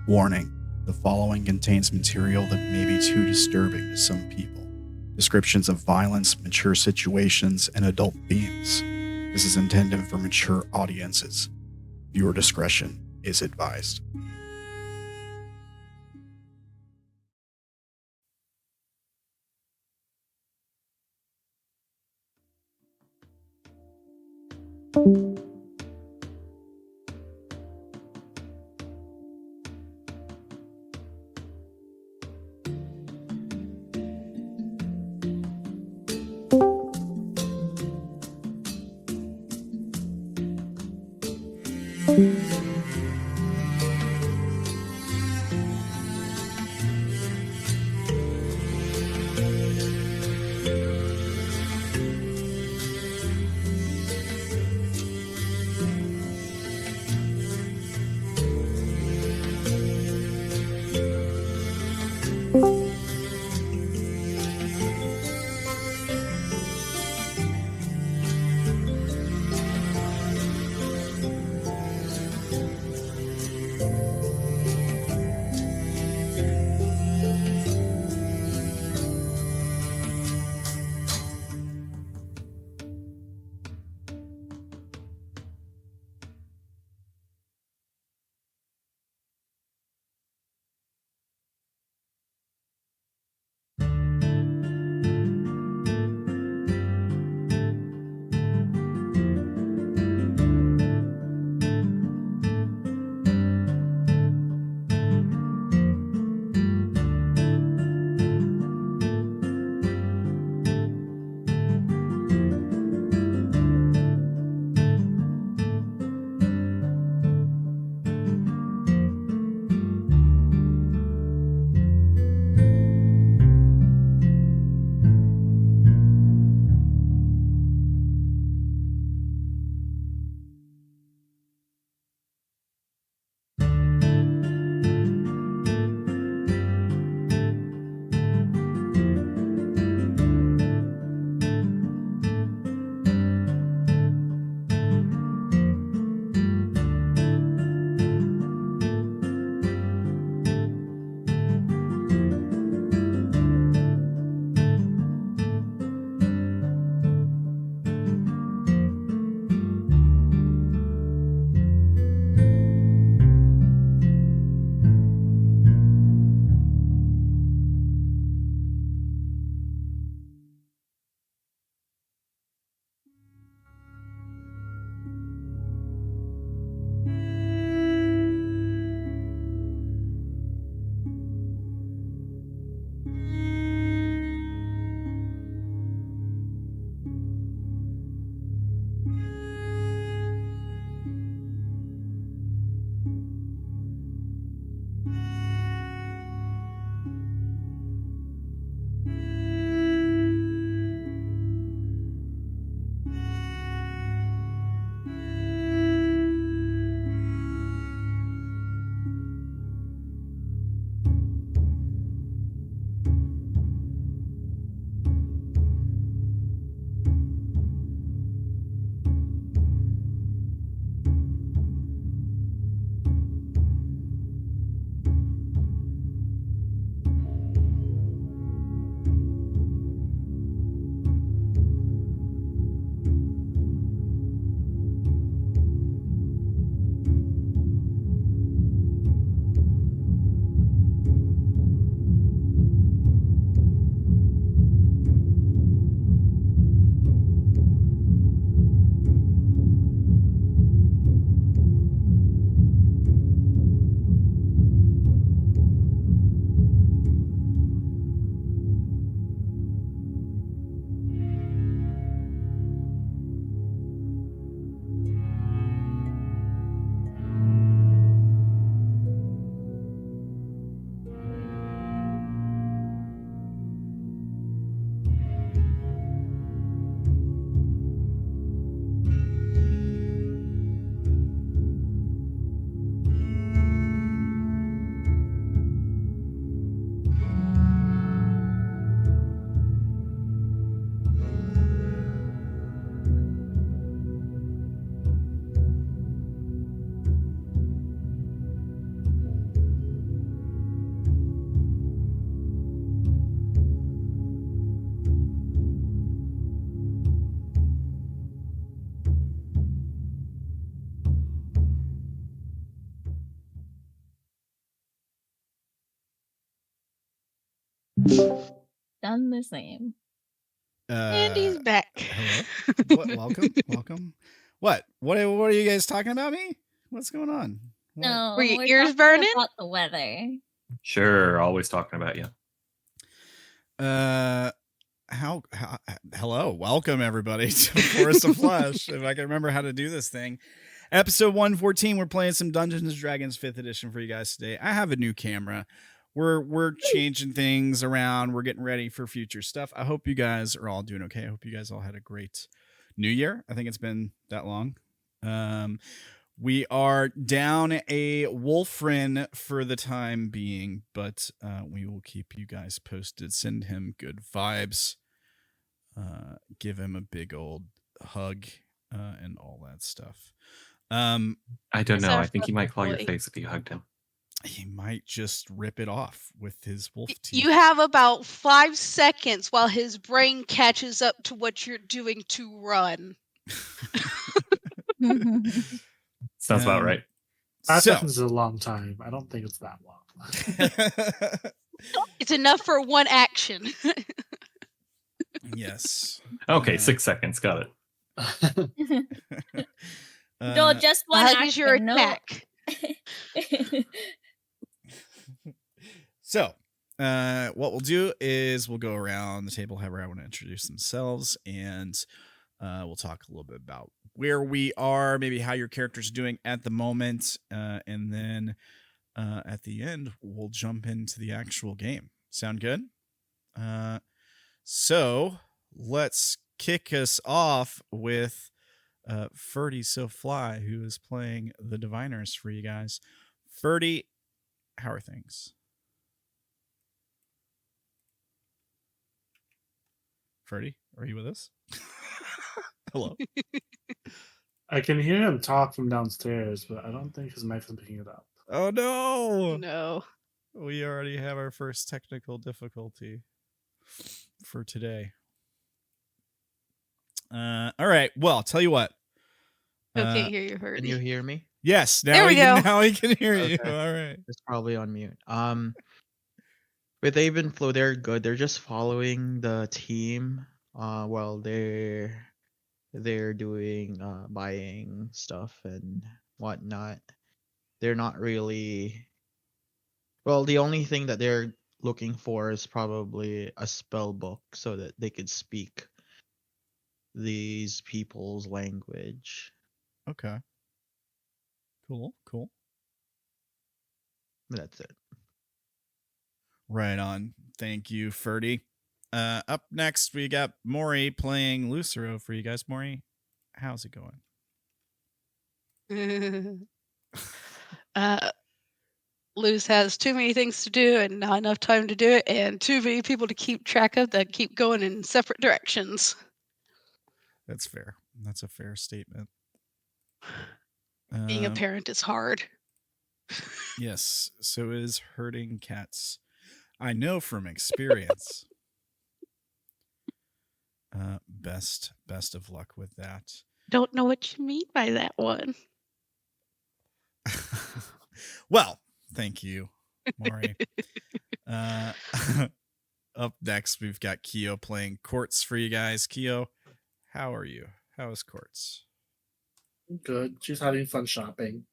Warning: the following contains material that may be too disturbing to some people. Descriptions of violence, mature situations, and adult themes. This is intended for mature audiences. Viewer discretion is advised. Done the same. Andy's back. Hello. What? Welcome. What? What are you guys talking about me? What's going on? What? No, Were your we're ears talking burning? about the weather. Sure, always talking about you. Hello, welcome everybody to Forest of Flesh. If I can remember how to do this thing. Episode 114, we're playing some Dungeons and Dragons 5th edition for you guys today. I have a new camera. We're changing things around. We're getting ready for future stuff. I hope you guys are all doing okay. I hope you guys all had a great new year. I think it's been that long. We are down a Wolfrin for the time being, but we will keep you guys posted. Send him good vibes. Give him a big old hug and all that stuff. I don't know. I think he might claw your face if you hugged him. He might just rip it off with his wolf teeth. You have about 5 seconds while his brain catches up to what you're doing to run. Sounds about right. 5 seconds is a long time. I don't think it's that long. It's enough for one action. Yes. Okay, 6 seconds. Got it. No, just one action. Is your attack. So, what we'll do is we'll go around the table, have everyone introduce themselves, and we'll talk a little bit about where we are, maybe how your character's doing at the moment, and then at the end, we'll jump into the actual game. Sound good? So, let's kick us off with Ferdisofly, who is playing the Diviners for you guys. Ferdy, how are things? Ferdy, are you with us? Hello. I can hear him talk from downstairs, but I don't think his mic is picking it up. Oh no! No. We already have our first technical difficulty for today. All right. Well, I'll tell you what. I can't hear you, Ferdy. Can you hear me? Yes. Now there we go. Now we can hear you. Okay. All right. It's probably on mute. With Abe Flo, they're good. They're just following the team while they're doing buying stuff and whatnot. They're not really. Well, the only thing that they're looking for is probably a spell book so that they could speak these people's language. Okay. Cool. That's it. Right on. Thank you, Ferdy. Up next, we got Mori playing Lucero for you guys. Mori, how's it going? Luce has too many things to do and not enough time to do it, and too many people to keep track of that keep going in separate directions. That's fair. That's a fair statement. Being a parent is hard. Yes, so is herding cats. I know from experience. Best of luck with that. Don't know what you mean by that one. Well, thank you, Maury. Up next, we've got Keo playing Quartz for you guys. Keo, how are you? How is Quartz? Good. She's having fun shopping.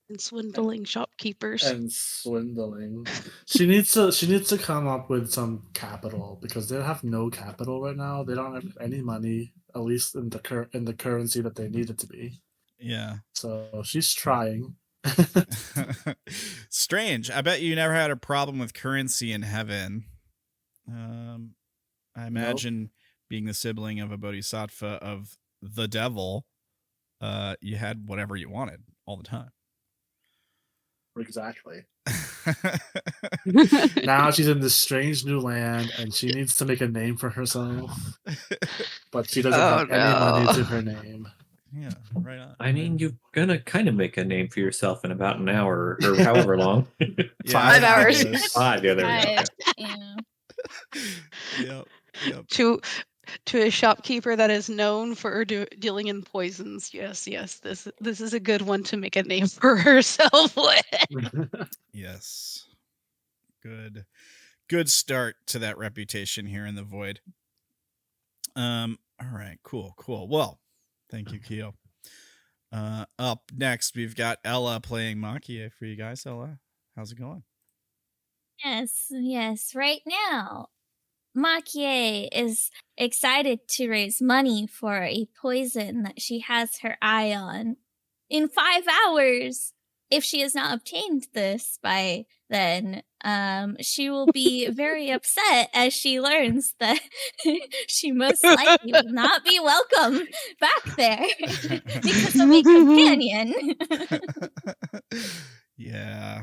And swindling shopkeepers. And swindling. She needs to come up with some capital because they have no capital right now. They don't have any money, at least in the currency that they need it to be. Yeah. So she's trying. Strange. I bet you never had a problem with currency in heaven. I imagine being the sibling of a bodhisattva of the devil, you had whatever you wanted all the time. Exactly. Now she's in this strange new land and she needs to make a name for herself. But she doesn't have any money to her name. Yeah, right on. I mean, you're gonna kind of make a name for yourself in about an hour or however long. 5 hours. 5, yeah, there we go. Yep. To a shopkeeper that is known for dealing in poisons. Yes, this is a good one to make a name for herself with. Yes. Good. good start to that reputation here in the void. All right, cool. Well, thank you, Keo. Up next, we've got Ella playing Maki-e for you guys. Ella, how's it going? Yes. Right now, Maki-e is excited to raise money for a poison that she has her eye on. In 5 hours, if she has not obtained this by then, she will be very upset as she learns that she most likely will not be welcome back there because of a companion. Yeah.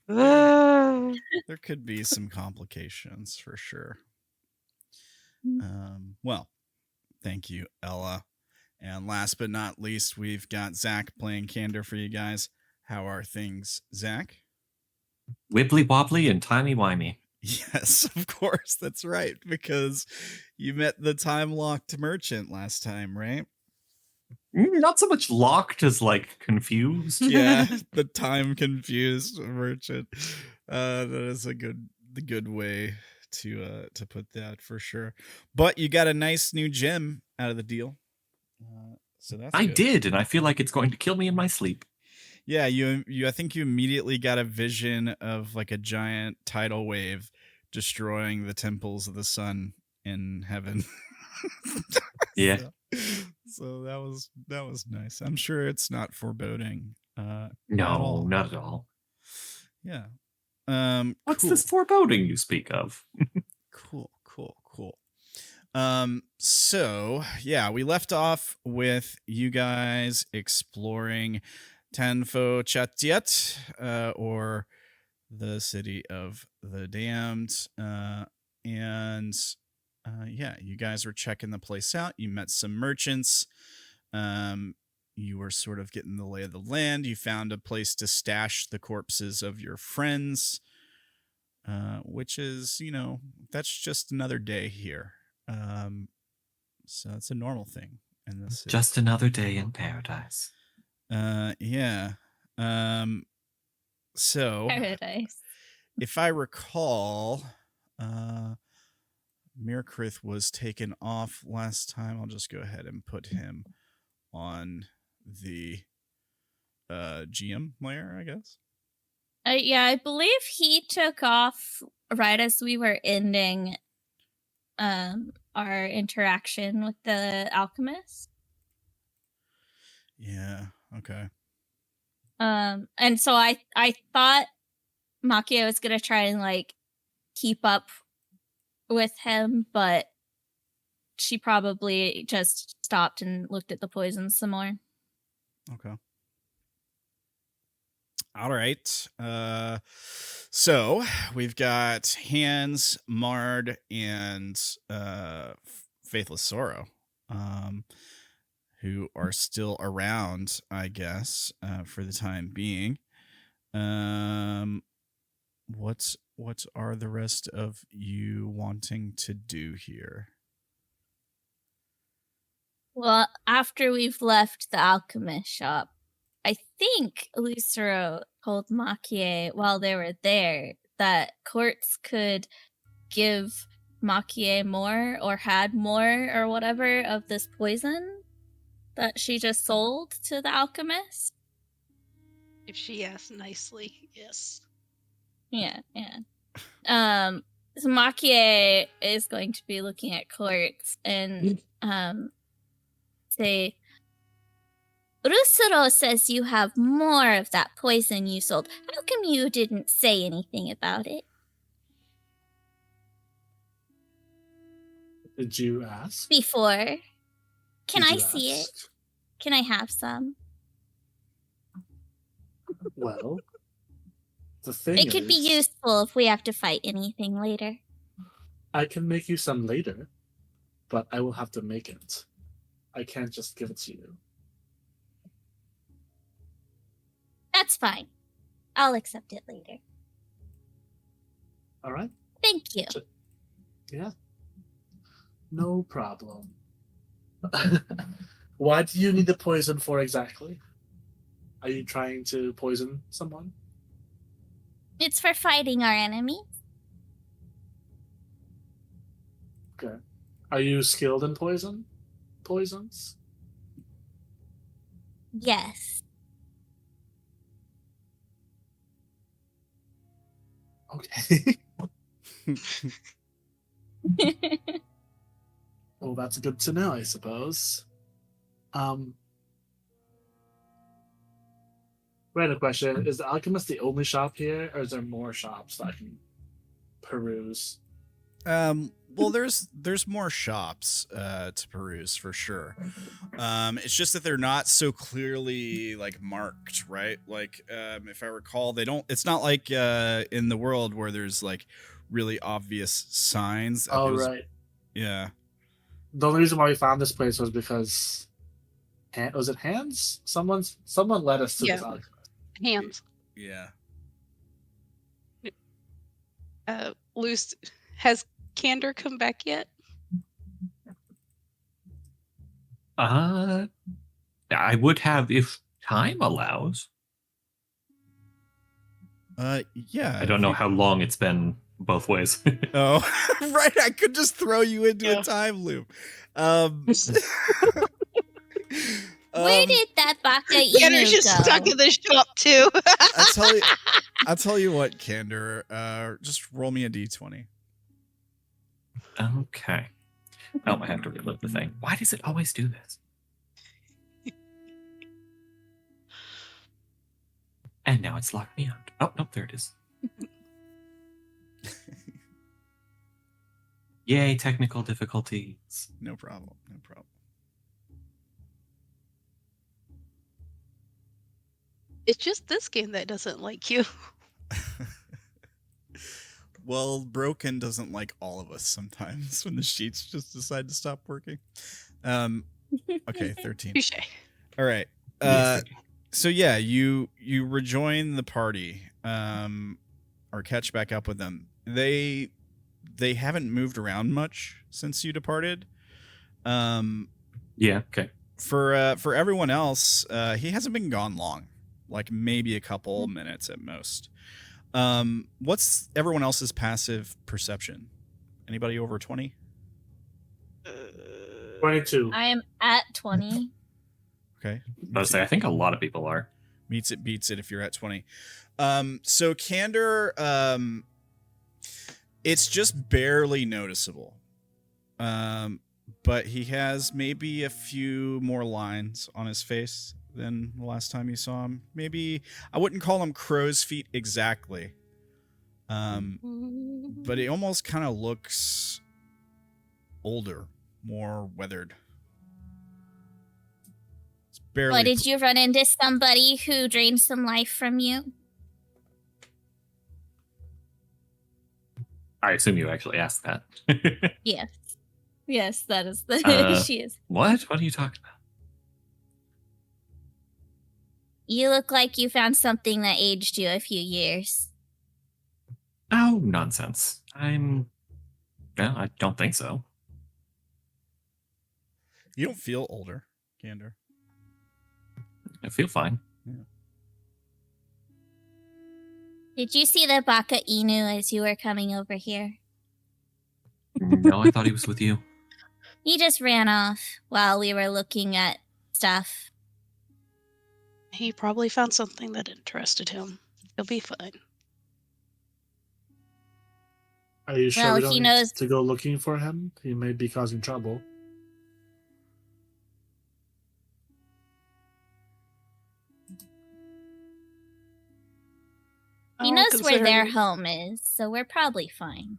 There could be some complications for sure. Well, thank you, Ella. And last but not least, we've got Zach playing Candor for you guys. How are things, Zach? Wibbly wobbly and timey-wimey. Yes, of course. That's right. Because you met the time-locked merchant last time, right? Not so much locked as like confused. Yeah, the time-confused merchant. That is the good way to put that for sure. But you got a nice new gem out of the deal. So that's I good. did, and I feel like it's going to kill me in my sleep. Yeah, you I think you immediately got a vision of like a giant tidal wave destroying the temples of the sun in heaven. Yeah. So that was nice. I'm sure it's not foreboding. No, all. not at all. Yeah. What's cool. this foreboding you speak of? Cool. So yeah, we left off with you guys exploring Tanfo Chatiet, or the city of the damned. Yeah, you guys were checking the place out. You met some merchants. You were sort of getting the lay of the land. You found a place to stash the corpses of your friends, which is, that's just another day here. So it's a normal thing in this city. Just another day in paradise. Yeah. So Paradise. if I recall, Myrkrið was taken off last time. I'll just go ahead and put him on the GM layer, I guess. Yeah, I believe he took off right as we were ending our interaction with the alchemist. Yeah, okay. And so I thought Maki-e was gonna try and like keep up with him, but she probably just stopped and looked at the poison some more. Okay. All right. So we've got Hans, Mard, and Faithless Sorrow, who are still around, I guess, for the time being. What are the rest of you wanting to do here? Well, after we've left the alchemist shop, I think Lucero told Maki-e while they were there that Quartz could give Maki-e more or had more or whatever of this poison that she just sold to the alchemist. If she asks nicely, yes. Yeah. So Maki-e is going to be looking at Quartz and say, Lucero says you have more of that poison you sold. How come you didn't say anything about it? Did you ask? Before. Can Did I you see it? ask? Can I have some? Well, the thing It could be is, useful if we have to fight anything later. I can make you some later, but I will have to make it. I can't just give it to you. That's fine. I'll accept it later. All right? Thank you. Yeah. No problem. Why do you need the poison for exactly? Are you trying to poison someone? It's for fighting our enemy. Okay. Are you skilled in poisons? Yes. Okay. Well, that's good to know, I suppose. Random question: is the Alchemist the only shop here, or is there more shops that I can peruse? Well, there's more shops to peruse for sure. It's just that they're not so clearly like marked, right? Like, if I recall, they don't. It's not like in the world where there's like really obvious signs. Oh, It was- right. Yeah. The only reason why we found this place was because was it Hands? Someone led us to Yeah. this Alchemist. Hands. Yeah. Luce, has Candor come back yet? I would have if time allows. Yeah. I don't know how long it's been both ways. Oh, right. I could just throw you into Yeah. a time loop. Where did that Baka Candor's Inu just go? stuck in the shop too. I'll tell you what, Candor. Just roll me a d20. Okay. Oh, I have to relive the thing. Why does it always do this? And now it's locked me out. Oh, nope, there it is. Yay, technical difficulties. No problem. No problem. It's just this game that doesn't like you. Well, Broken doesn't like all of us sometimes when the sheets just decide to stop working. Okay, 13. Touche. All right. Yes. So yeah, you rejoin the party, or catch back up with them. They haven't moved around much since you departed. Yeah, okay. For everyone else, he hasn't been gone long, like maybe a couple minutes at most. What's everyone else's passive perception? Anybody over 20? 22. I am at 20. Okay. I was say, I think a lot of people are. Meets it, beats it if you're at 20. So Candor, it's just barely noticeable. But he has maybe a few more lines on his face than the last time you saw him. Maybe, I wouldn't call him crow's feet exactly. But he almost kind of looks older, more weathered. It's barely. Well, did you run into somebody who drained some life from you? I assume you actually asked that. Yes. Yes, that is the she is. What? What are you talking about? You look like you found something that aged you a few years. Oh, nonsense. No, I don't think so. You don't feel older, Candor. I feel fine. Did you see the Baka Inu as you were coming over here? No, I thought he was with you. He just ran off while we were looking at stuff. He probably found something that interested him. He'll be fine. Are you sure Well, we don't he need knows- to go looking for him? He may be causing trouble. He knows where their home is, so we're probably fine.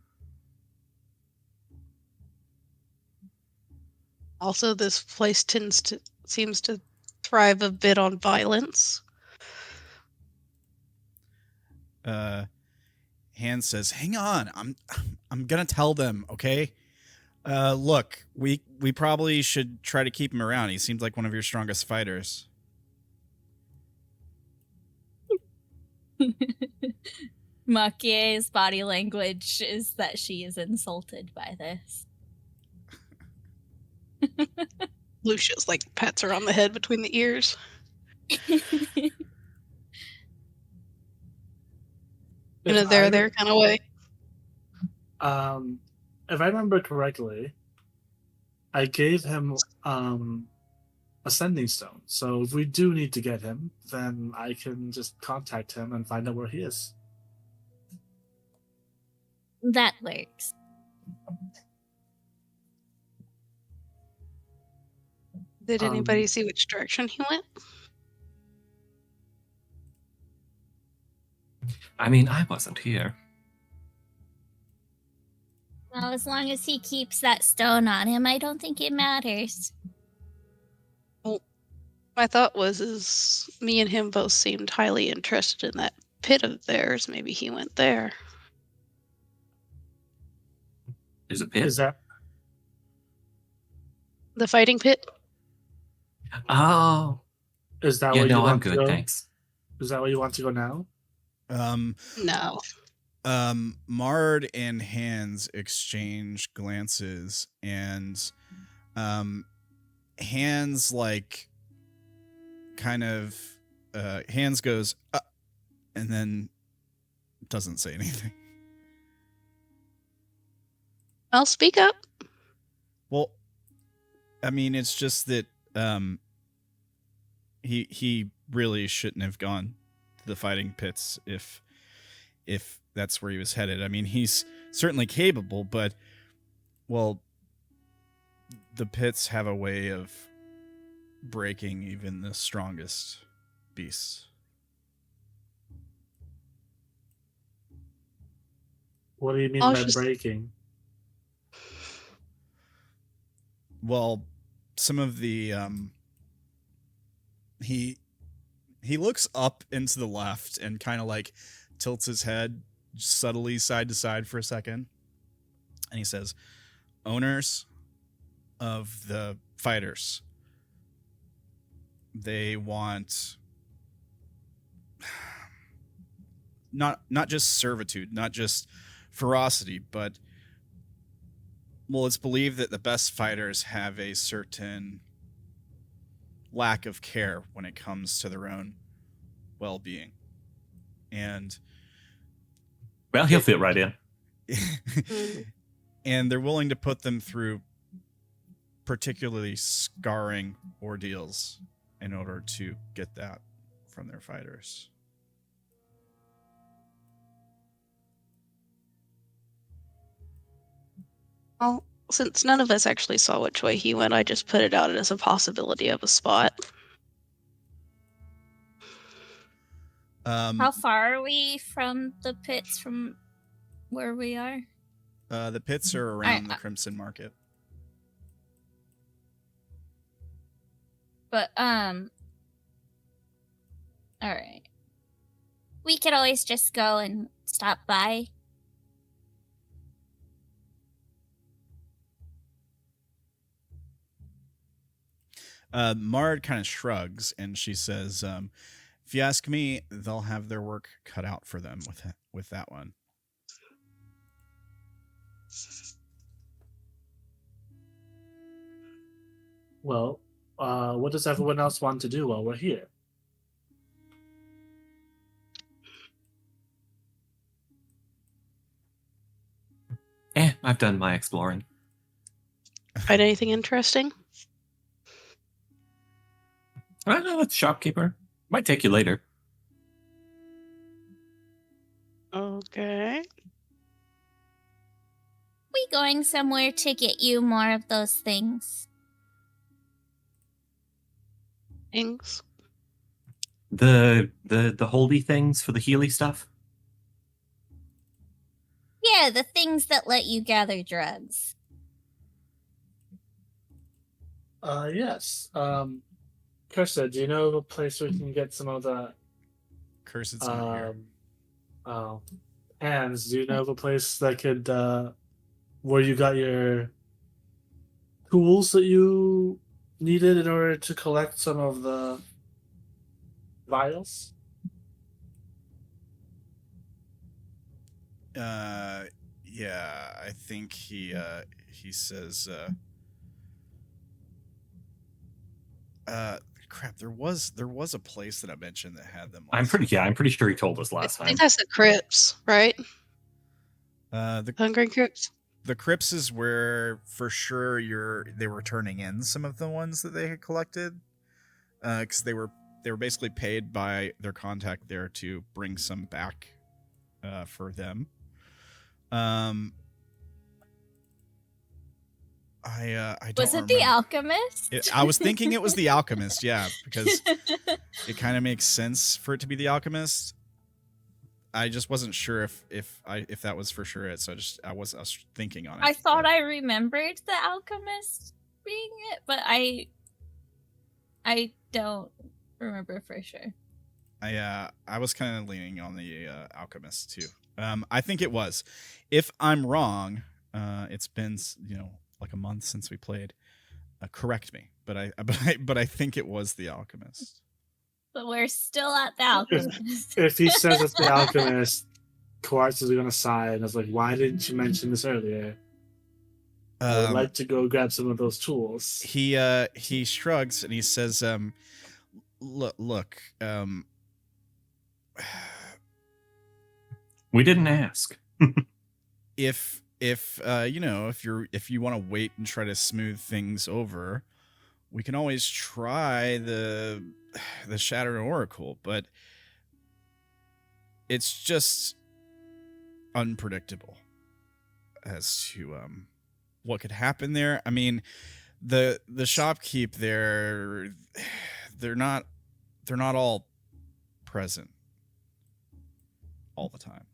Also, this place seems to thrive a bit on violence. Hans says, "Hang on, I'm gonna tell them, okay? Look, we probably should try to keep him around. He seems like one of your strongest fighters." Maki-e's body language is that she is insulted by this. Lucius like pats her on the head between the ears. In a there kind of way. If I remember correctly, I gave him Ascending Stone. So if we do need to get him, then I can just contact him and find out where he is. That works. Did anybody see which direction he went? I mean, I wasn't here. Well, as long as he keeps that stone on him, I don't think it matters. My thought was, is me and him both seemed highly interested in that pit of theirs. Maybe he went there. There's a pit. Is that The fighting pit? Oh, is that yeah. where you No, want I'm to good, go? thanks. Is that where you want to go now? No. Mard and Hands exchange glances, and Hands like kind of Hands goes and then doesn't say anything. I'll speak up. Well, I mean, it's just that he really shouldn't have gone to the fighting pits if that's where he was headed. I mean, he's certainly capable, but well, the pits have a way of breaking even the strongest beasts. What do you mean I by was just- breaking? Well, some of the he looks up into the left and kind of like tilts his head subtly side to side for a second, and he says, "Owners of the fighters, they want not just servitude, not just ferocity, but well, it's believed that the best fighters have a certain lack of care when it comes to their own well-being. And Well, he'll fit right in. and they're willing to put them through particularly scarring ordeals in order to get that from their fighters." Well, since none of us actually saw which way he went, I just put it out as a possibility of a spot. How far are we from the pits from where we are? The pits are around the Crimson Market. But, all right. We could always just go and stop by. Mard kind of shrugs and she says, "If you ask me, they'll have their work cut out for them with that one." Well, what does everyone else want to do while we're here? I've done my exploring. Find anything interesting? I don't know, it's shopkeeper. Might take you later. Okay. We going somewhere to get you more of those things? Things. The holy things for the Healy stuff? Yeah, the things that let you gather drugs. Yes. Kirsta, do you know of a place where we can get some of the Cursed's not here. Hands, do you know of a place that could where you got your tools that you needed in order to collect some of the vials? Yeah, I think he says crap, there was a place that I mentioned that had them. I'm pretty sure he told us last I time. think that's the crypts, right? The Hungry crypts. the crypts is where for sure they were turning in some of the ones that they had collected, because they were basically paid by their contact there to bring some back for them. I don't Was it the remember. alchemist? I was thinking it was the alchemist, yeah, because it kind of makes sense for it to be the alchemist. I just wasn't sure if that was for sure it, so I was thinking on it. I thought I remembered the alchemist being it, but I don't remember for sure. I was kind of leaning on the alchemist too. I think it was. If I'm wrong, it's been like a month since we played. Correct me, but I think it was the alchemist. But we're still at the alchemist. If he says it's the alchemist, Quartz is gonna sigh and is like, "Why didn't you mention this earlier? I would like to go grab some of those tools." He shrugs and he says, "Look, we didn't ask. if you want to wait and try to smooth things over, we can always try the Shattered Oracle, but it's just unpredictable as to what could happen there. I mean, the shopkeep there, they're not all present all the time."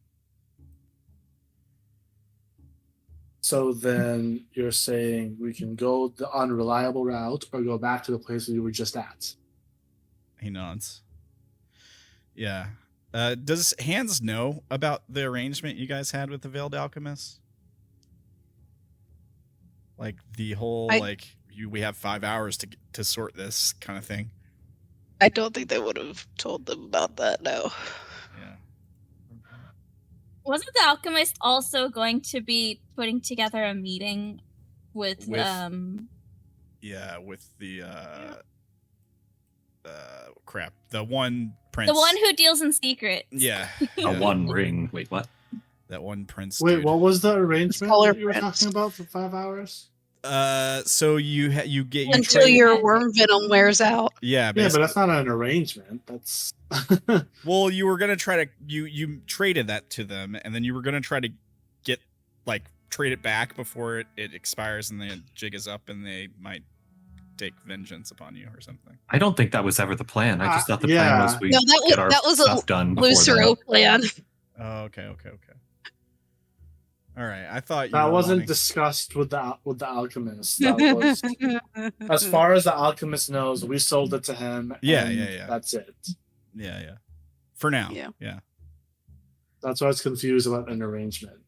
So then you're saying we can go the unreliable route or go back to the place we were just at? He nods. Yeah. Does Hans know about the arrangement you guys had with the Veiled Alchemist? Like the whole we have 5 hours to sort this kind of thing. I don't think they would have told them about that. No. Yeah. Wasn't the alchemist also going to be putting together a meeting with with the crap, the one prince, the one who deals in secrets? Yeah. A one ring. Wait, what? That one prince. Wait, dude. what was the arrangement Scholar that you were prince. talking about for 5 hours? So you Until your worm venom wears out. Yeah, Yeah, basically. but that's not an arrangement. That's Well, you were gonna try to you traded that to them, and then you were gonna try to get trade it back before it expires and the jig is up, and they might take vengeance upon you or something. I don't think that was ever the plan. I just thought the yeah. plan was we No, get our that was stuff a done before Lucero plan. Oh, okay. All right, I thought you that were wasn't wanting- discussed with the alchemist. That was, as far as the alchemist knows, we sold it to him. Yeah, and yeah. That's it. Yeah. For now. Yeah. That's why I was confused about an arrangement.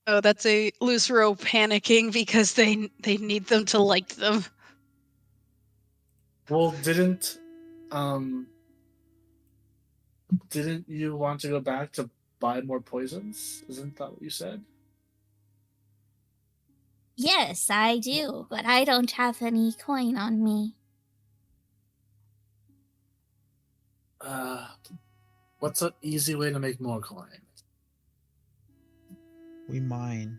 Oh, that's a Lucero panicking because they need them to like them. Well, didn't you want to go back to buy more poisons? Isn't that what you said? Yes, I do, but I don't have any coin on me. What's an easy way to make more coin? We mine.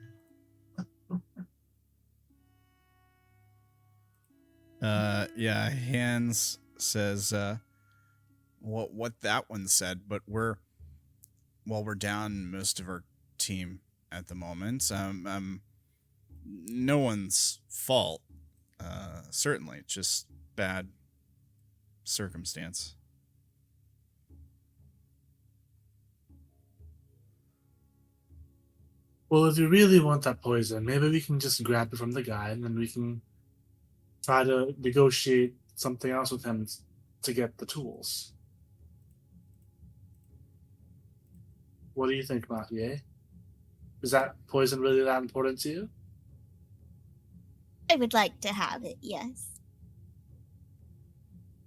Yeah, Hans says what that one said, but we're down most of our team at the moment. No one's fault. Certainly, just bad circumstance. Well, if you really want that poison, maybe we can just grab it from the guy, and then we can try to negotiate something else with him to get the tools. What do you think, Maki-e? Is that poison really that important to you? I would like to have it, yes.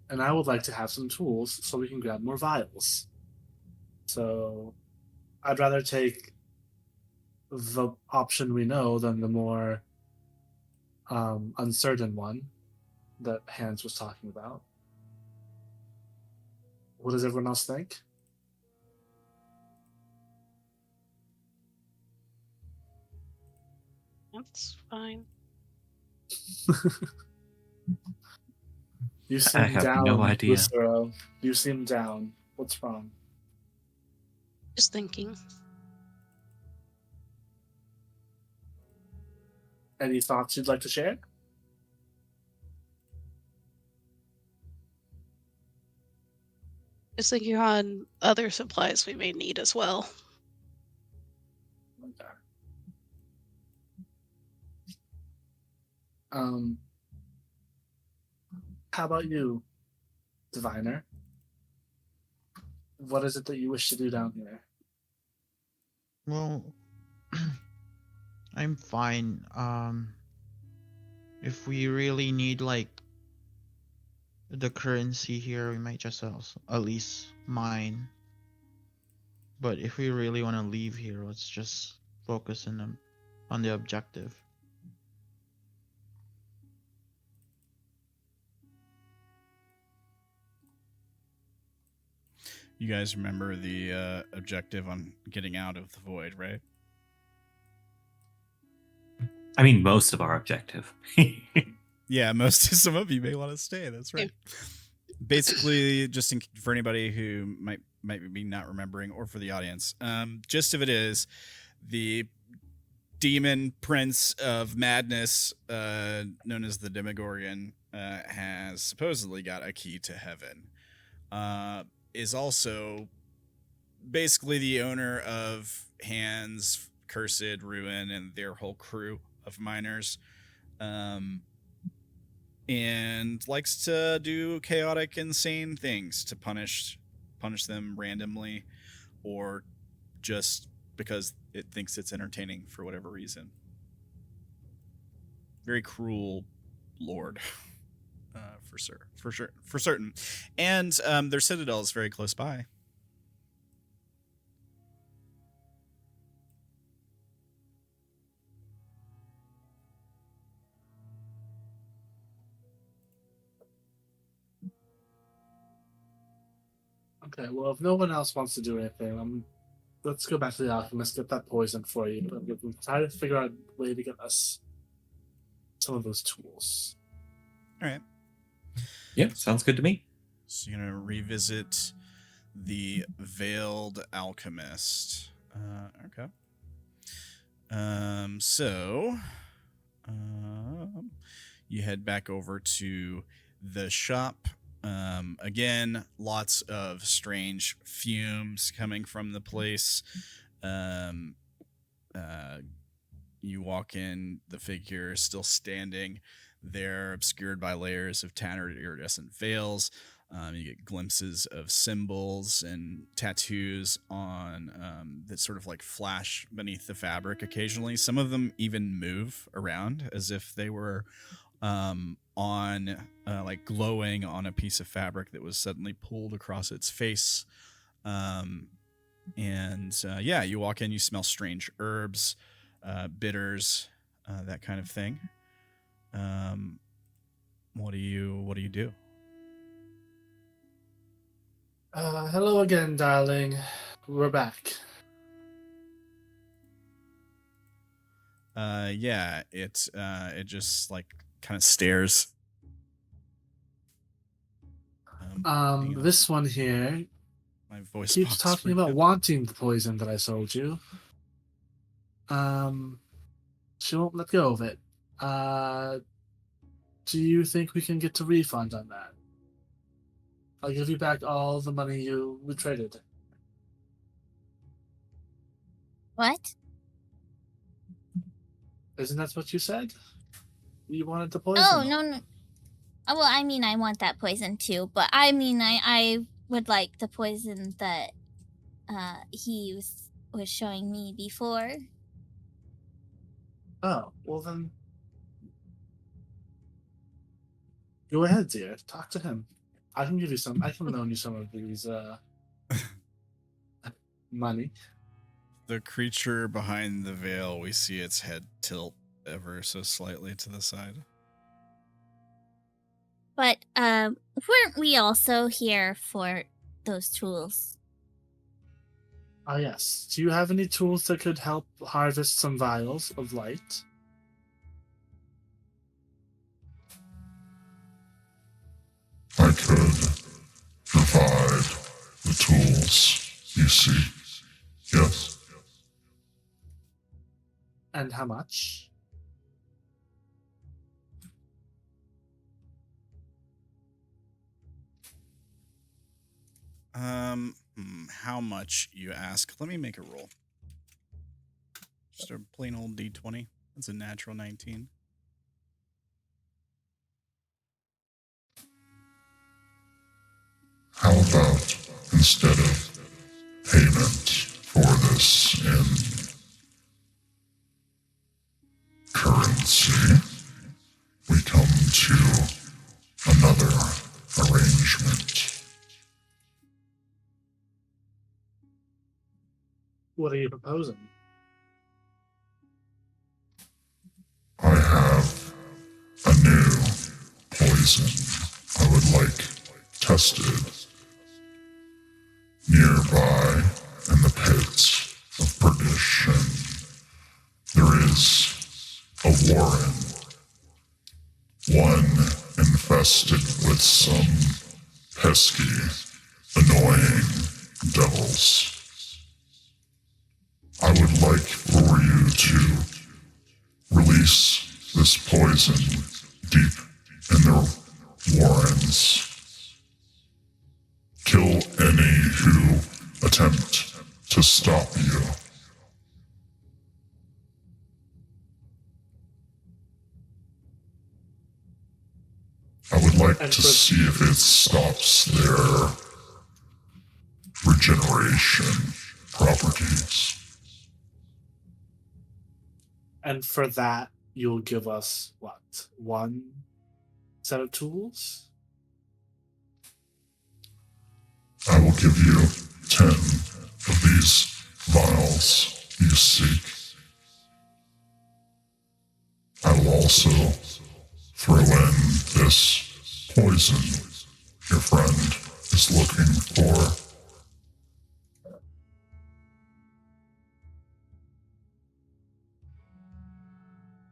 And I would like to have some tools so we can grab more vials. So I'd rather take the option we know than the more uncertain one that Hans was talking about. What does everyone else think? That's fine. You I seem have down, no idea. Lucero. You seem down. What's wrong? Just thinking. Any thoughts you'd like to share? Just thinking on other supplies we may need as well. Okay. Um, how about you, Diviner? What is it that you wish to do down here? Well, I'm fine. If we really need like the currency here, we might just also at least mine. But if we really want to leave here, let's just focus on the objective. You guys remember the objective on getting out of the void, right? I mean, most of our objective. Yeah, some of you may want to stay. That's right. Basically, just for anybody who might be not remembering, or for the audience, gist of it is the demon prince of madness, known as the Demogorgon, has supposedly got a key to heaven. Is also basically the owner of Hands, Cursed, Ruin, and their whole crew of miners, and likes to do chaotic, insane things to punish them randomly, or just because it thinks it's entertaining for whatever reason. Very cruel lord. For certain. And their citadel is very close by. Okay, well, if no one else wants to do anything, let's go back to the alchemist, get that poison for you, and we'll try to figure out a way to get us some of those tools. All right. Yep, sounds good to me. So you're going to revisit the Veiled Alchemist. Okay. You head back over to the shop. Again, lots of strange fumes coming from the place. You walk in, the figure is still standing. They're obscured by layers of tattered iridescent veils. You get glimpses of symbols and tattoos on that sort of like flash beneath the fabric occasionally. Some of them even move around as if they were like glowing on a piece of fabric that was suddenly pulled across its face. You walk in, you smell strange herbs, bitters, that kind of thing. What do you do? Hello again, darling. We're back. It just like kind of stares. Hang on. This one here My voice keeps box talking freaked about out. wanting the poison that I sold you. She won't let go of it. Do you think we can get a refund on that? I'll give you back all the money we traded. What? Isn't that what you said? You wanted the poison? Oh, no. Well, I mean, I want that poison too, but I mean, I would like the poison that he was showing me before. Oh, well then... Go ahead, dear. Talk to him. I can give you some... I can loan you some of these, money. The creature behind the veil, we see its head tilt ever so slightly to the side. But weren't we also here for those tools? Ah, yes. Do you have any tools that could help harvest some vials of light? you see. Yes. And how much? How much, you ask? Let me make a roll. Just a plain old D20. That's a natural 19. How about instead of payment for this in currency, we come to another arrangement? What are you proposing? I have a new poison I would like tested nearby in the pits of perdition. There is a warren, one infested with some pesky, annoying devils. I would like for you to release this poison deep in their warrens. Kill any who attempt to stop you. I would like to see if it stops their regeneration properties. And for that, you'll give us, what, one set of tools? I will give you 10 of these vials you seek. I will also throw in this poison your friend is looking for.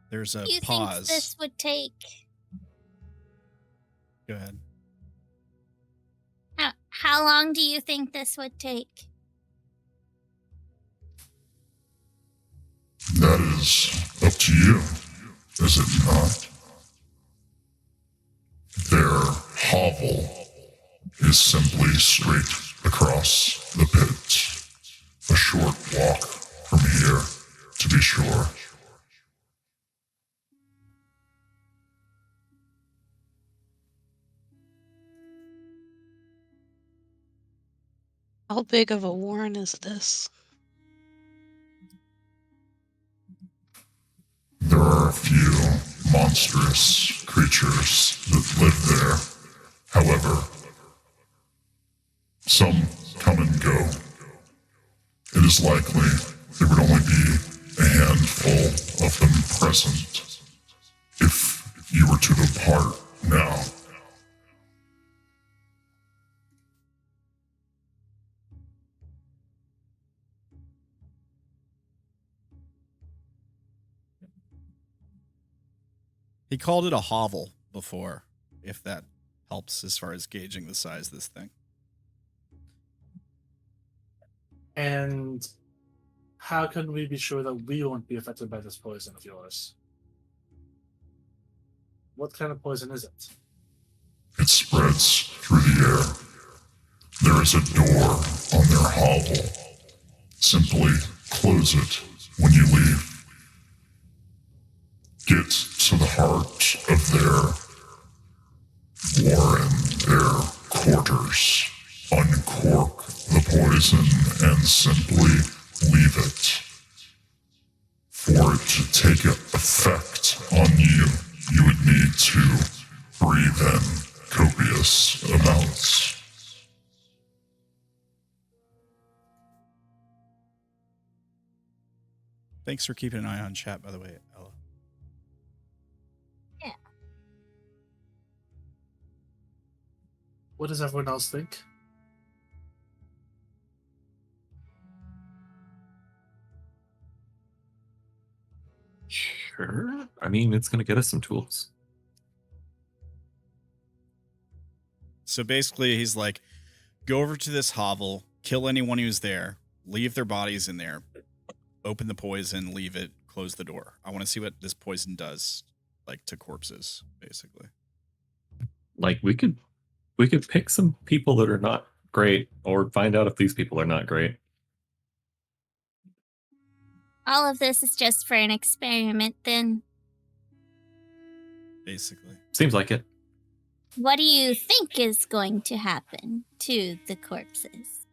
There's a Do you pause. think this would take? Go ahead. How long do you think this would take? That is up to you, is it not? Their hovel is simply straight across the pit. A short walk from here, to be sure. How big of a warren is this? There are a few monstrous creatures that live there. However, some come and go. It is likely there would only be a handful of them present if you were to depart now. He called it a hovel before, if that helps as far as gauging the size of this thing. And how can we be sure that we won't be affected by this poison of yours? What kind of poison is it? It spreads through the air. There is a door on their hovel. Simply close it when you leave. Get to the heart of their warren, their quarters. Uncork the poison and simply leave it. For it to take effect on you, you would need to breathe in copious amounts. Thanks for keeping an eye on chat, by the way, Ella. Yeah. What does everyone else think? Sure. I mean, it's going to get us some tools. So basically, he's like, go over to this hovel, kill anyone who's there, leave their bodies in there, open the poison, leave it, close the door. I want to see what this poison does, like, to corpses, basically. Like we could pick some people that are not great, or find out if these people are not great. All of this is just for an experiment, then. Basically. Seems like it. What do you think is going to happen to the corpses?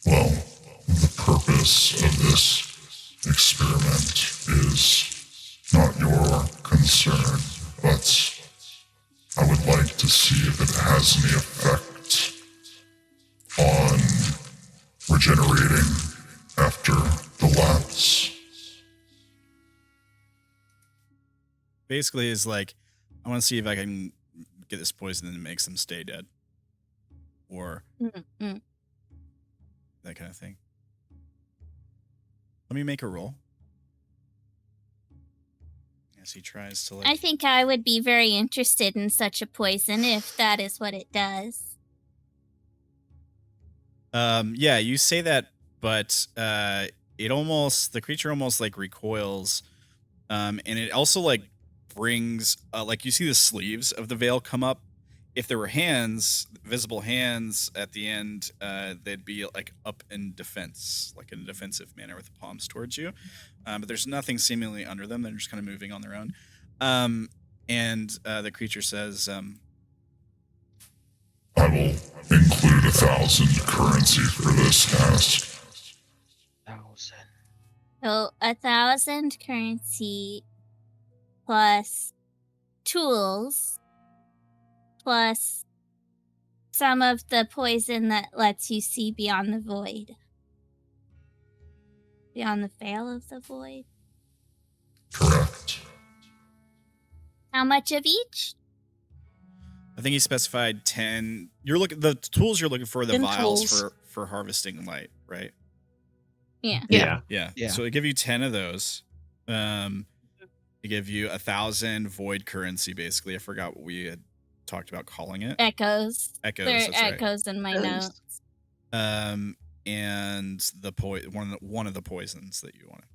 Well, the purpose of this experiment is not your concern, but I would like to see if it has any effect on regenerating after the lapse. Basically, is like, I want to see if I can get this poison that makes them stay dead. Or Mm-mm. that kind of thing. Let me make a roll. As he tries to, like... I think I would be very interested in such a poison if that is what it does. Yeah, you say that, but the creature almost like recoils, and it also like brings like, you see the sleeves of the veil come up. If there were hands, visible hands at the end, they'd be like up in defense, like in a defensive manner with the palms towards you. But there's nothing seemingly under them. They're just kind of moving on their own. And the creature says, I will include 1,000 currency for this task. 1,000. So 1,000 currency plus tools plus some of the poison that lets you see beyond the void. Beyond the veil of the void. Correct. How much of each? I think he specified 10. You're looking, the tools you're looking for, the 10 vials tools. for harvesting light, right? Yeah. Yeah. Yeah. So they give you 10 of those. They give you 1,000 void currency, basically. I forgot what we had talked about calling it. Echoes. Echoes. There are That's right. echoes in my Echoes. notes. And the one of the poisons that you wanted.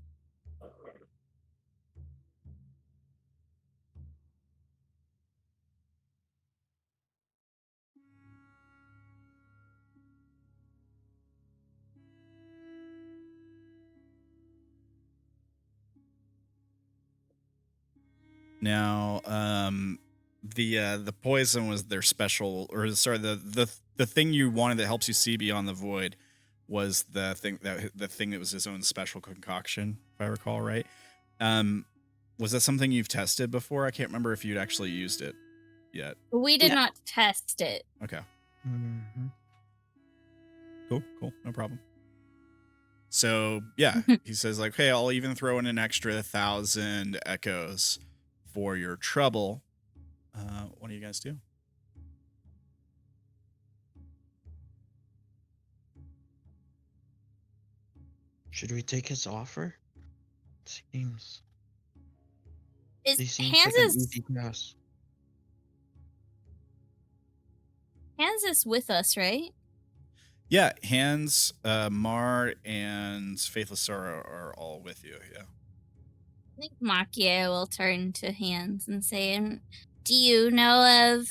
Now, the poison was their special, or sorry, the thing you wanted that helps you see beyond the void was the thing that was his own special concoction, if I recall right. Was that something you've tested before? I can't remember if you'd actually used it yet. We did Yeah. not test it. Okay. Mm-hmm. Cool. No problem. So yeah, he says like, hey, I'll even throw in an extra 1,000 echoes for your trouble. What do you guys do? Should we take his offer? Seems. Is He seems Hans like an is easy task. Hans is with us, right? Yeah, Hans, Mar, and Faithless Sorrow are all with you. Yeah. I think Maki-e will turn to Hans and say, do you know of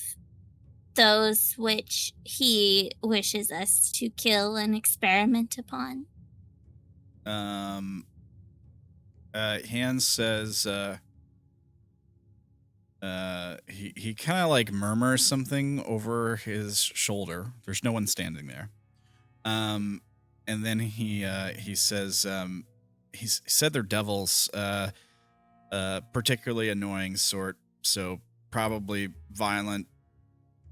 those which he wishes us to kill and experiment upon? Hans says, he kind of like murmurs something over his shoulder. There's no one standing there. And then he says, he said they're devils, particularly annoying sort. So probably violent,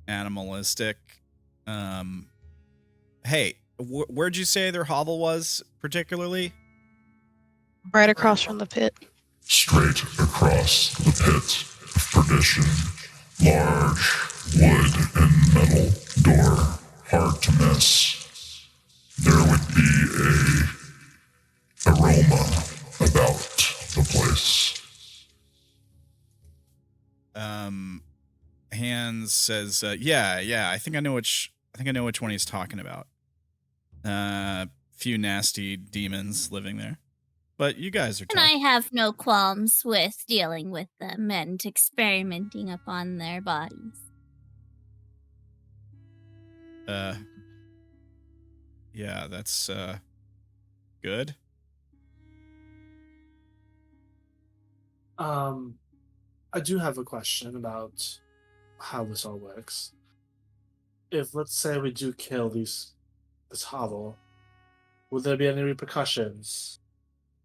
animalistic. Hey, where'd you say their hovel was particularly? Right across from the pit. Straight across the pit of perdition. Large wood and metal door, hard to miss. There would be a aroma about the place. Hans says, yeah, I think I know I think I know which one he's talking about. Few nasty demons living there. But you guys are And I tough. have no qualms with dealing with them and experimenting upon their bodies. Yeah, that's good. I do have a question about how this all works. If, let's say, we do kill this hovel, will there be any repercussions?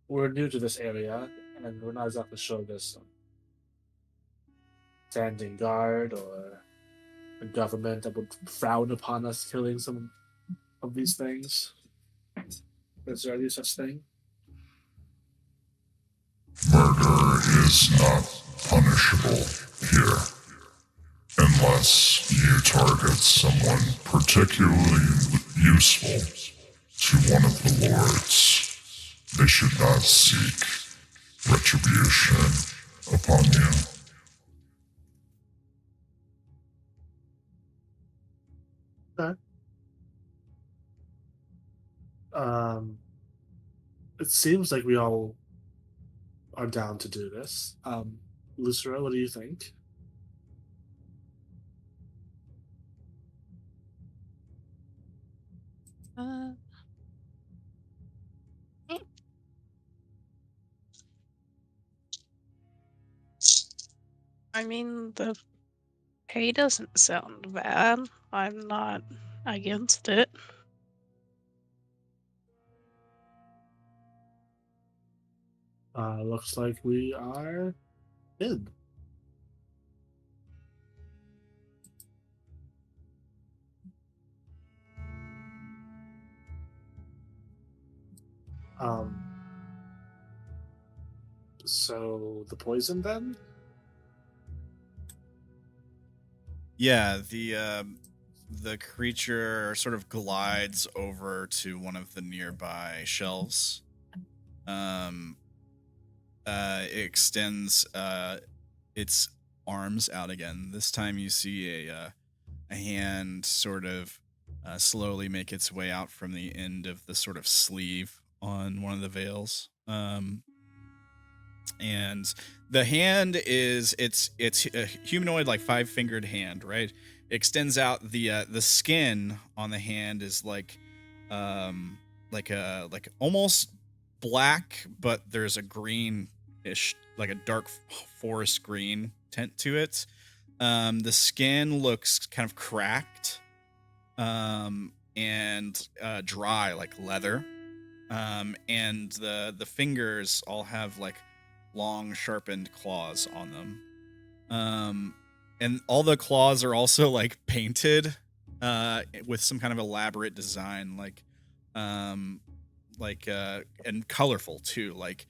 We're new to this area, and we're not exactly sure there's some standing guard or a government that would frown upon us killing some of these things. Is there any such thing? Murder is not punishable here. Unless you target someone particularly useful to one of the lords, they should not seek retribution upon you. Okay. It seems like we all are down to do this. Lucero, what do you think? I mean, the pay doesn't sound bad. I'm not against it. Looks like we are in. So the poison then? Yeah, the creature sort of glides over to one of the nearby shelves. It extends its arms out again. This time you see a hand sort of slowly make its way out from the end of the sort of sleeve on one of the veils. And the hand is it's a humanoid, like 5-fingered hand, right? It extends out. The skin on the hand is like almost black, but there's a greenish, like a dark forest green tint to it. The skin looks kind of cracked and dry, like leather. And the fingers all have like long sharpened claws on them. And all the claws are also like painted with some kind of elaborate design, and colorful too, like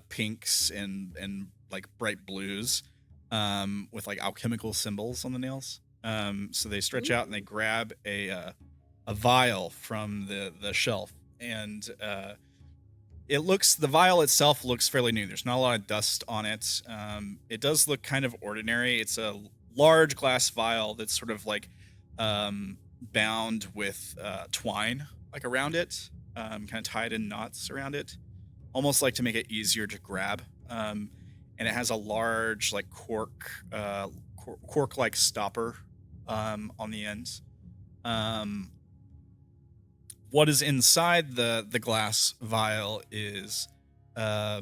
pinks and like bright blues, with like alchemical symbols on the nails. So they stretch out and they grab a vial from the shelf, and the vial itself looks fairly new. There's not a lot of dust on it. It does look kind of ordinary. It's a large glass vial that's sort of like bound with twine, like around it, kind of tied in knots around it, almost like to make it easier to grab. And it has a large like cork-like stopper on the end. What is inside the glass vial is a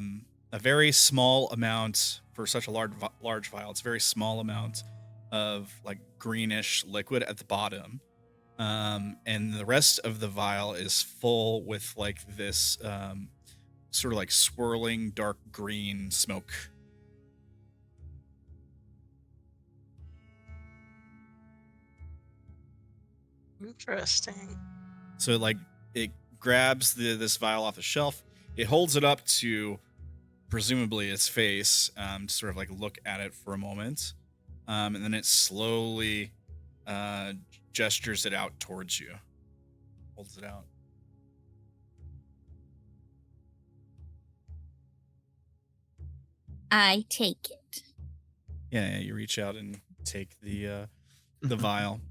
very small amount for such a large vial. It's a very small amount of like greenish liquid at the bottom, and the rest of the vial is full with like this sort of like swirling dark green smoke. Interesting. So like it grabs this vial off the shelf. It holds it up to presumably its face, to sort of like look at it for a moment, and then it slowly gestures it out towards you. Holds it out. I take it. Yeah, you reach out and take the vial.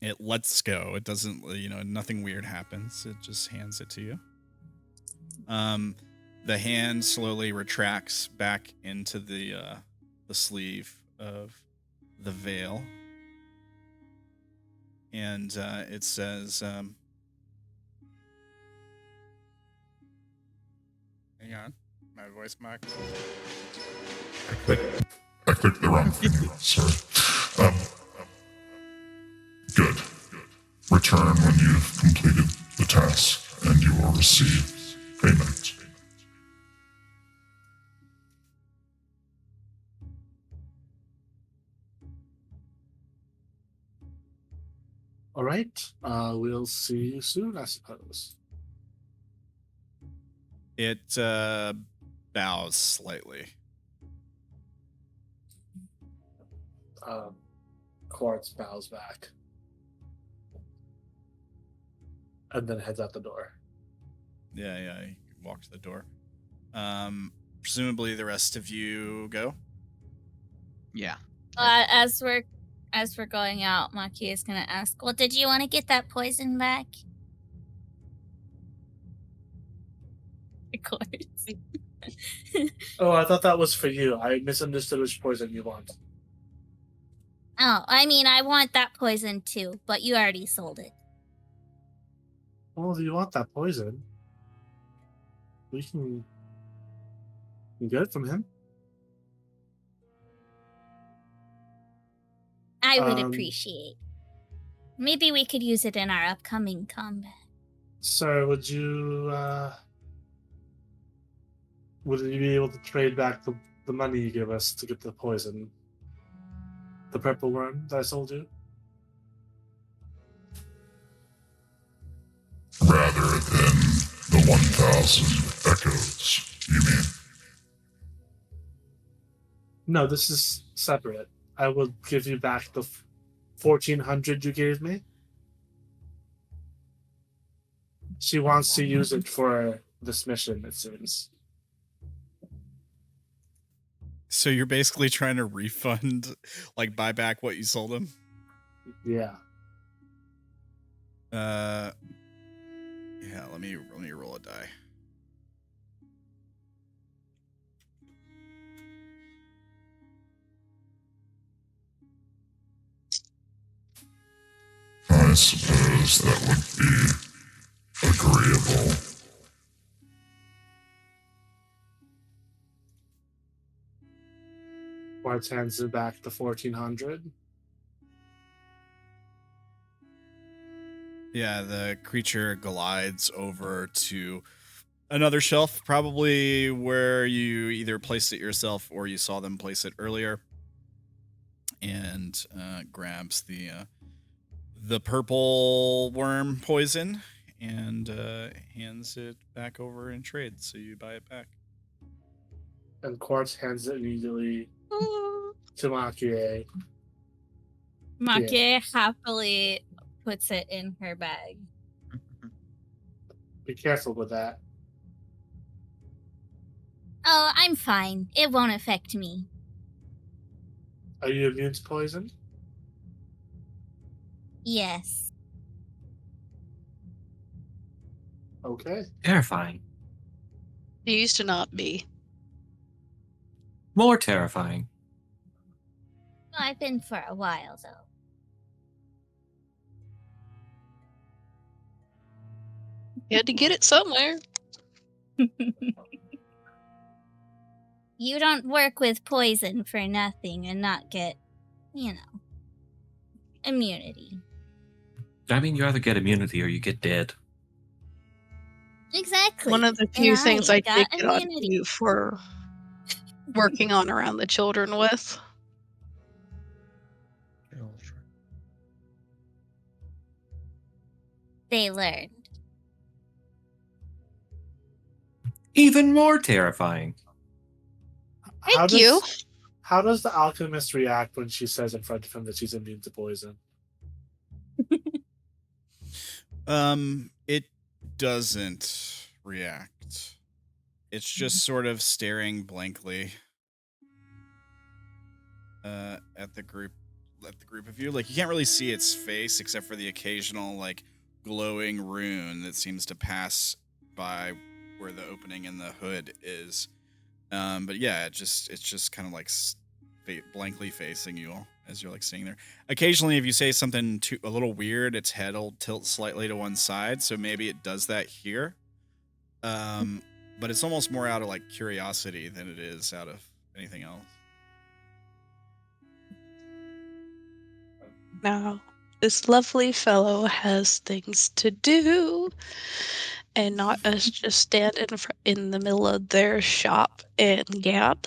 It lets go. It doesn't, nothing weird happens. It just hands it to you. The hand slowly retracts back into the sleeve of the veil. And it says, hang on, my voice box. I clicked the wrong thing. Sorry. Good. Return when you've completed the task, and you will receive payment. All right. We'll see you soon, I suppose. It bows slightly. Quartz bows back. And then heads out the door. Yeah, you walk to the door. Presumably the rest of you go. Yeah. As we're going out, Maki is gonna ask, "Well, did you want to get that poison back?" Of course. Oh, I thought that was for you. I misunderstood which poison you want. Oh, I mean, I want that poison too, but you already sold it. Oh, do you want that poison? We can get it from him. I would appreciate. Maybe we could use it in our upcoming combat. Sir, would you be able to trade back the money you give us to get the poison? The purple worm that I sold you? Rather than the 1,000 echoes, you mean? No, this is separate. I will give you back the 1,400 you gave me. She wants to use it for this mission, it seems. So you're basically trying to refund, buy back what you sold him? Yeah. Yeah, let me roll a die. I suppose that would be agreeable. Quartz hands it back the 1,400. Yeah, the creature glides over to another shelf, probably where you either placed it yourself or you saw them place it earlier, and grabs the purple worm poison and hands it back over in trade, so you buy it back. And Quartz hands it immediately to Maki-e. Maki happily puts it in her bag. Be careful with that. Oh, I'm fine. It won't affect me. Are you immune to poison? Yes. Okay. Terrifying. He used to not be. More terrifying. I've been for a while, though. You had to get it somewhere. You don't work with poison for nothing and not get, immunity. I mean, you either get immunity or you get dead. Exactly. One of the few And things I got did get on immunity. you for working on around the children with. They learned. Even more terrifying. Thank you. How does the alchemist react when she says in front of him that she's immune to poison? It doesn't react. It's just sort of staring blankly at the group. at the group of you. Like, you can't really see its face except for the occasional like glowing rune that seems to pass by where the opening in the hood is. But yeah, it's just kind of like blankly facing you all as you're like sitting there. Occasionally, if you say something a little weird, its head will tilt slightly to one side, so maybe it does that here. But it's almost more out of like curiosity than it is out of anything else. Now, this lovely fellow has things to do, and not us just stand in the middle of their shop and gab.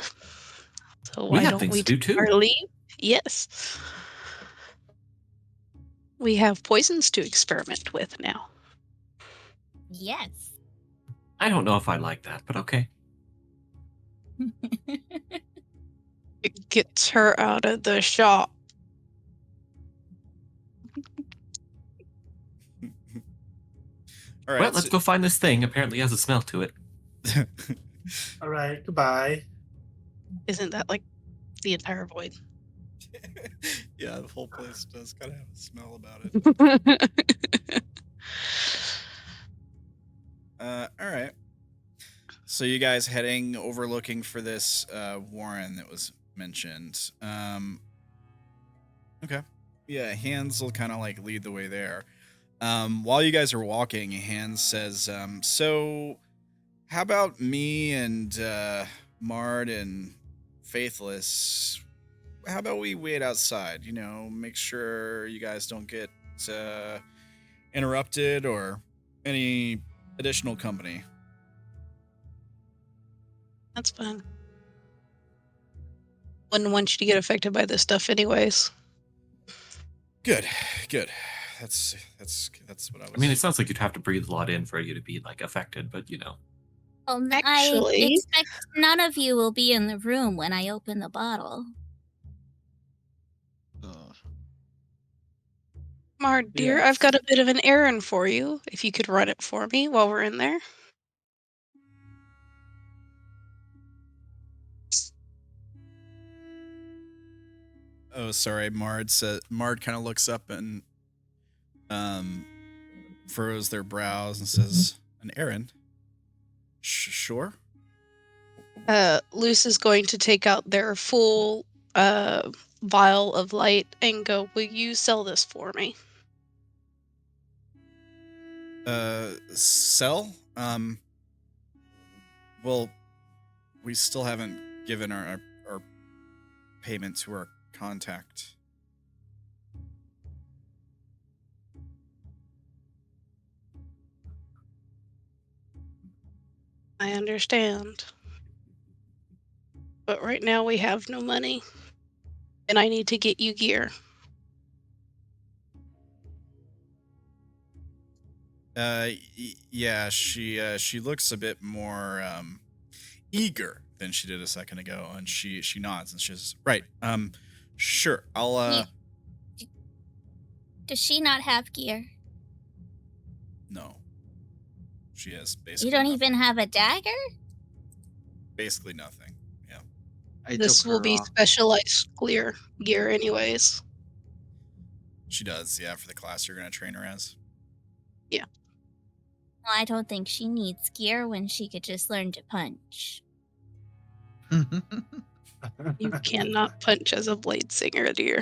So We why have don't things we to do take our too. leave? Yes. We have poisons to experiment with now. Yes. I don't know if I like that, but okay. It gets her out of the shop. All right. Well, let's go find this thing. Apparently, it has a smell to it. All right, goodbye. Isn't that like the entire void? Yeah, the whole place does kind of have a smell about it. All right. So you guys heading over looking for this warren that was mentioned. Okay. Yeah, Hans will kind of like lead the way there. While you guys are walking, Hans says, so how about me and Mard and Faithless? How about we wait outside? You know, make sure you guys don't get interrupted or any additional company. That's fine. Wouldn't want you to get affected by this stuff anyways. Good. That's what I was. I mean, it sounds like you'd have to breathe a lot in for you to be like affected, but you know. Actually- I expect none of you will be in the room when I open the bottle. Mard, dear, Yeah. I've got a bit of an errand for you. If you could run it for me while we're in there. Oh, sorry. Mard kind of looks up and furrows their brows and says, "An errand? Sure." Luce is going to take out their full vial of light and go, will you sell this for me? Sell? Well, we still haven't given our payment to our contact. I understand. But right now we have no money. And I need to get you gear. Yeah, she looks a bit more eager than she did a second ago, and she nods and she says, "Right, sure, I'll Does she not have gear? No, she has basically. You don't nothing. even have a dagger? Basically nothing. Yeah, This will be specialized gear anyways. she does. Yeah, for the class you're gonna train her as. Yeah. Well, I don't think she needs gear when she could just learn to punch. You cannot punch as a blade singer, dear.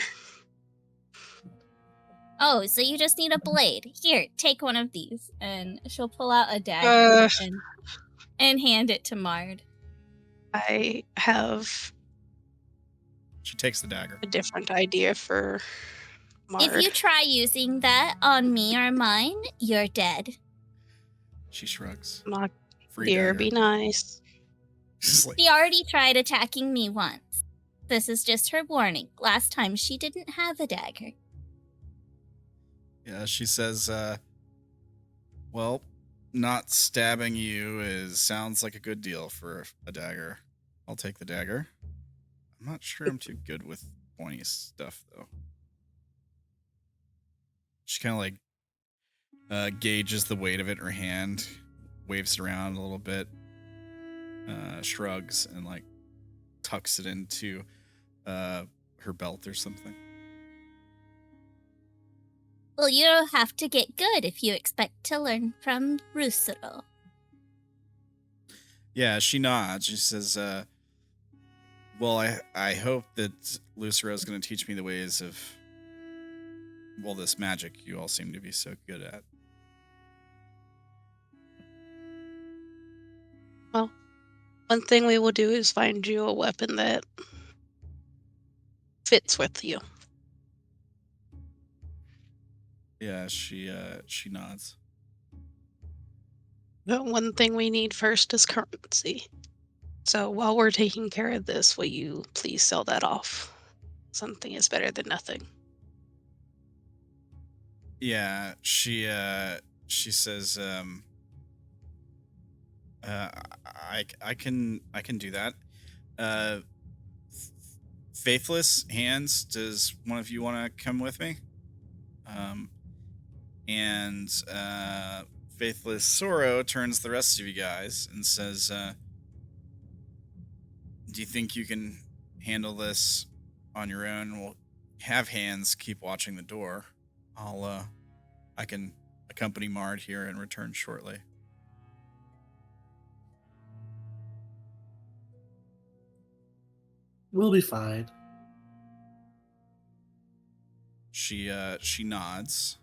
Oh, so you just need a blade. Here, take one of these. And she'll pull out a dagger and hand it to Mard. I have She takes the dagger. a different idea for Mard. If you try using that on me or mine, you're dead. She shrugs. Not, Free dear, dagger. be nice. She's like, She already tried attacking me once. This is just her warning. Last time she didn't have a dagger. yeah, she says, well, not stabbing you sounds like a good deal for a dagger. I'll take the dagger. I'm not sure I'm too good with pointy stuff, though. She kind of like gauges the weight of it in her hand, waves it around a little bit, shrugs, and like tucks it into her belt or something. Well, you'll have to get good if you expect to learn from Lucero. Yeah, she nods. She says, well, I hope that Lucero is going to teach me the ways of, well, this magic you all seem to be so good at. Well, one thing we will do is find you a weapon that fits with you. Yeah, she nods. But one thing we need first is currency. So while we're taking care of this, will you please sell that off? Something is better than nothing. Yeah, she says, I can do that. Faithless Hands, does one of you want to come with me? And Faithless Sorrow turns to the rest of you guys and says, do you think you can handle this on your own? We'll have Hands keep watching the door. I can accompany Mard here and return shortly. We'll be fine. She nods.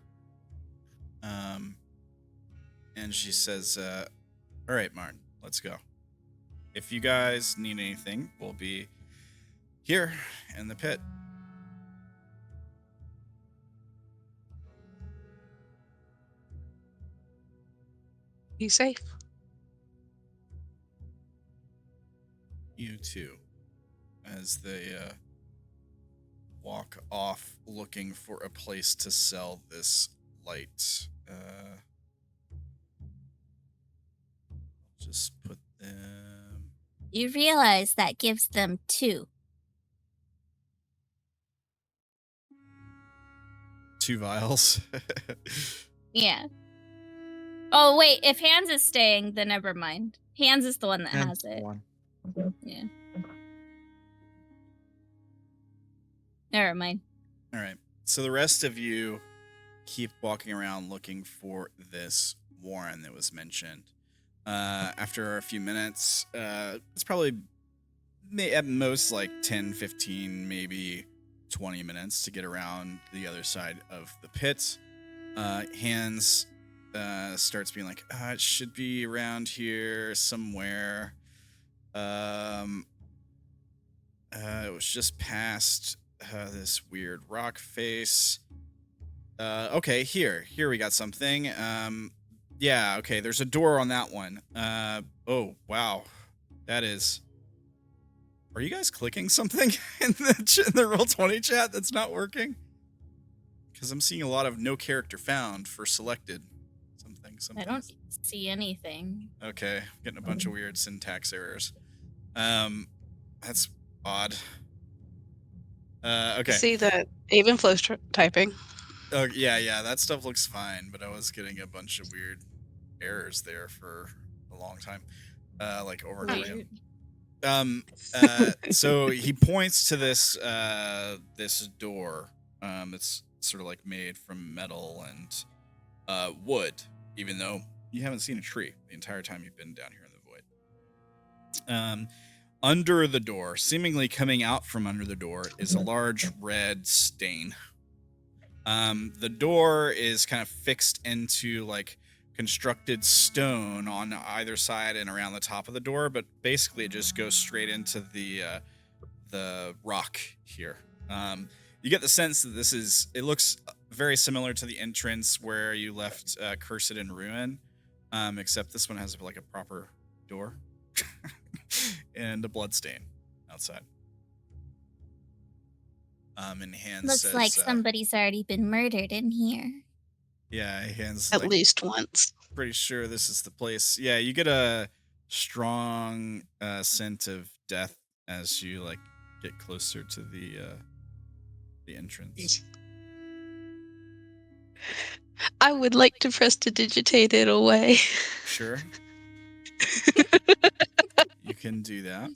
And she says, all right, Mard, let's go. If you guys need anything, we'll be here in the pit. Be safe. You too, as they walk off looking for a place to sell this light. Just put them... You realize that gives them 2. 2 vials. Yeah. Oh, wait. If Hands is staying, then never mind. Hands is the one that And has it. one. Yeah. Never mind. All right. So the rest of you keep walking around looking for this warren that was mentioned. After a few minutes, it's probably at most like 10, 15, maybe 20 minutes to get around the other side of the pit. Hands starts being like, it should be around here somewhere. It was just past this weird rock face. Okay, here we got something. Yeah, okay, there's a door on that one. Oh, wow. That is... Are you guys clicking something in the Roll20 chat that's not working? Because I'm seeing a lot of no character found for selected something. I don't see anything. Okay, getting a bunch of weird syntax errors. That's odd. Okay. See that Abe Flo's typing. Oh, yeah, that stuff looks fine, but I was getting a bunch of weird errors there for a long time. Like over and over again. So he points to this this door. It's sort of like made from metal and wood, even though you haven't seen a tree the entire time you've been down here in the void. Under the door, seemingly coming out from under the door, is a large red stain. The door is kind of fixed into like constructed stone on either side and around the top of the door, but basically it just goes straight into the rock here. You get the sense that it looks very similar to the entrance where you left Cursed in Ruin, except this one has like a proper door and a blood stain outside. And Hands Looks says, like somebody's already been murdered in here. Yeah, Hands At least once. pretty sure this is the place. Yeah, you get a strong scent of death as you like get closer to the entrance. I would like to prestidigitate it away. Sure. You can do that.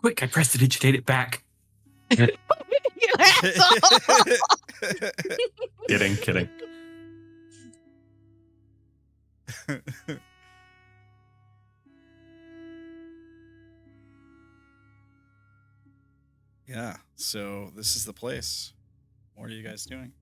Quick, I prestidigitate it back. You asshole. Kidding. Yeah, so this is the place. What are you guys doing?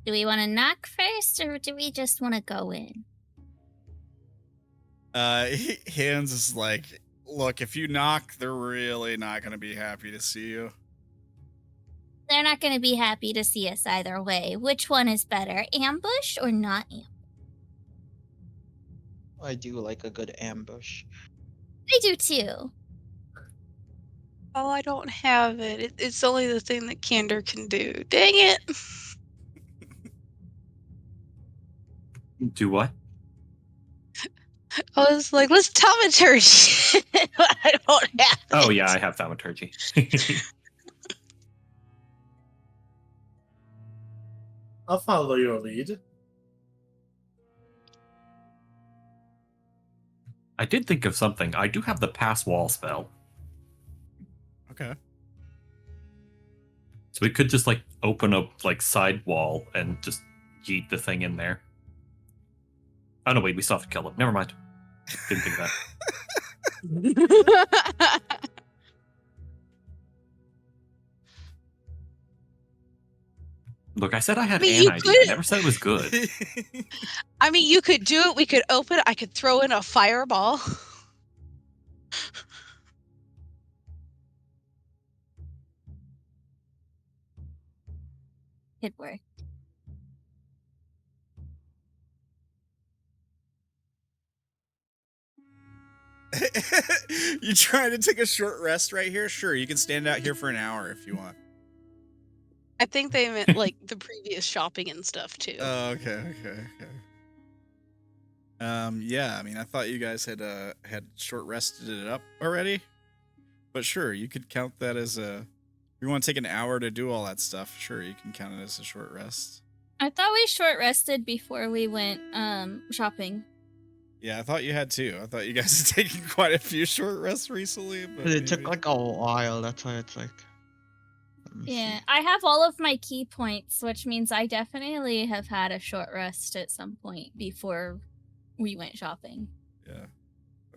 Do we want to knock first, or do we just want to go in? Hands is like, look, if you knock, they're really not going to be happy to see you. They're not going to be happy to see us either way. Which one is better, ambush or not ambush? I do like a good ambush. I do too. Oh, I don't have it. It's only the thing that Candor can do. Dang it. Do what? I was like, let's thaumaturgy. I don't have it. Oh yeah, I have thaumaturgy. I'll follow your lead. I did think of something. I do have the pass wall spell. Okay. So we could just like open up like side wall and just yeet the thing in there. Oh no, wait, we still have to kill him. Never mind. Didn't think of that. Look, I said I had I mean, an you idea. could- I never said it was good. I mean, you could do it. We could open it. I could throw in a fireball. Could work. You trying to take a short rest right here? Sure, you can stand out here for an hour if you want. I think they meant like the previous shopping and stuff too. Oh, okay. Yeah, I mean, I thought you guys had short rested it up already, but sure, you could count that as a. If you want to take an hour to do all that stuff, sure, you can count it as a short rest. I thought we short rested before we went shopping. Yeah, I thought you had too. I thought you guys had taken quite a few short rests recently, but It took maybe- like a while. That's why it's like. Let me Yeah, see. I have all of my key points, which means I definitely have had a short rest at some point before we went shopping. Yeah.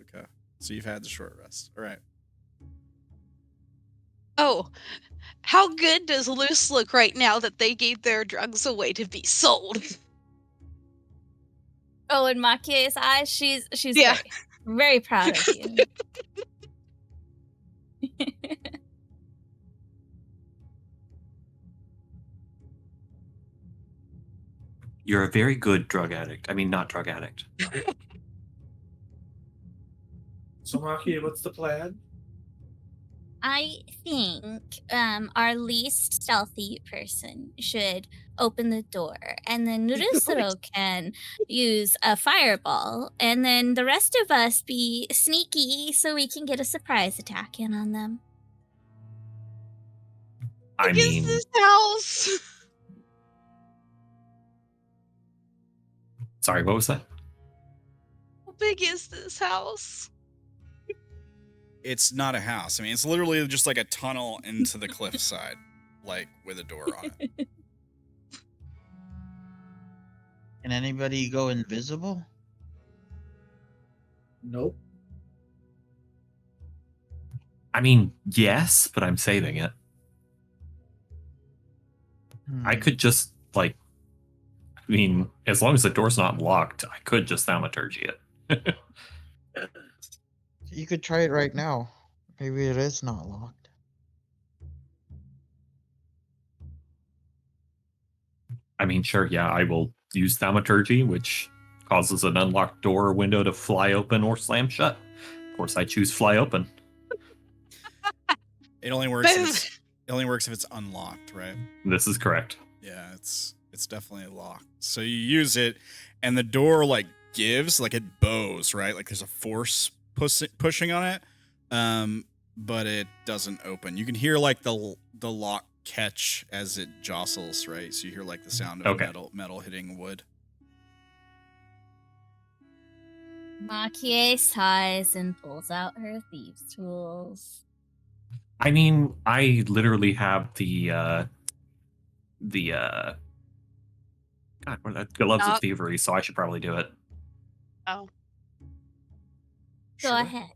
Okay. So you've had the short rest. All right. Oh, how good does Luce look right now that they gave their drugs away to be sold? Oh, in Maki-e's eyes, she's Yeah. very, very proud of you. You're a very good drug addict. I mean, not drug addict. So, Maki, what's the plan? I think our least stealthy person should open the door, and then Lucero can use a fireball, and then the rest of us be sneaky so we can get a surprise attack in on them. I What is mean, this house? sorry, what was that? How big is this house? It's not a house. I mean, it's literally just like a tunnel into the cliffside, like with a door on it. Can anybody go invisible? Nope. I mean, yes, but I'm saving it. I could just, like, I mean, as long as the door's not locked, I could just thaumaturgy it. You could try it right now. Maybe it is not locked. I mean, sure, yeah, I will use thaumaturgy, which causes an unlocked door or window to fly open or slam shut. Of course, I choose fly open. It only works. Boom. It only works if it's unlocked, right? This is correct. Yeah, it's definitely locked. So you use it, and the door like gives, like it bows, right? Like there's a force pushing on it, but it doesn't open. You can hear like the lock catch as it jostles, right? So you hear like the sound of Okay. metal hitting wood. Maki-e sighs and pulls out her thieves' tools. I mean, I literally have the God, what are the gloves of Knock. thievery, so I should probably do it. Oh, Go Sure. ahead.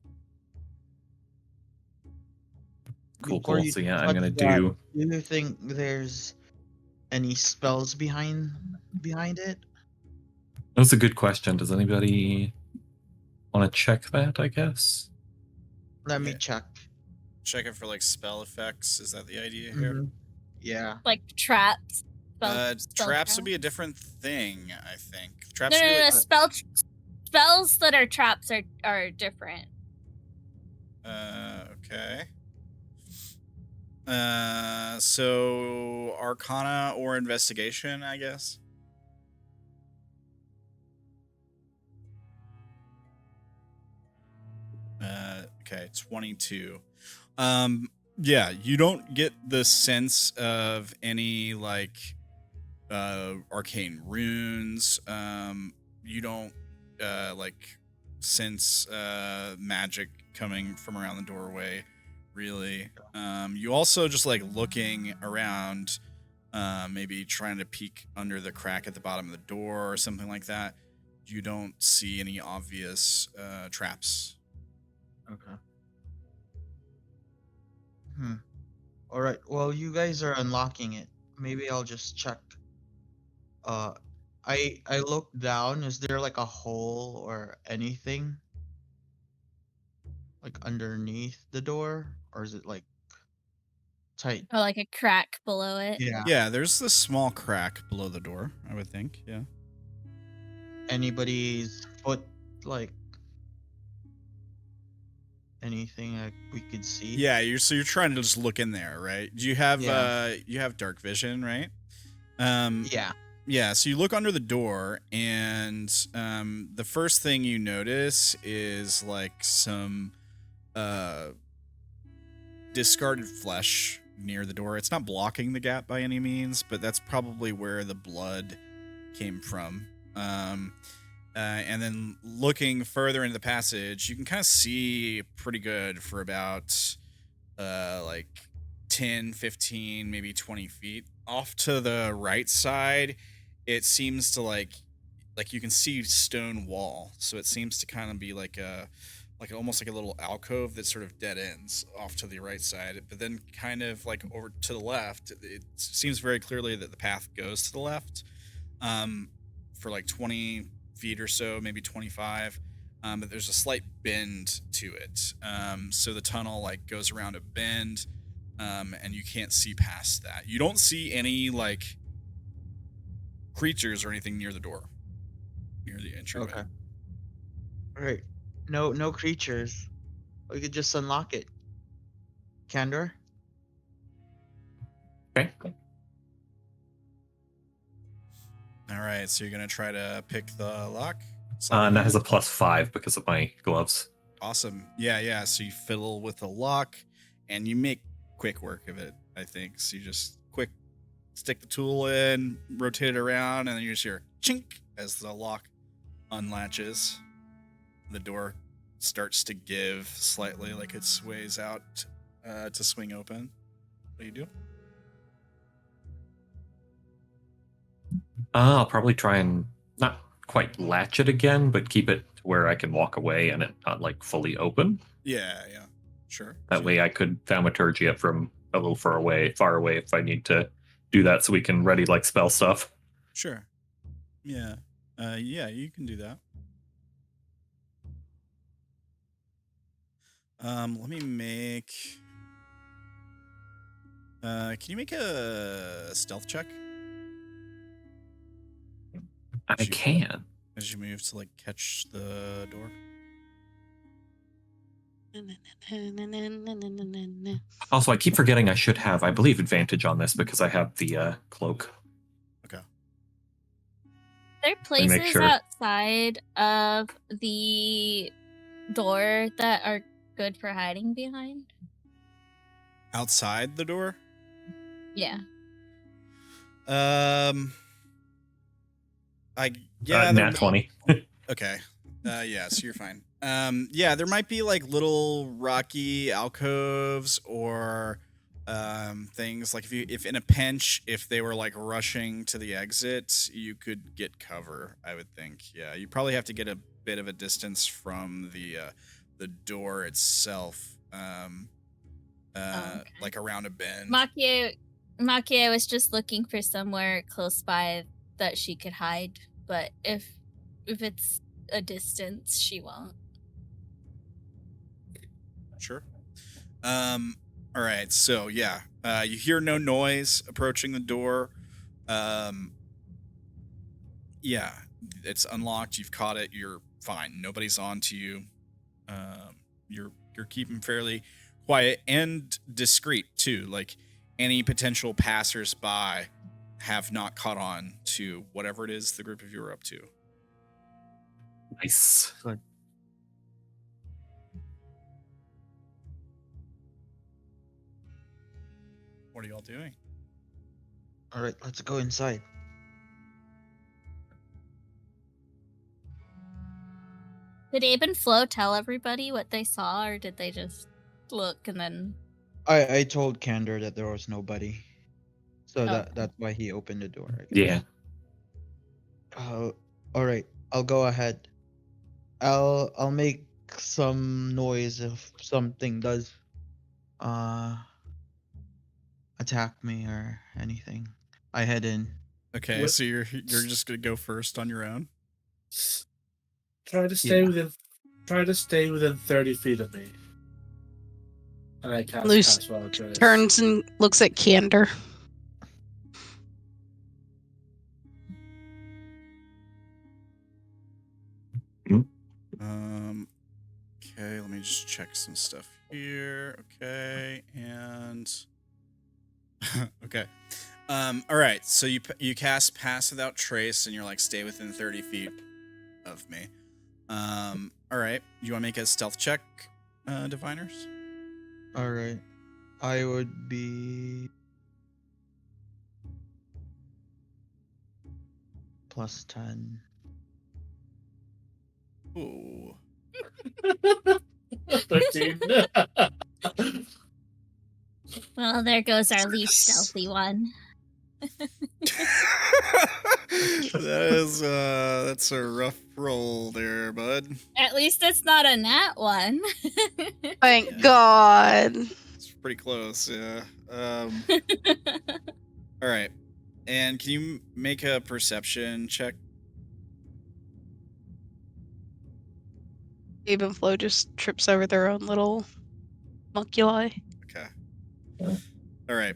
Cool, Before cool. you So yeah, I'm touch gonna that, do. Do you think there's any spells behind it? That's a good question. Does anybody want to check that? I guess. Let me Yeah. check. Checking for like spell effects. Is that the idea here? Mhm. Yeah. Like traps. Spell Traps would be a different thing, I think. No, Traps no, would be no, like, spells that are traps are different. okay. So Arcana or Investigation, I guess. Okay, 22. Yeah, you don't get the sense of any like arcane runes. You don't like sense magic coming from around the doorway, really. You also just like looking around, maybe trying to peek under the crack at the bottom of the door or something like that. You don't see any obvious traps. Okay. All right. Well, you guys are unlocking it. Maybe I'll just check. I look down. Is there like a hole or anything like underneath the door, or is it like tight? Or like a crack below it. Yeah. Yeah, there's this small crack below the door, I would think. Yeah. Anybody's foot, like anything like we could see? Yeah, you're trying to just look in there, right? Do you have Yeah. you have dark vision, right? Yeah. Yeah, so you look under the door, and the first thing you notice is like some discarded flesh near the door. It's not blocking the gap by any means, but that's probably where the blood came from. And then looking further into the passage, you can kind of see pretty good for about like 10, 15, maybe 20 feet. Off to the right side, it seems to like you can see stone wall. So it seems to kind of be like almost like a little alcove that sort of dead ends off to the right side. But then kind of like over to the left, it seems very clearly that the path goes to the left for like 20 feet or so, maybe 25. But there's a slight bend to it. So the tunnel like goes around a bend, and you can't see past that. You don't see any like creatures or anything near the door, near the entryway. Okay. All right. No creatures. We could just unlock it. Candor? Okay. All right, so you're gonna try to pick the lock. And that has a +5 because of my gloves. Awesome. Yeah. So you fiddle with the lock, and you make quick work of it, I think. So you just quick stick the tool in, rotate it around, and then you just hear chink as the lock unlatches. The door starts to give slightly, like it sways out to swing open. What do you do? I'll probably try and not quite latch it again, but keep it to where I can walk away and it not like fully open. Yeah, sure. That way I could thaumaturgy it from a little far away if I need to do that so we can ready like spell stuff. Sure. Yeah. You can do that. Let me make... can you make a stealth check? I can. As you move to like catch the door. Also, I keep forgetting I should have, I believe, advantage on this because I have the cloak. Okay. There are Let me make places sure. outside of the door that are good for hiding behind. Outside the door? Yeah. Yeah, Nat there- 20. Okay. Yeah, so you're fine. Yeah, there might be like little rocky alcoves or things like if in a pinch, if they were like rushing to the exit, you could get cover, I would think. Yeah, you probably have to get a bit of a distance from the door itself. Okay. Like around a bend. Maki-e was just looking for somewhere close by that she could hide, but if it's a distance, she won't. Sure. All right. So yeah, you hear no noise approaching the door. Yeah, it's unlocked. You've caught it. You're fine. Nobody's on to you. You're keeping fairly quiet and discreet too. Like any potential passers-by have not caught on to whatever it is the group of you are up to. Nice. Good. What are y'all doing? All right, let's go inside. Did Abe and Flo tell everybody what they saw, or did they just look and then? I told Candor that there was nobody, so Okay. that's why he opened the door. I guess. Yeah. All right, I'll go ahead. I'll make some noise if something does attack me or anything. I head in. Okay, What- so you're just gonna go first on your own. Try to stay Yeah. within 30 feet of me. And I cast Luce Pass Without Trace. Turns and looks at Candor. Okay, let me just check some stuff here. Okay, and okay. All right. So you cast Pass Without Trace, and you're like, stay within 30 feet of me. All right. You want to make a stealth check, diviners? All right, I would be plus 10. Ooh. 13. Well, there goes our least stealthy one. That's a rough roll there, bud. At least it's not a nat one. Thank Yeah. God. It's pretty close, yeah. All right. And can you make a perception check? Abe and Flo just trips over their own little muculi. Okay. All right.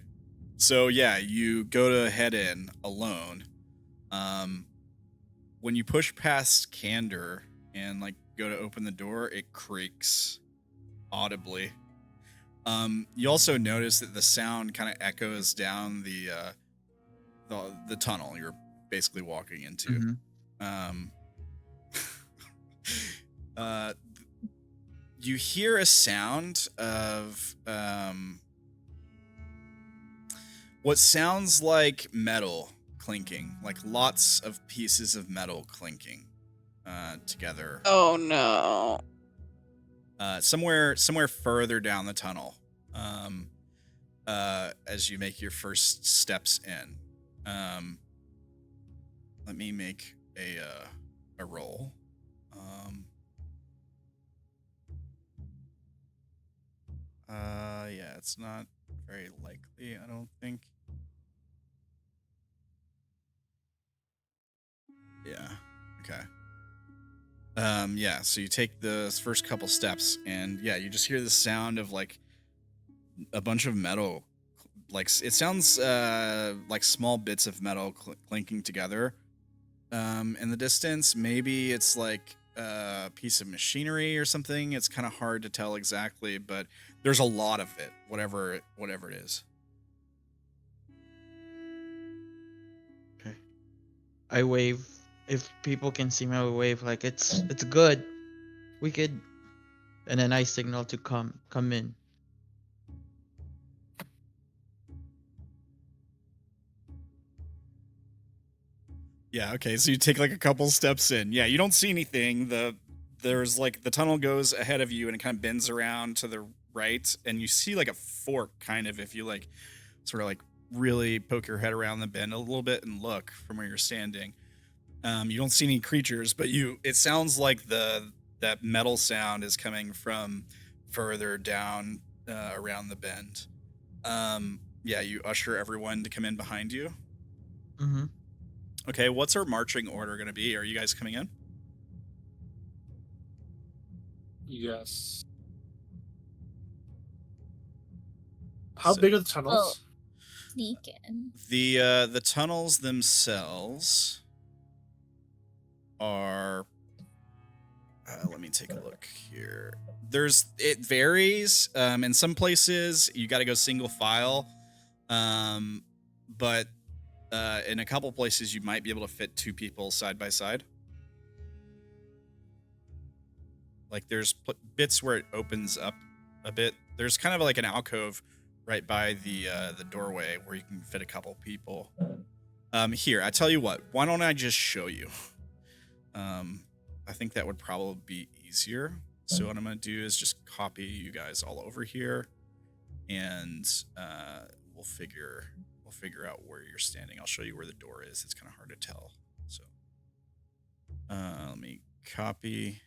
So yeah, you go to head in alone. When you push past Candor and like go to open the door, it creaks audibly. You also notice that the sound kind of echoes down the tunnel you're basically walking into. Mhm. You hear a sound of what sounds like metal clinking, like lots of pieces of metal clinking together. Oh no. Somewhere further down the tunnel, as you make your first steps in. Let me make a roll. Yeah, it's not very likely, I don't think. Yeah. Okay. Yeah, so you take the first couple steps and yeah, you just hear the sound of like a bunch of metal, like it sounds like small bits of metal clinking together in the distance. Maybe it's like a piece of machinery or something. It's kind of hard to tell exactly, but there's a lot of it, whatever it is. Okay. I wave. If people can see me, I wave like it's good. We could, and then I signal to come in. Yeah, okay, so you take like a couple steps in. Yeah, you don't see anything. There's like the tunnel goes ahead of you and it kind of bends around to the right, and you see like a fork kind of if you like sort of like really poke your head around the bend a little bit and look from where you're standing. You don't see any creatures, but it sounds like that metal sound is coming from further down around the bend. Yeah, you usher everyone to come in behind you. Mm-hmm. Okay, what's our marching order going to be? Are you guys coming in? Yes. How So- big are the tunnels? Sneak in. The tunnels themselves are. Let me take a look here. It varies. In some places you got to go single file, but in a couple places you might be able to fit two people side by side. Like there's bits where it opens up a bit. There's kind of like an alcove right by the doorway where you can fit a couple people. Here, I tell you what. Why don't I just show you? I think that would probably be easier. So what I'm gonna do is just copy you guys all over here, and we'll figure out where you're standing. I'll show you where the door is. It's kind of hard to tell. So let me copy.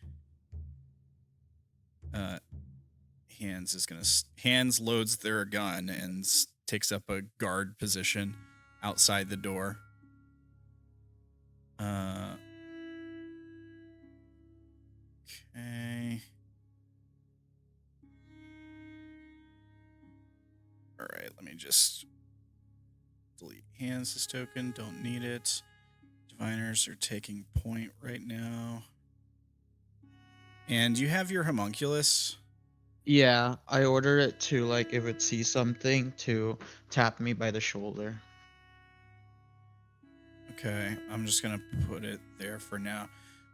Hands loads their gun and takes up a guard position outside the door. Okay. All right, let me just delete hands as token. Don't need it. Diviners are taking point right now. And you have your homunculus. Yeah, I ordered it to, like, if it sees something, to tap me by the shoulder. Okay, I'm just gonna put it there for now.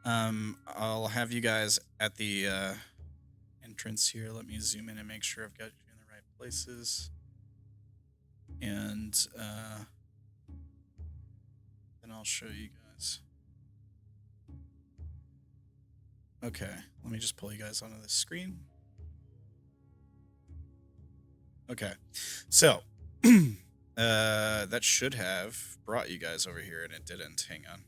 I'll have you guys at the entrance here. Let me zoom in and make sure I've got you in the right places. And then I'll show you guys. Okay, let me just pull you guys onto the screen. Okay, so that should have brought you guys over here, and it didn't. Hang on.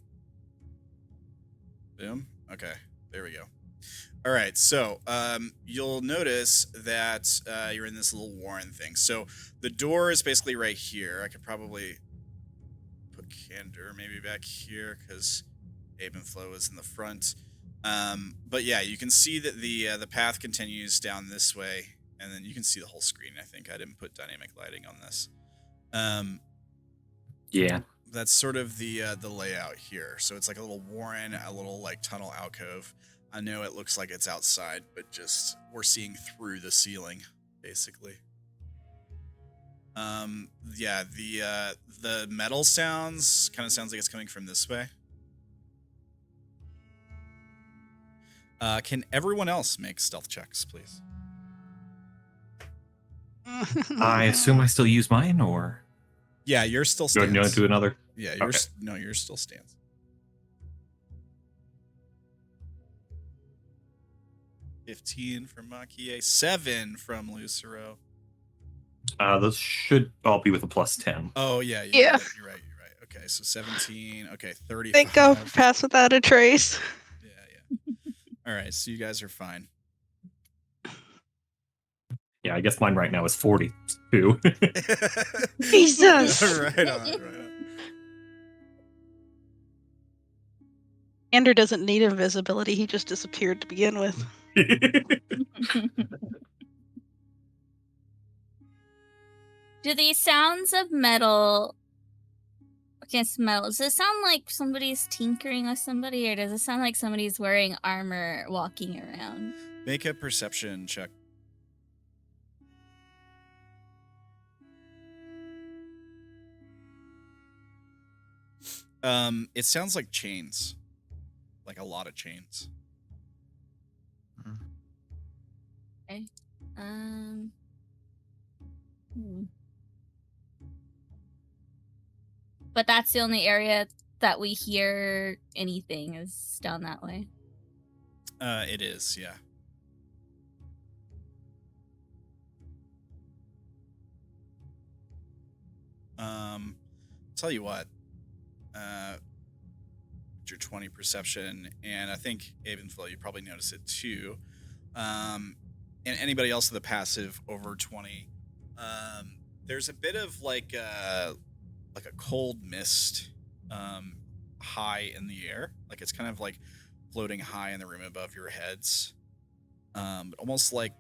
Boom. Okay, there we go. All right, so you'll notice that you're in this little warren thing. So the door is basically right here. I could probably put Candor maybe back here because Abe Flo is in the front. But yeah, you can see that the path continues down this way, and then you can see the whole screen. I think I didn't put dynamic lighting on this. Yeah. That's sort of the layout here. So it's like a little warren, a little like tunnel alcove. I know it looks like it's outside, but just we're seeing through the ceiling, basically. Yeah, the metal sounds kind of sounds like it's coming from this way. Can everyone else make stealth checks, please? I assume I still use mine, or Yeah, you're still do I stands. go to another? Yeah, Okay. you're still stands. $15 from Maki-e, 7 from Lucero. Those should all be with a +10. Oh yeah, Yeah. You're right. Okay, so 17. Okay, 35. Think I'll pass without a trace. Yeah. All right, so you guys are fine. Yeah, I guess mine right now is 42. Jesus. right on. Candor doesn't need invisibility. He just disappeared to begin with. Do these sounds of metal against metal, does it sound like somebody's tinkering with somebody, or does it sound like somebody's wearing armor walking around? Make a perception check. It sounds like chains. Like a lot of chains. Okay. But that's the only area that we hear anything is down that way. It is, yeah. Tell you what, your 20 perception, and I think Abe Flo, you probably notice it too. And anybody else with a passive over 20, there's a bit of like a cold mist high in the air, like it's kind of like floating high in the room above your heads, almost like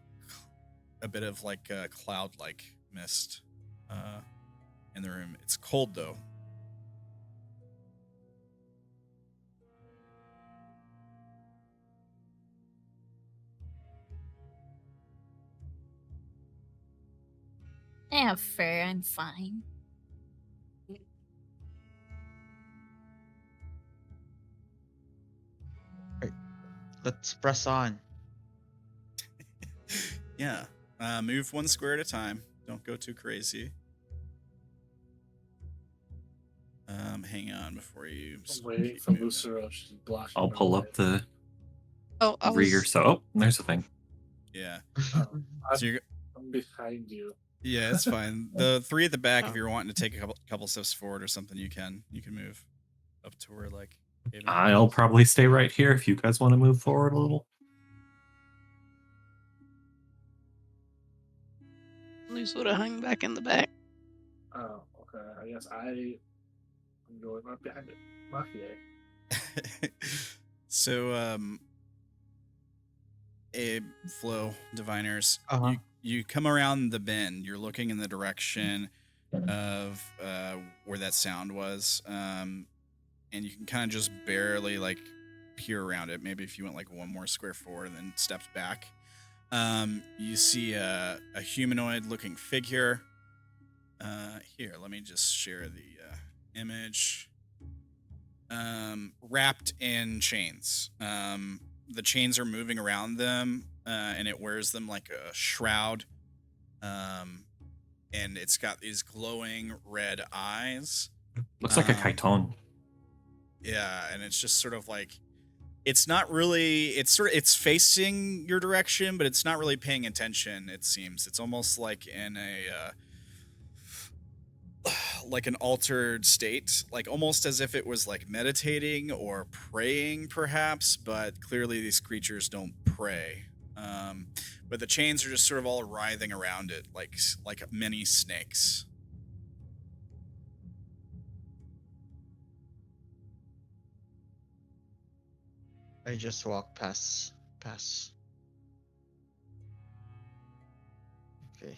a bit of like a cloud-like mist in the room. It's cold though. I have fur. I'm fine. Let's press on. Yeah. Move one square at a time. Don't go too crazy. Hang on before you. I'm waiting for Lucero. She's blocking. I'll my pull way. up the Oh, I rear. was. So, oh, there's a thing. Yeah. I'm, you're, I'm behind you. yeah, it's fine. The three at the back, Oh. if you're wanting to take a couple steps forward or something, you can move up to where like. I'll probably stay right here if you guys want to move forward a little. Luz would have hung back in the back. Oh, okay. I guess I'm going right behind it. Maki-e. So, Abe, Flo, Diviners, Uh-huh. you come around the bend. You're looking in the direction of where that sound was, and you can kind of just barely like peer around it. Maybe if you went like one more square forward and then stepped back, you see a humanoid-looking figure. Here, let me just share the image. Wrapped in chains. The chains are moving around them, and it wears them like a shroud. And it's got these glowing red eyes. Looks like a chiton. Yeah, and it's just sort of like, it's not really, it's facing your direction, but it's not really paying attention, it seems. It's almost like in a like an altered state, like almost as if it was like meditating or praying perhaps, but clearly these creatures don't pray. But the chains are just sort of all writhing around it like many snakes. I just walk past. Okay.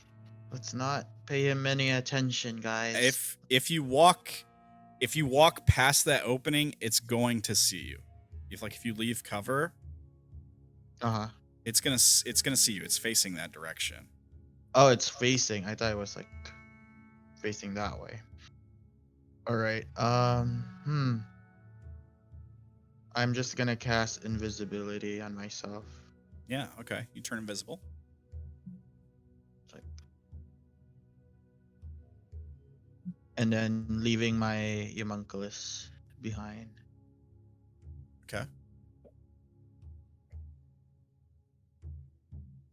Let's not pay him any attention, guys. If you walk past that opening, it's going to see you. If you leave cover, Uh-huh. it's gonna see you. It's facing that direction. Oh, it's facing. I thought it was like facing that way. All right. I'm just gonna cast invisibility on myself. Yeah. Okay. You turn invisible. And then leaving my homunculus behind. Okay.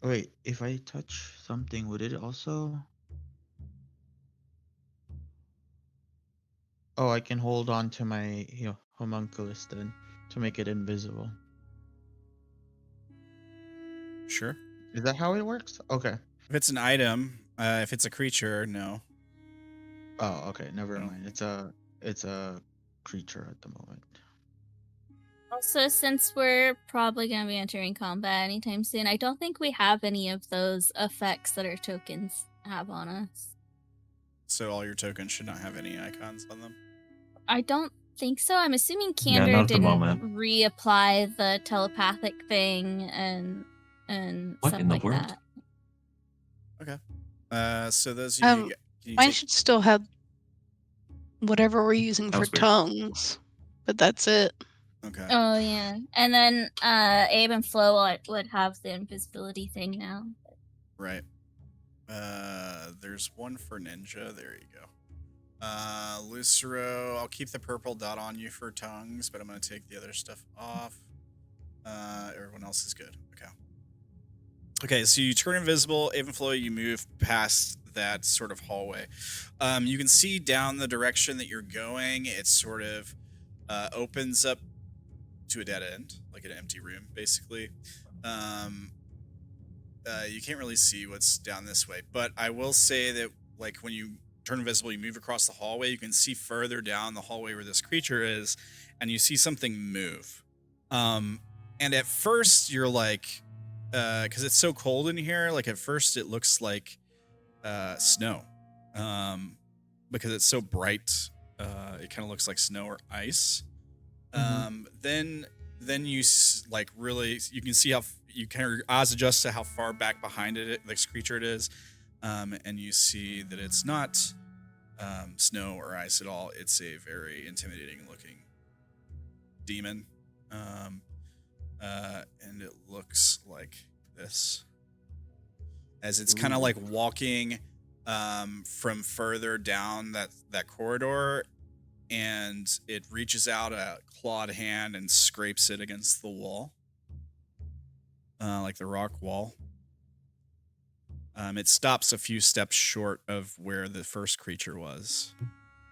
Wait, if I touch something, would it also? Oh, I can hold on to my homunculus then to make it invisible. Sure. Is that how it works? Okay. If it's an item, if it's a creature, no. Oh, okay. Never Oh. mind. It's a creature at the moment. Also, since we're probably going to be entering combat anytime soon, I don't think we have any of those effects that our tokens have on us. So all your tokens should not have any icons on them. I don't think so. I'm assuming Yeah, Candor not at the didn't moment. reapply the telepathic thing and What stuff in the like world? that. Okay. So those of you, you Mine take- should still have whatever we're using That for was weird. tongues, but that's it. okay. Oh yeah, and then Abe and Flo would have the invisibility thing now. Right. There's one for ninja. There you go. Lucero, I'll keep the purple dot on you for tongues, but I'm going to take the other stuff off. Everyone else is good. Okay. Okay, so you turn invisible. Abe Flo, you move past that sort of hallway. You can see down the direction that you're going. It sort of opens up to a dead end, like an empty room, basically. You can't really see what's down this way, but I will say that, like, when you turn invisible, you move across the hallway, you can see further down the hallway where this creature is, and you see something move. And at first you're like, because it's so cold in here, like at first it looks like snow, because it's so bright. It kind of looks like snow or ice. Then you like really, you can see how you kind of eyes adjust to how far back behind this creature it is, and you see that it's not snow or ice at all. It's a very intimidating looking demon, and it looks like this as it's kind of like walking from further down that corridor, and it reaches out a clawed hand and scrapes it against the wall, like the rock wall. It stops a few steps short of where the first creature was.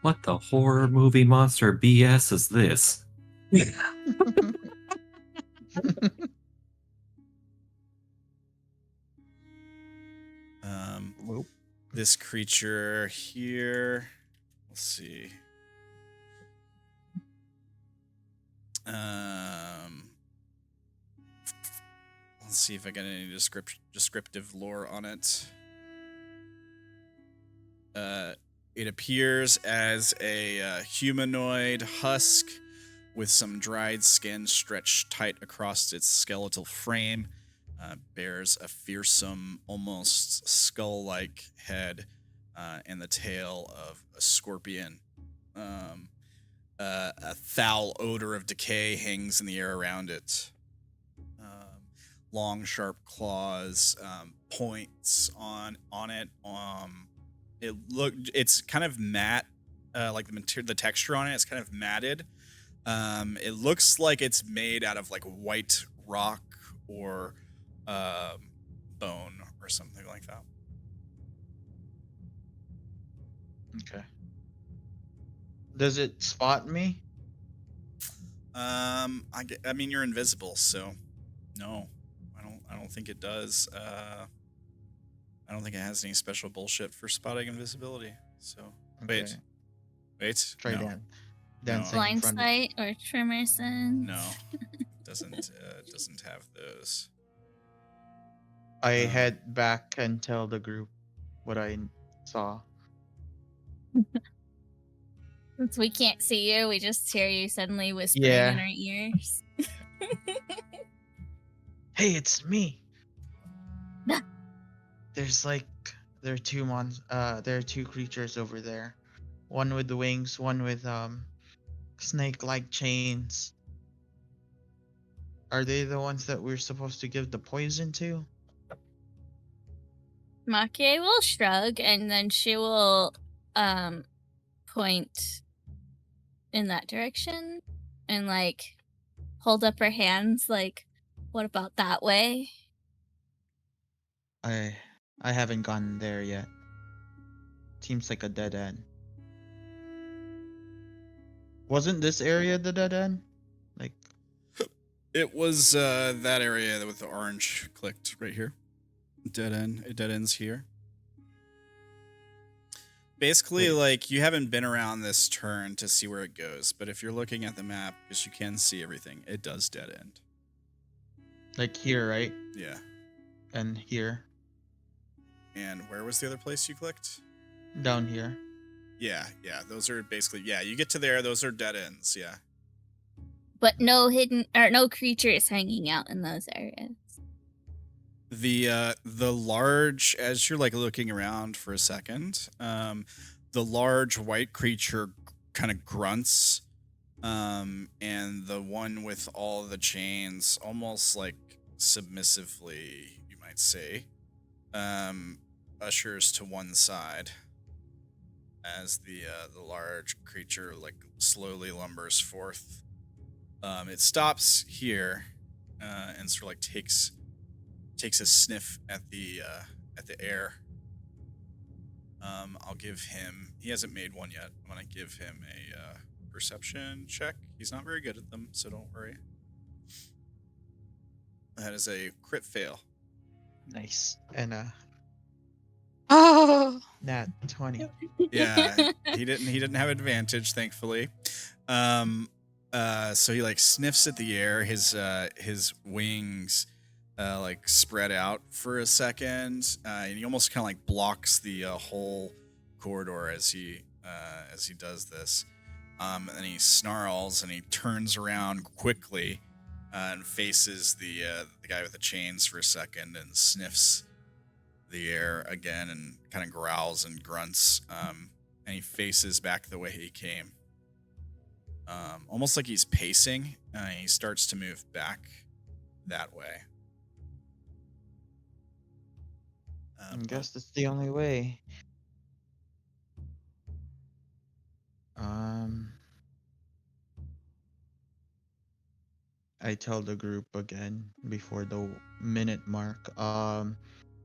What the horror movie monster BS is this? This creature here, let's see. Let's see if I got any descriptive lore on it. It appears as a humanoid husk with some dried skin stretched tight across its skeletal frame. Bears a fearsome, almost skull-like head and the tail of a scorpion. A foul odor of decay hangs in the air around it. Long, sharp claws, points on it. It's kind of matte, like the texture on it. It's kind of matted. It looks like it's made out of like white rock or bone or something like that. Okay. Does it spot me? I mean, you're invisible, so no, I don't think it does. I don't think it has any special bullshit for spotting invisibility. So Okay. wait, Try no. that. Dancing in Blind front. sight or tremor sense. No, doesn't have those. I head back and tell the group what I saw. Since we can't see you, we just hear you suddenly whispering Yeah. in our ears. Hey, it's me. There are two creatures over there. One with the wings, one with snake-like chains. Are they the ones that we're supposed to give the poison to? Maki-e will shrug and then she will point in that direction and like hold up her hands like, what about that way? I haven't gone there yet. Seems like a dead end. Wasn't this area the dead end? Like, It was that area with the orange clicked right here. Dead end. It dead ends here. Basically, like, you haven't been around this turn to see where it goes, but if you're looking at the map, because you can see everything, it does dead end. like here, right? Yeah. And here. And where was the other place you clicked? Down here. Yeah. Those are basically, you get to there, those are dead ends, yeah. But no hidden or no creatures hanging out in those areas. The large, as you're like looking around for a second, the large white creature kind of grunts, and the one with all the chains, almost like submissively, you might say, ushers to one side. as the large creature like slowly lumbers forth. It stops here and sort of like takes a sniff at the air. I'll give him. He hasn't made one yet. I'm gonna give him a perception check. He's not very good at them, so don't worry. That is a crit fail. Nice. And Oh, nat 20. Yeah, he didn't have advantage, thankfully. So he like sniffs at the air. His wings like spread out for a second, and he almost kind of like blocks the whole corridor as he does this. And then he snarls and he turns around quickly and faces the guy with the chains for a second and sniffs the air again and kind of growls and grunts. And he faces back the way he came. Almost like he's pacing. He starts to move back that way. I guess that's the only way. I tell the group again before the minute mark.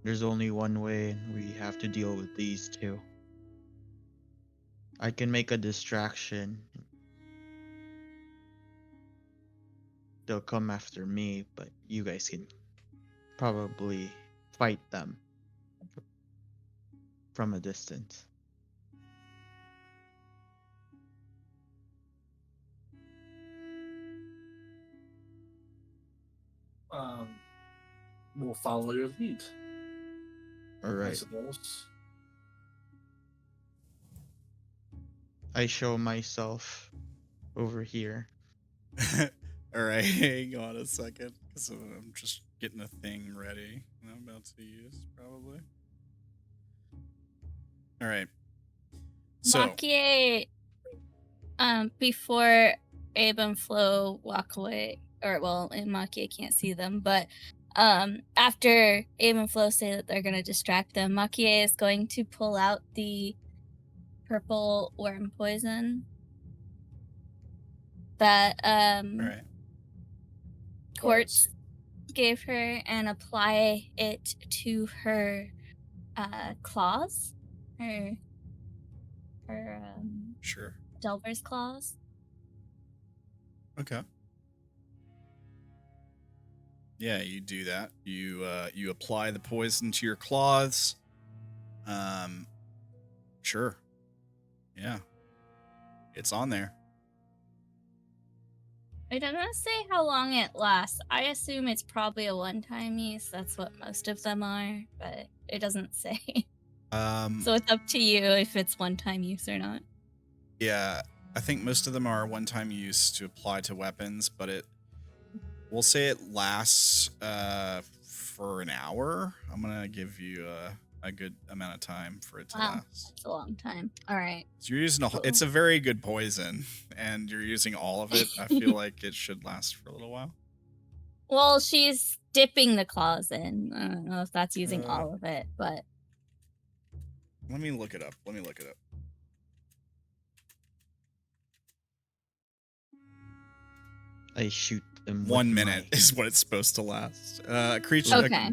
There's only one way, and we have to deal with these two. I can make a distraction. They'll come after me, but you guys can probably fight them from a distance. We'll follow your lead. All I right. suppose. Uh, I show myself over here. All right, hang on a second, because I'm just getting a thing ready. I'm about to use probably. All right. So Maki-e, before Abe and Flo walk away, or well, and Maki-e can't see them, but after Abe and Flo say that they're gonna distract them, Maki-e is going to pull out the purple worm poison that all right. Quartz gave her and apply it to her claws, her Sure. Delver's claws. Okay. Yeah, you do that. You apply the poison to your claws. Sure. Yeah. It's on there. It doesn't say how long it lasts. I assume it's probably a one-time use. That's what most of them are, but it doesn't say. So it's up to you if it's one-time use or not. Yeah, I think most of them are one-time use to apply to weapons, but we'll say it lasts for an hour. I'm gonna give you a good amount of time for it to Wow, last. that's a long time. All right. So you're using Cool. it's a very good poison, and you're using all of it. I feel like it should last for a little while. Well, she's dipping the claws in. I don't know if that's using all of it, but Let me look it up. I shoot them. 1 with minute my- is what it's supposed to last. Creature. okay.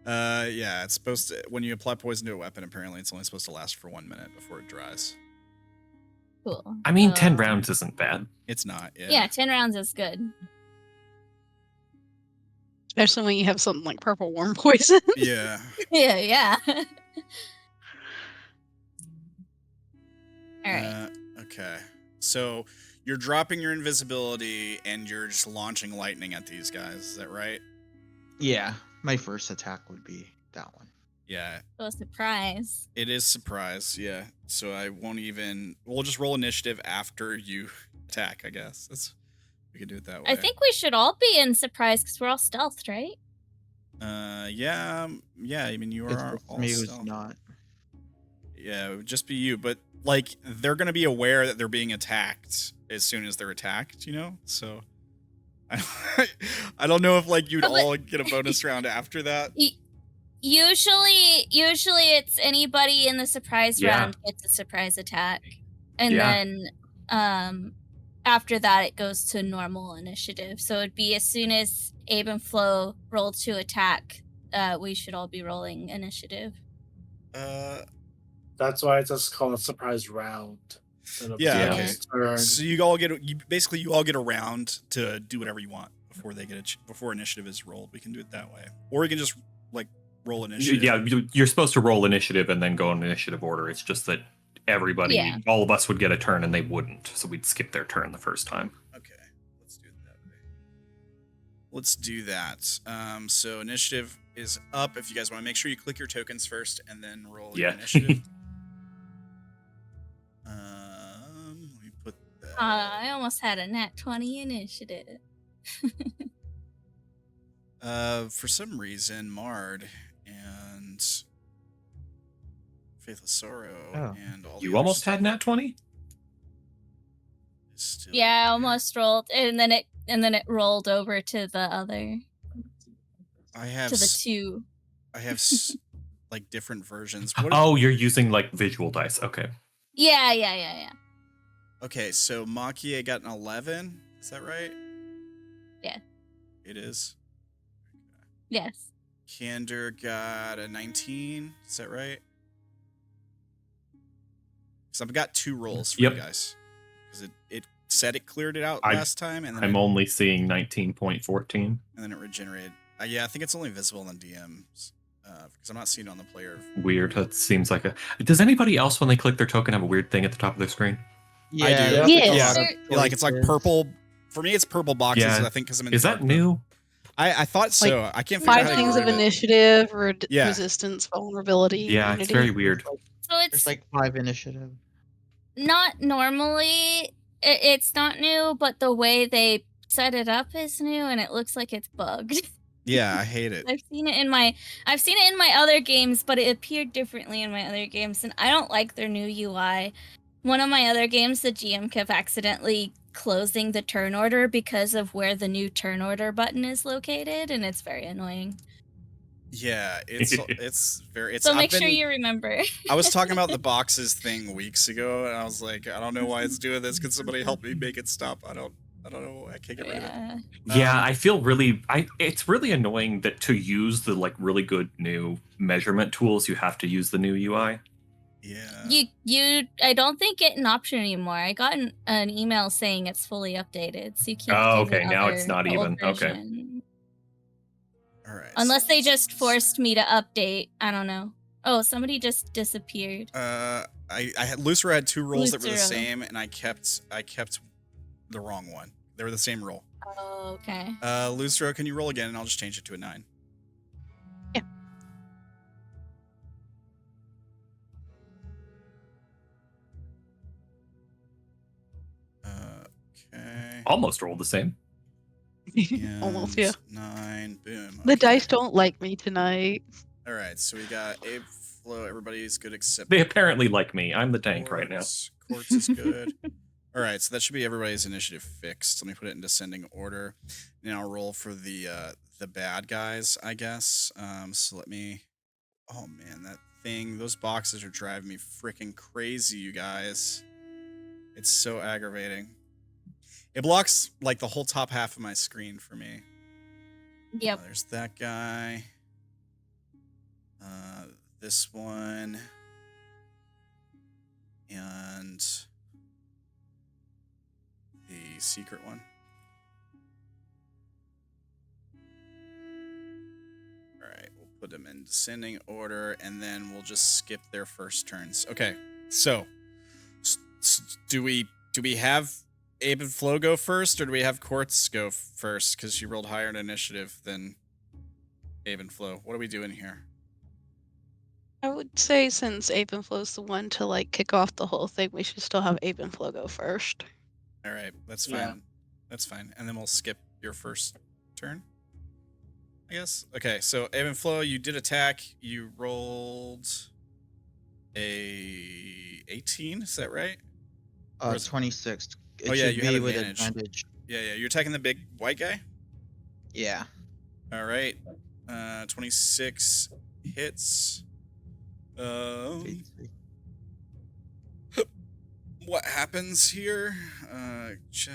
Yeah, it's supposed to. When you apply poison to a weapon, apparently it's only supposed to last for 1 minute before it dries. Cool. I mean, 10 rounds isn't bad. It's not. Yeah, 10 rounds is good. especially when you have something like purple worm poison. Yeah. Yeah. All right. Okay. So you're dropping your invisibility and you're just launching lightning at these guys. Is that right? Yeah, my first attack would be that one. Yeah. So surprise. It is surprise. Yeah. So I won't even. We'll just roll initiative after you attack. I guess we could do it that way. I think we should all be in surprise because we're all stealthed, right? Yeah. Yeah. I mean, you It's are just all me who's stealth. not. Yeah, it would just be you, but like they're gonna be aware that they're being attacked as soon as they're attacked, you know? So I don't know if like you'd No, but- all get a bonus round after that. Usually it's anybody in the surprise Yeah. round gets a surprise attack, and Yeah. then after that it goes to normal initiative. So it'd be as soon as Abe and Flo roll to attack, we should all be rolling initiative. That's why it's just called a surprise round. instead of Yeah, okay. turn. So you all get a round to do whatever you want before they get before initiative is rolled. We can do it that way, or we can just like roll initiative. Yeah, you're supposed to roll initiative and then go in initiative order. It's just that everybody, Yeah. all of us would get a turn and they wouldn't, so we'd skip their turn the first time. Okay, let's do it that way. Let's do that. So initiative is up. If you guys want to make sure you click your tokens first and then roll your Yeah. initiative. Let me put that. I almost had a nat 20 initiative. For some reason, Mard and Faithless Sorrow Oh. and all You the almost others had nat 20? is still Yeah, I here. almost rolled, and then it rolled over to the other, I have to the s- 2. I have like different versions. What Oh, you're using like visual dice. Okay. Yeah. Okay, so Maki-e got an 11. Is that right? Yeah. It is. Yes. Candor got a 19. Is that right? So I've got 2 rolls for Yep. you guys. Because it said it cleared it out I- last time, and then I'm it, only seeing 19.14. and then it regenerated. Yeah, I think it's only visible in the DMs. Because I'm not seeing it on the player. Weird. That seems like a. Does anybody else, when they click their token, have a weird thing at the top of their screen? Yeah, I do. there's Yeah. a Yeah. lot of Like it's like choices. purple. For me, it's purple boxes. Yeah. I think because I'm in Is dark that mode. new? I thought so. I can't figure out 5 how to things get of rid it. initiative, Yeah. resistance, vulnerability, Yeah, immunity. it's very weird. So There's it's like 5 initiative. not normally, it's not new, but the way they set it up is new, and it looks like it's bugged. Yeah, I hate it. I've seen it in my other games, but it appeared differently in my other games, and I don't like their new UI. One of my other games, the GM kept accidentally closing the turn order because of where the new turn order button is located, and it's very annoying. Yeah, it's very. It's. So I've make sure been- you remember. I was talking about the boxes thing weeks ago, and I was like, I don't know why it's doing this. Can somebody help me make it stop? I don't know. I can't get rid of it. Yeah. Yeah, I feel really. It's really annoying that to use the like really good new measurement tools, you have to use the new UI. Yeah. I don't think get an option anymore. I got an email saying it's fully updated, so you can't. Oh, do the okay, now it's not the old even. Okay. version. All right. Unless they just forced me to update. I don't know. Oh, somebody just disappeared. I had Lucero had 2 rolls that were the Lucero. same, and I kept the wrong one. They were the same roll. Oh, okay. Lucero, can you roll again, and I'll just change it to a 9. Yeah. Okay. Almost rolled the same. Almost, And yeah. 9. Boom. The okay. dice don't like me tonight. All right, so we got Abe Flo. Everybody's good except They apparently like me. I'm the tank right now. Quartz. Quartz is good. All right, so that should be everybody's initiative fixed. Let me put it in descending order. Now I'll roll for the bad guys, I guess. So let me. Oh man, that thing. Those boxes are driving me freaking crazy, you guys. It's so aggravating. It blocks like the whole top half of my screen for me. Yep. There's that guy. This one. And the secret one. Alright, we'll put them in descending order, and then we'll just skip their first turns. Okay, so do we have Abe and Flo go first, or do we have Quartz go first? Because she rolled higher in initiative than Abe and Flo. What are we doing here? I would say since Abe and Flo's the one to like kick off the whole thing, we should still have Abe and Flo go first. All right, that's fine. Yeah. That's fine. And then we'll skip your first turn, I guess. Okay, so Abe and Flo, you did attack. You rolled a 18. Is that right? Or is it- 26. It Oh, yeah, should you be have with advantage. advantage. Yeah. You're attacking the big white guy. Yeah. All right. 26 hits. Okay. What happens here? Counts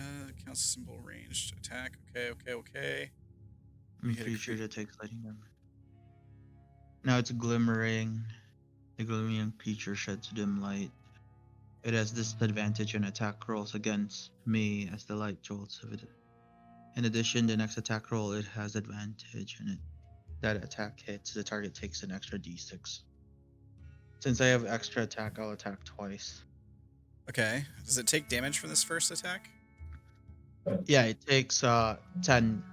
as symbol ranged attack. Okay. I'm pretty sure that takes lightning damage. Now it's glimmering. The glimmering creature sheds dim light. It has disadvantage on attack rolls against me as the light jolts of it. In addition, the next attack roll it has advantage in it. That attack hits, the target takes an extra d6. Since I have extra attack, I'll attack twice. Okay. Does it take damage from this first attack? Yeah, it takes 10.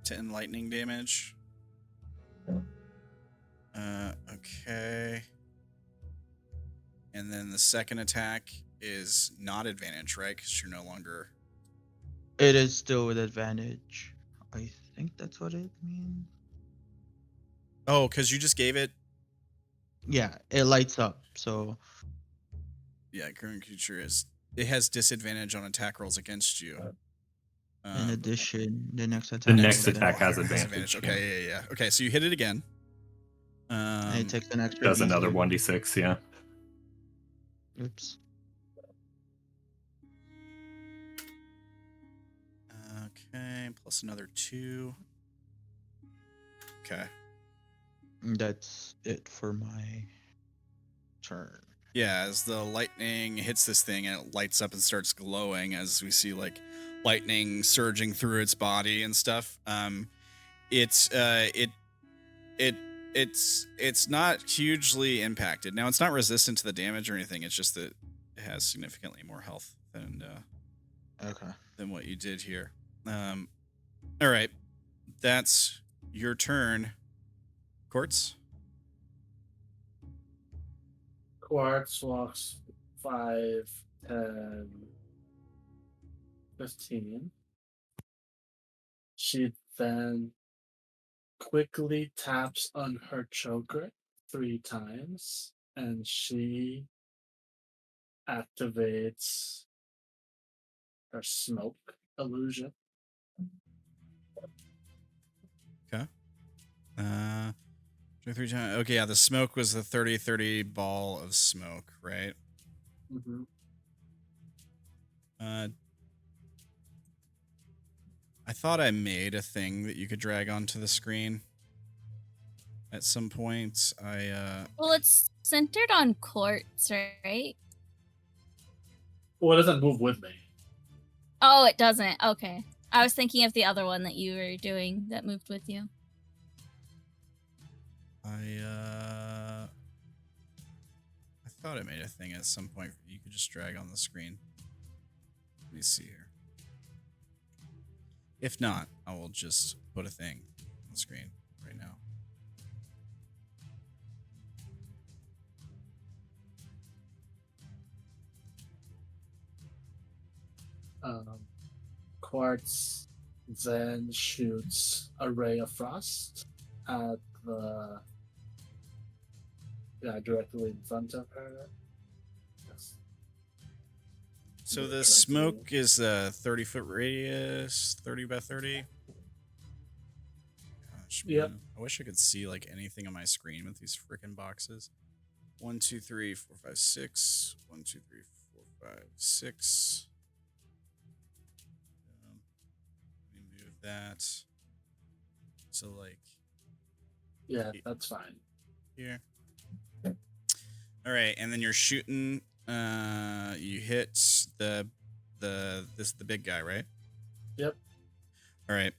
10 lightning damage. Okay. And then the second attack is not advantage, right? Because you're no longer... It is still with advantage. I think that's what it means. Oh, because you just gave it... Yeah, it lights up, so... Yeah, current creature is... It has disadvantage on attack rolls against you. In addition, the next attack... The next attack has advantage. Okay, yeah. Okay, so you hit it again. And it takes an extra Does d6. another 1d6, yeah. Oops. Okay, plus another 2. Okay. That's it for my turn. Yeah, as the lightning hits this thing and it lights up and starts glowing as we see like lightning surging through its body and stuff. It's not hugely impacted. Now it's not resistant to the damage or anything. It's just that it has significantly more health than what you did here. All right, that's your turn. Quartz. Quartz walks 5, 10, 15. She then quickly taps on her choker 3 times, and she activates her smoke illusion. Okay. 3 times. Okay, yeah, the smoke was the 30-30 ball of smoke, right? Mm-hmm. I thought I made a thing that you could drag onto the screen. At some point, Well, it's centered on Quartz, right? Well, it doesn't move with me. Oh, it doesn't. Okay. I was thinking of the other one that you were doing that moved with you. I thought I made a thing at some point you could just drag on the screen. Let me see here. If not, I will just put a thing on the screen right now. Quartz then shoots a ray of frost at the directly in front of her. Yes. So the smoke is a 30-foot radius, 30 by 30. Gosh, man. Yep. I wish I could see like anything on my screen with these freaking boxes. 1, 2, 3, 4, 5, 6. 1, 2, 3, 4, 5, 6. Let me move that. So like. Yeah, that's fine. Here. All right, and then you're shooting. You hit the big guy, right? Yep. All right.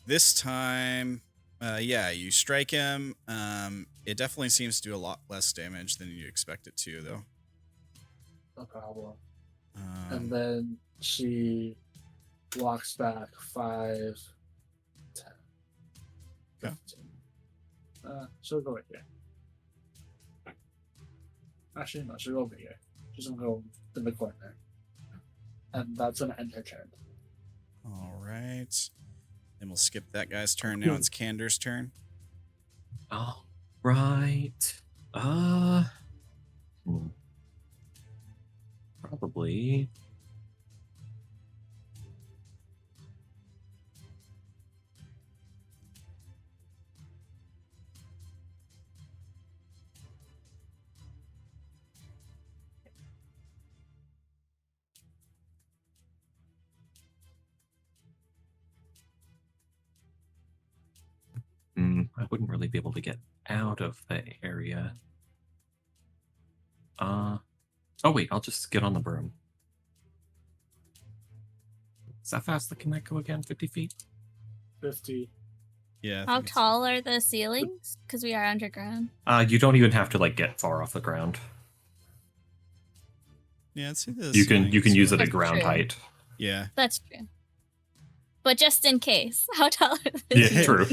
This time, you strike him. It definitely seems to do a lot less damage than you expect it to, though. No problem. And then she walks back 5, 10, 15. She'll go right here. Actually, no, she'll go over here. She's gonna go in the corner. And that's gonna end her turn. All right. Then we'll skip that guy's turn. Now it's Candor's turn. All right. Probably. I wouldn't really be able to get out of the area. Oh wait, I'll just get on the broom. Is that fast? Can that go again? 50 feet? 50. Yeah. I How think it's- tall are the ceilings? Because we are underground. You don't even have to like get far off the ground. Yeah, I'd say the You can ceilings use are- it at That's ground true. height. Yeah. That's true. But just in case, how tall are the Yeah, ceilings? true.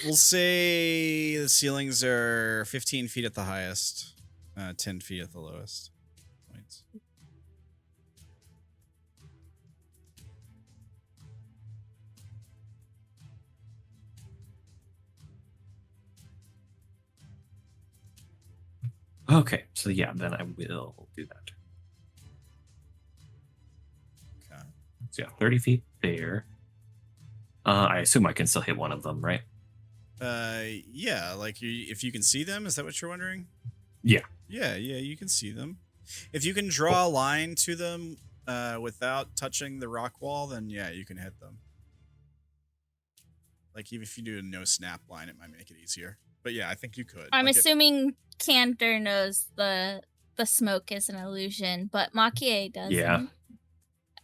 We'll say the ceilings are 15 feet at the highest, 10 feet at the lowest points. Okay, so yeah, then I will do that. Okay. So yeah, 30 feet there. I assume I can still hit one of them, right? Yeah, like if you can see them, is that what you're wondering? Yeah. Yeah, you can see them. If you can draw a line to them without touching the rock wall, then yeah, you can hit them. Like even if you do a no snap line, it might make it easier. But yeah, I think you could. I'm Like, assuming Candor knows the smoke is an illusion, but Maki-e doesn't. Yeah.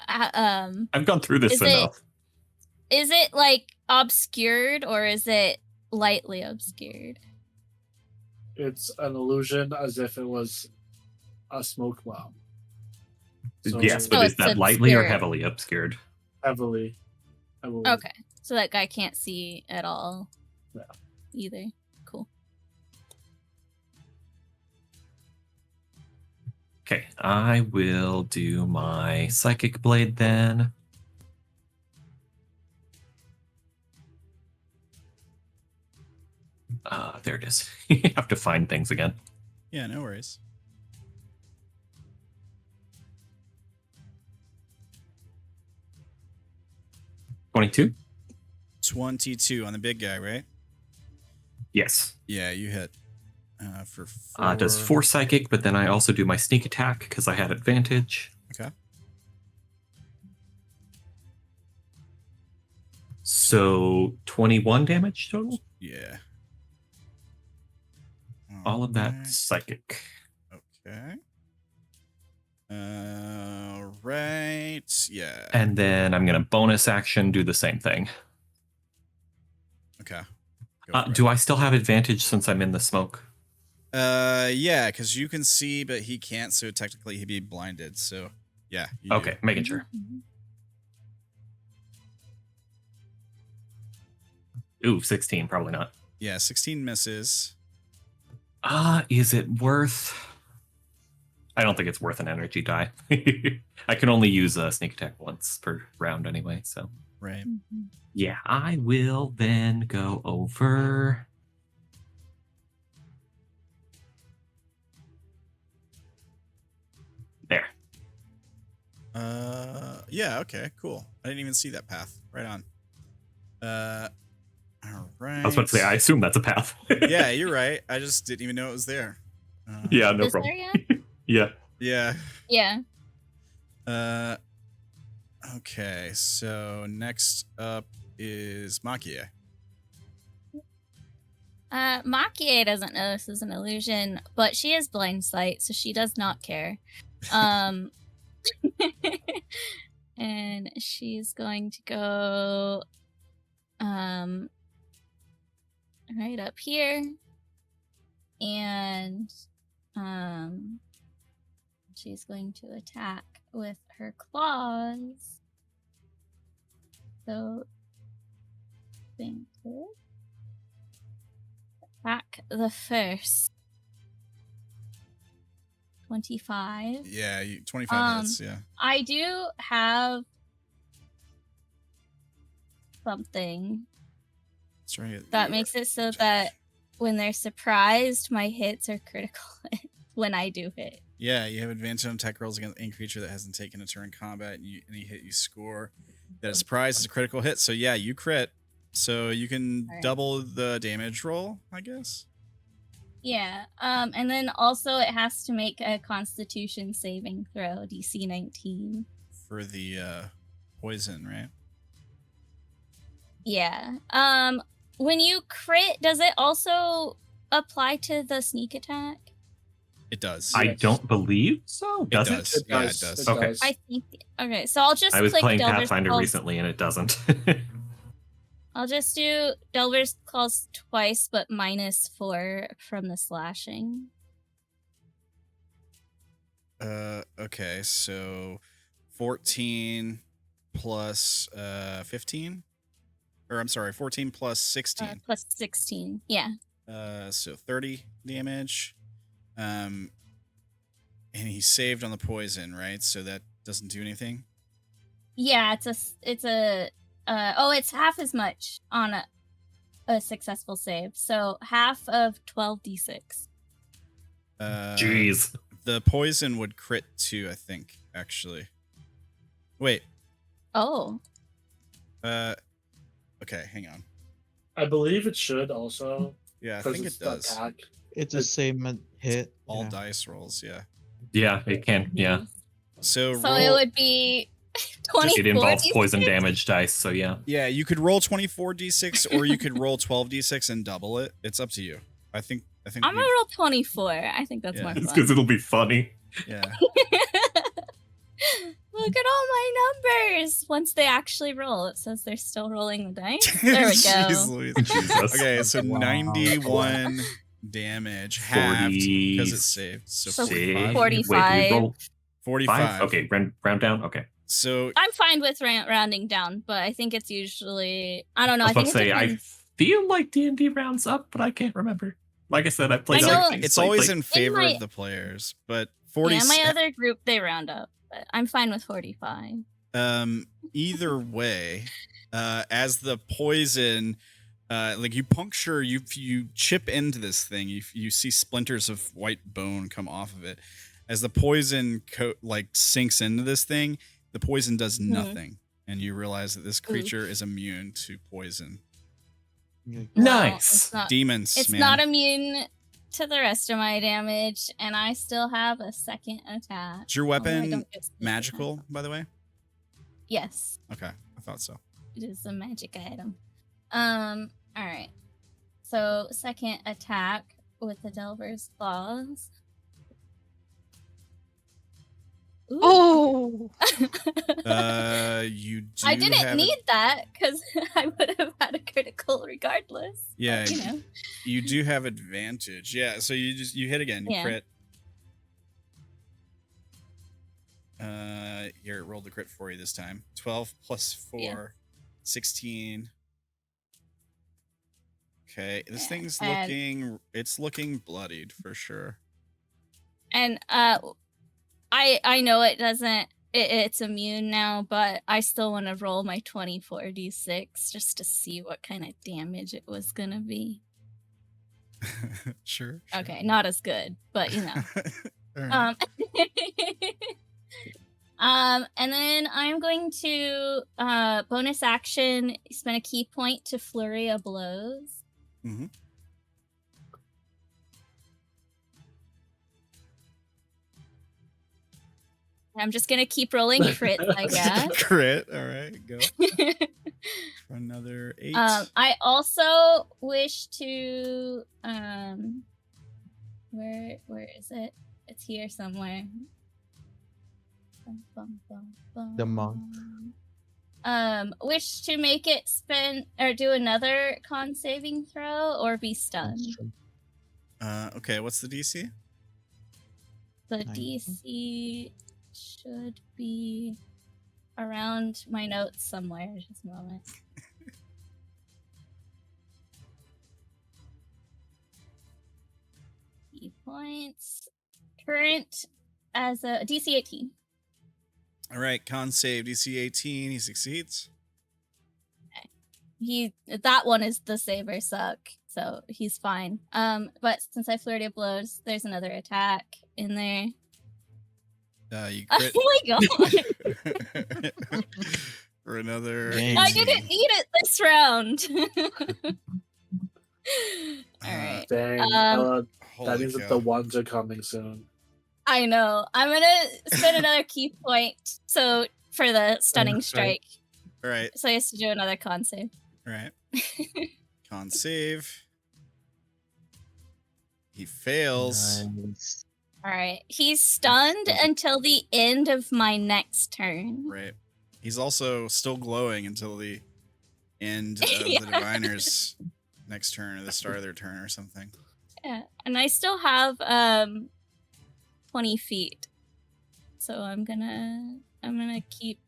Um, I've gone through this Is it- enough. is it like obscured or is it lightly obscured? It's an illusion as if it was a smoke cloud. So Yes, but Oh, is it's that lightly or obscured. heavily obscured? heavily. Okay, so that guy can't see at all. Yeah. Either. Cool. Okay, I will do my Psychic Blade then. There it is. You have to find things again. yeah, no worries. 22? 22 on the big guy, right? Yes. Yeah, you hit. For 4. Does 4 Psychic, but then I also do my Sneak Attack because I had advantage. Okay. So 21 damage total? Yeah. All of that Alright. Psychic. Okay. Right. Yeah. And then I'm going to bonus action do the same thing. Okay. Go for Do I still have advantage since I'm in the smoke? Yeah, because you can see, but he can't, so technically he'd be blinded. So, yeah. you do. Okay, making sure. Ooh, 16, probably not. Yeah, 16 misses. Is it worth... I don't think it's worth an energy die. I can only use a sneak attack once per round anyway, so... Right. Yeah, I will then go over... There. Yeah, okay, cool. I didn't even see that path. Right on. All right. I was about to say, I assume that's a path. Yeah, you're right. I just didn't even know it was there. Yeah, no This problem. area? Yeah. Yeah. Yeah. Okay, so next up is Maki-e. Maki-e doesn't know this is an illusion, but she has blind sight, so she does not care. And she's going to go right up here. And she's going to attack with her claws. So think attack the first. 25. Yeah, 25 hits, yeah. I do have something That's right. that makes it so that when they're surprised, my hits are critical when I do hit. Yeah, you have advantage on attack rolls against any creature that hasn't taken a turn in combat, and any hit you score that is surprised is a critical hit. So yeah, you crit. So you can Alright. double the damage roll, I guess. Yeah. And then also it has to make a Constitution saving throw, DC 19. For the poison, right? Yeah. when you crit, does it also apply to the sneak attack? It does. I don't believe so. Does it? does. Yeah, it does. Okay. I think. Okay, so I'll just I was click playing Delver's Pathfinder Claws. recently, and it doesn't. I'll just do Delver's Claws twice, but -4 from the slashing. Okay, so 14 plus 15? Or I'm sorry, 14 plus 16. Plus 16, yeah. So 30 damage. And he saved on the poison, right? So that doesn't do anything? Yeah, it's half as much on a successful save. So half of 12d6. Jeez. The poison would crit too, I think, actually. Wait. Oh. Okay, hang on. I believe it should also. Yeah, I 'cause think it's it the does. attack. It's the same hit. All yeah. dice rolls, yeah. Yeah, it can. Yeah. So So roll, it would be 24. It involves poison damage dice, so yeah. yeah, you could roll 24d6 or you could roll 12d6 and double it. It's up to you. I think I'm gonna roll 24. I think that's Yeah. more It's fun. because it'll be funny. yeah. Look at all my numbers. Once they actually roll, it says they're still rolling the dice. There we go. Jeez Louise. Jesus. Okay, so Wow. 91 damage halved because it's saved. So So 45. 45. Wait, we roll 45. 5? Okay, round down? Okay. So I'm fine with rounding down, but I think it's usually I don't know. I I was think about to it say, I depends. feel like D&D rounds up, but I can't remember. Like I said, I played I know- other things. it's always lately. in favor my- of the players, but 40 Yeah, my other group they round up, but I'm fine with 45. either way, as the poison like you puncture, you chip into this thing, you see splinters of white bone come off of it. As the poison sinks into this thing, the poison does nothing, and you realize that this creature is immune to poison. Well, Nice. it's not, Demons, it's man. not immune to the rest of my damage, and I still have a second attack. Is your although I weapon don't get sneak magical, attack. by the way? Yes, Okay, I thought so. it is a magic item. All right. So second attack with the Delver's Claws. Ooh. Oh, You do I didn't have need that because I would have had a critical regardless. but, Yeah, you know. you do have advantage. Yeah, so you hit again, you Yeah. crit. Here, it rolled the crit for you this time. 12 plus 4, Yeah. 16. Okay, this Yeah, thing's and- looking bloodied for sure. And I know it doesn't. It's immune now, but I still want to roll my 24d6 just to see what kind of damage it was gonna be. Sure. Okay, not as good, but you know. All right. And then I'm going to bonus action spend a key point to flurry of blows. Mm-hmm. I'm just gonna keep rolling crits, I guess. Crit. All right, go for another 8. I also wish to where is it? It's here somewhere. The monk. Wish to make it spin or do another con saving throw or be stunned. Okay, what's the DC? The 19. DC should be around my notes somewhere. Just a moment. Key points. Current as a DC 18. All right, con save DC 18. He succeeds. That one is the saver suck, so he's fine. But since I flurry of blows, there's another attack in there. You crit Oh my god! for another. Dang. I didn't need it this round. All right. Dang, Um, that Holy means cow. that the ones are coming soon. I know. I'm gonna spend another key point. So for the stunning Okay. strike, All right, so he has to do another con save. all right. Con save. He fails. Nice. All right. He's stunned until the end of my next turn. Right. He's also still glowing until the end of Yeah. the diviner's next turn or the start of their turn or something. Yeah. And I still have 20 feet. So I'm gonna keep.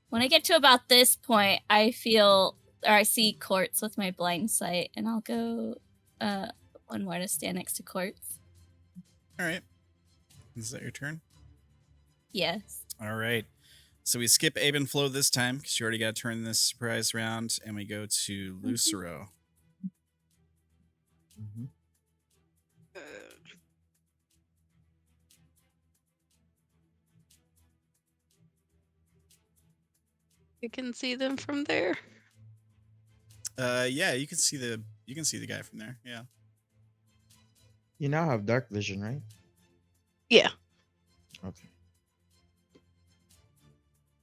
When I get to about this point, I see Quartz with my blind sight, and I'll go one more to stand next to Quartz. All right. Is that your turn? Yes. All right. So we skip Abe Flo this time because you already got to turn this surprise round, and we go to Lucero. Mhm. You can see them from there. Yeah, you can see the guy from there. Yeah. You now have dark vision, right? Yeah, Okay.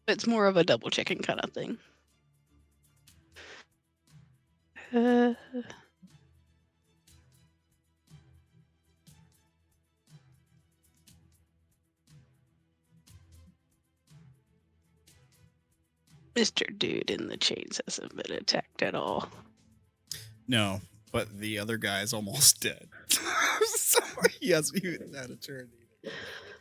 it's more of a double checking kind of thing. Uh, Mr. Dude in the chains hasn't been attacked at all. No, but the other guy is almost dead. So he hasn't even had a turn.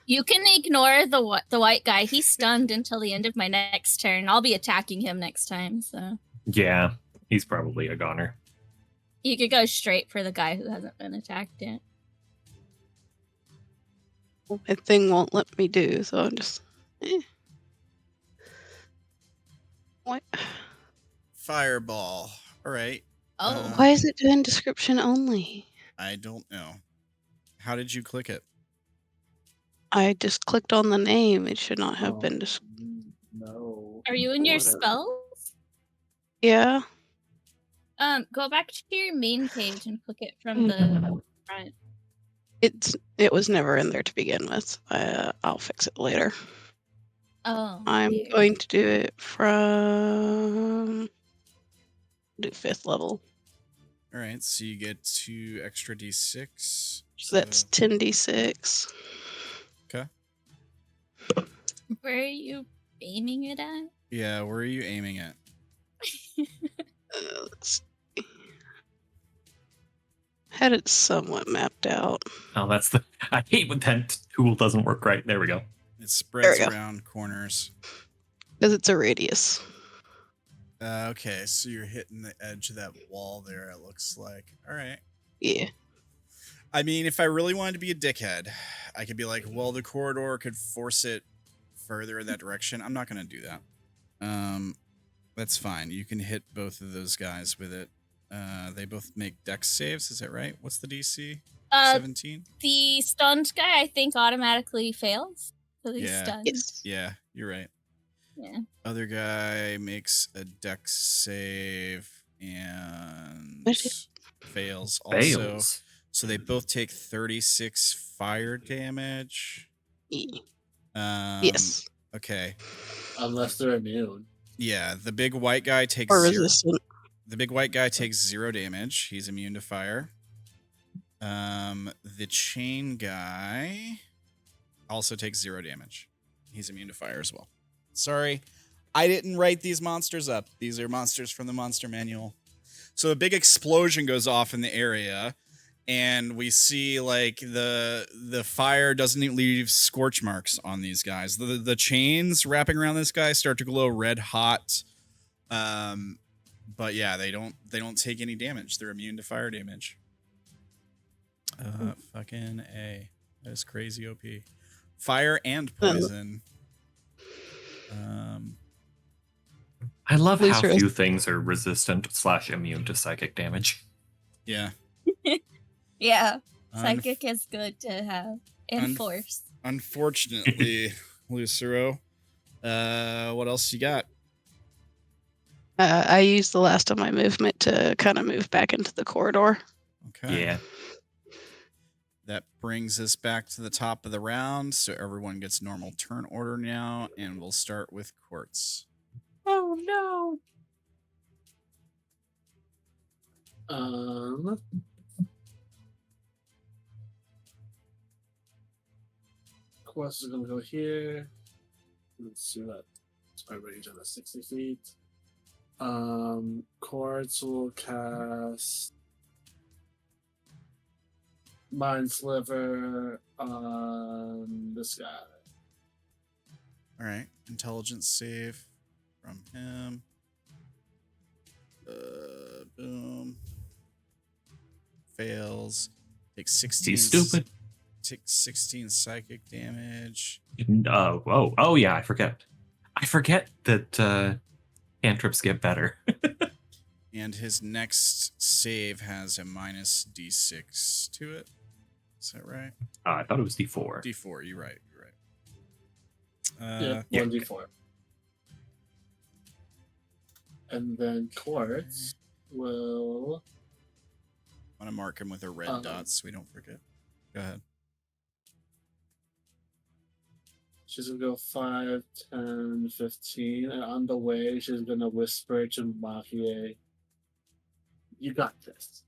You can ignore the white guy. He's stunned until the end of my next turn. I'll be attacking him next time, so Yeah, he's probably a goner. you could go straight for the guy who hasn't been attacked yet. My thing won't let me do, so I'm just. What? Fireball. All right. Oh. Why is it doing description only? I don't know. How did you click it? I just clicked on the name. It should not have Oh, been. No. Are you in your Whatever. spells? Yeah. Go back to your main page and click it from the front. It was never in there to begin with. I'll fix it later. Oh. I'm weird. going to do it from 5th level. All right. So you get 2 extra d6. So that's 10d6. Okay. Where are you aiming it at? Yeah. Where are you aiming at? Let's see. Had it somewhat mapped out. Oh, that's the. I hate when that tool doesn't work right. There we go. It spreads go. around corners. Because it's a radius. Okay. So you're hitting the edge of that wall there. It looks like. All right. Yeah. I mean, if I really wanted to be a dickhead, I could be like, well, the corridor could force it further in that direction. I'm not going to do that. That's fine. You can hit both of those guys with it. They both make dex saves. Is that right? What's the DC? 17? The stunned guy, I think, automatically fails. So he's Yeah. stunned. Yes. Yeah, you're right. Yeah. Other guy makes a dex save and What? fails. Also, Fails. so they both take 36 fire damage. Yeah. Yes. Okay. Unless they're immune. Yeah, the big white guy takes Or 0. resistant. The big white guy takes 0 damage. He's immune to fire. The chain guy also takes 0 damage. He's immune to fire as well. Sorry, I didn't write these monsters up. These are monsters from the monster manual. So a big explosion goes off in the area, and we see like the fire doesn't even leave scorch marks on these guys. The chains wrapping around this guy start to glow red hot. But yeah, they don't take any damage. They're immune to fire damage. Fucking A. That is crazy OP. Fire and poison. I love how Lucero. few things are resistant / immune to psychic damage. Yeah. Yeah. Unf- Psychic is good to have. And force. Unfortunately, Lucero. What else you got? I used the last of my movement to kind of move back into the corridor. Okay. Yeah. That brings us back to the top of the round, so everyone gets normal turn order now, and we'll start with Quartz. Oh no. Quartz is gonna go here. Let's see that. It's my range on the 60 feet. Quartz will cast Mind Sliver on this guy. All right, intelligence save from him. Boom. Fails. Takes 16. He's stupid. Takes 16 psychic damage. Oh yeah, I forget that cantrips get better. And his next save has a minus d6 to it. Is that right? I thought it was D4. D4, you're right. Yeah, 1d4. And then Quartz will... I want to mark him with a red dot so we don't forget. Go ahead. She's going to go 5, 10, 15. And on the way, she's going to whisper to Maki-e, "You got this.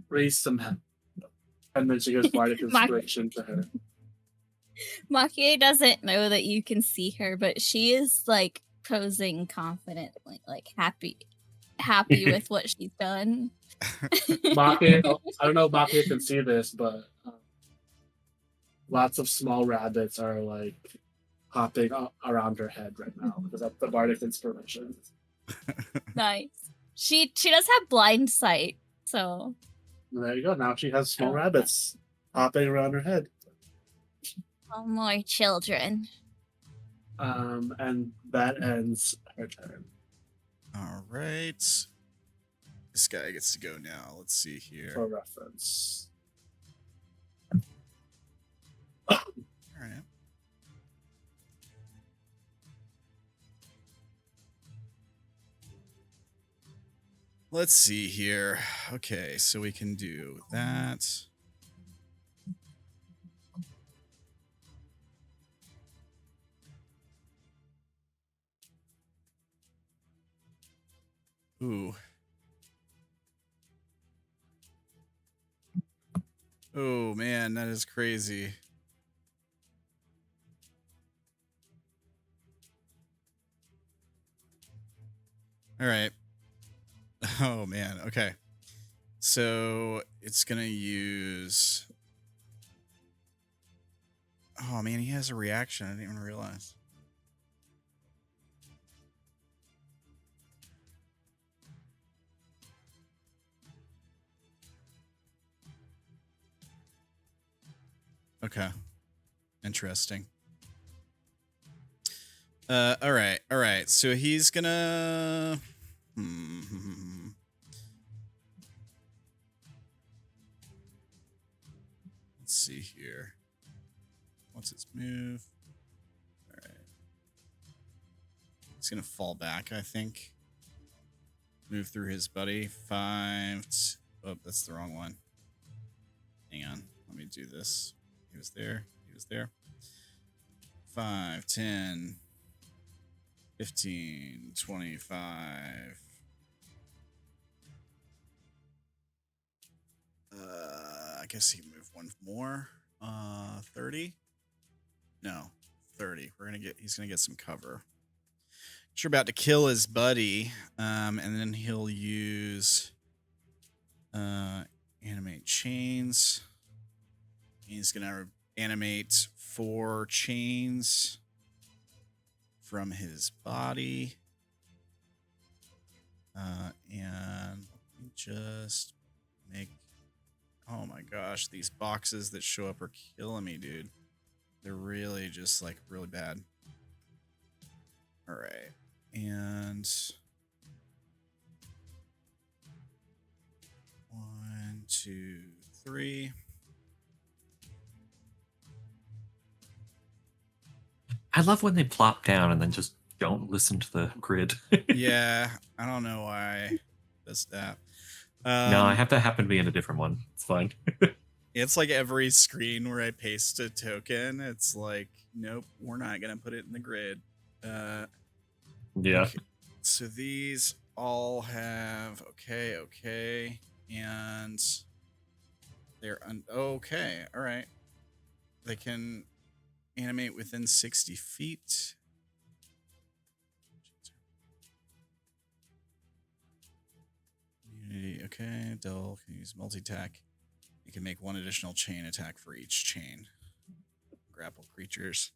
Raise some hell." And then she gives bardic inspiration to her. Maki-e doesn't know that you can see her, but she is like posing confidently, like happy with what she's done. Maki-e, I don't know if Maki-e can see this, but lots of small rabbits are like hopping around her head right now because of the bardic inspiration. Nice. She does have blind sight, so And there you go. Now she has small rabbits hopping around her head. oh, more children. And that ends her turn. All right. This guy gets to go now. Let's see here. For reference. All right. Let's see here. Okay, so we can do that. Ooh. Oh man, that is crazy. All right. Oh man, okay. So it's gonna use... Oh man, he has a reaction. I didn't even realize. Okay. Interesting. All right. So he's gonna... Let's see here. What's his move? All right. He's gonna fall back, I think. Move through his buddy. 5. Oh, that's the wrong one. Hang on. Let me do this. He was there. 5, 10, 15, 25. I guess he can move one more. 30? No, 30. He's gonna get some cover. You're about to kill his buddy, and then he'll use animate chains. He's gonna animate 4 chains from his body. And let me just make... Oh my gosh, these boxes that show up are killing me, dude. They're really just like really bad. All right. And 1, 2, 3. I love when they plop down and then just don't listen to the grid. Yeah, I don't know why that's that. No, I have to happen to be in a different one. It's fine. It's like every screen where I paste a token, it's like, nope, we're not gonna put it in the grid. Yeah. Okay. So these all have okay, and they're okay. All right, they can animate within 60 feet. Okay, Del can use multi-attack. You can make one additional chain attack for each chain. Grapple creatures.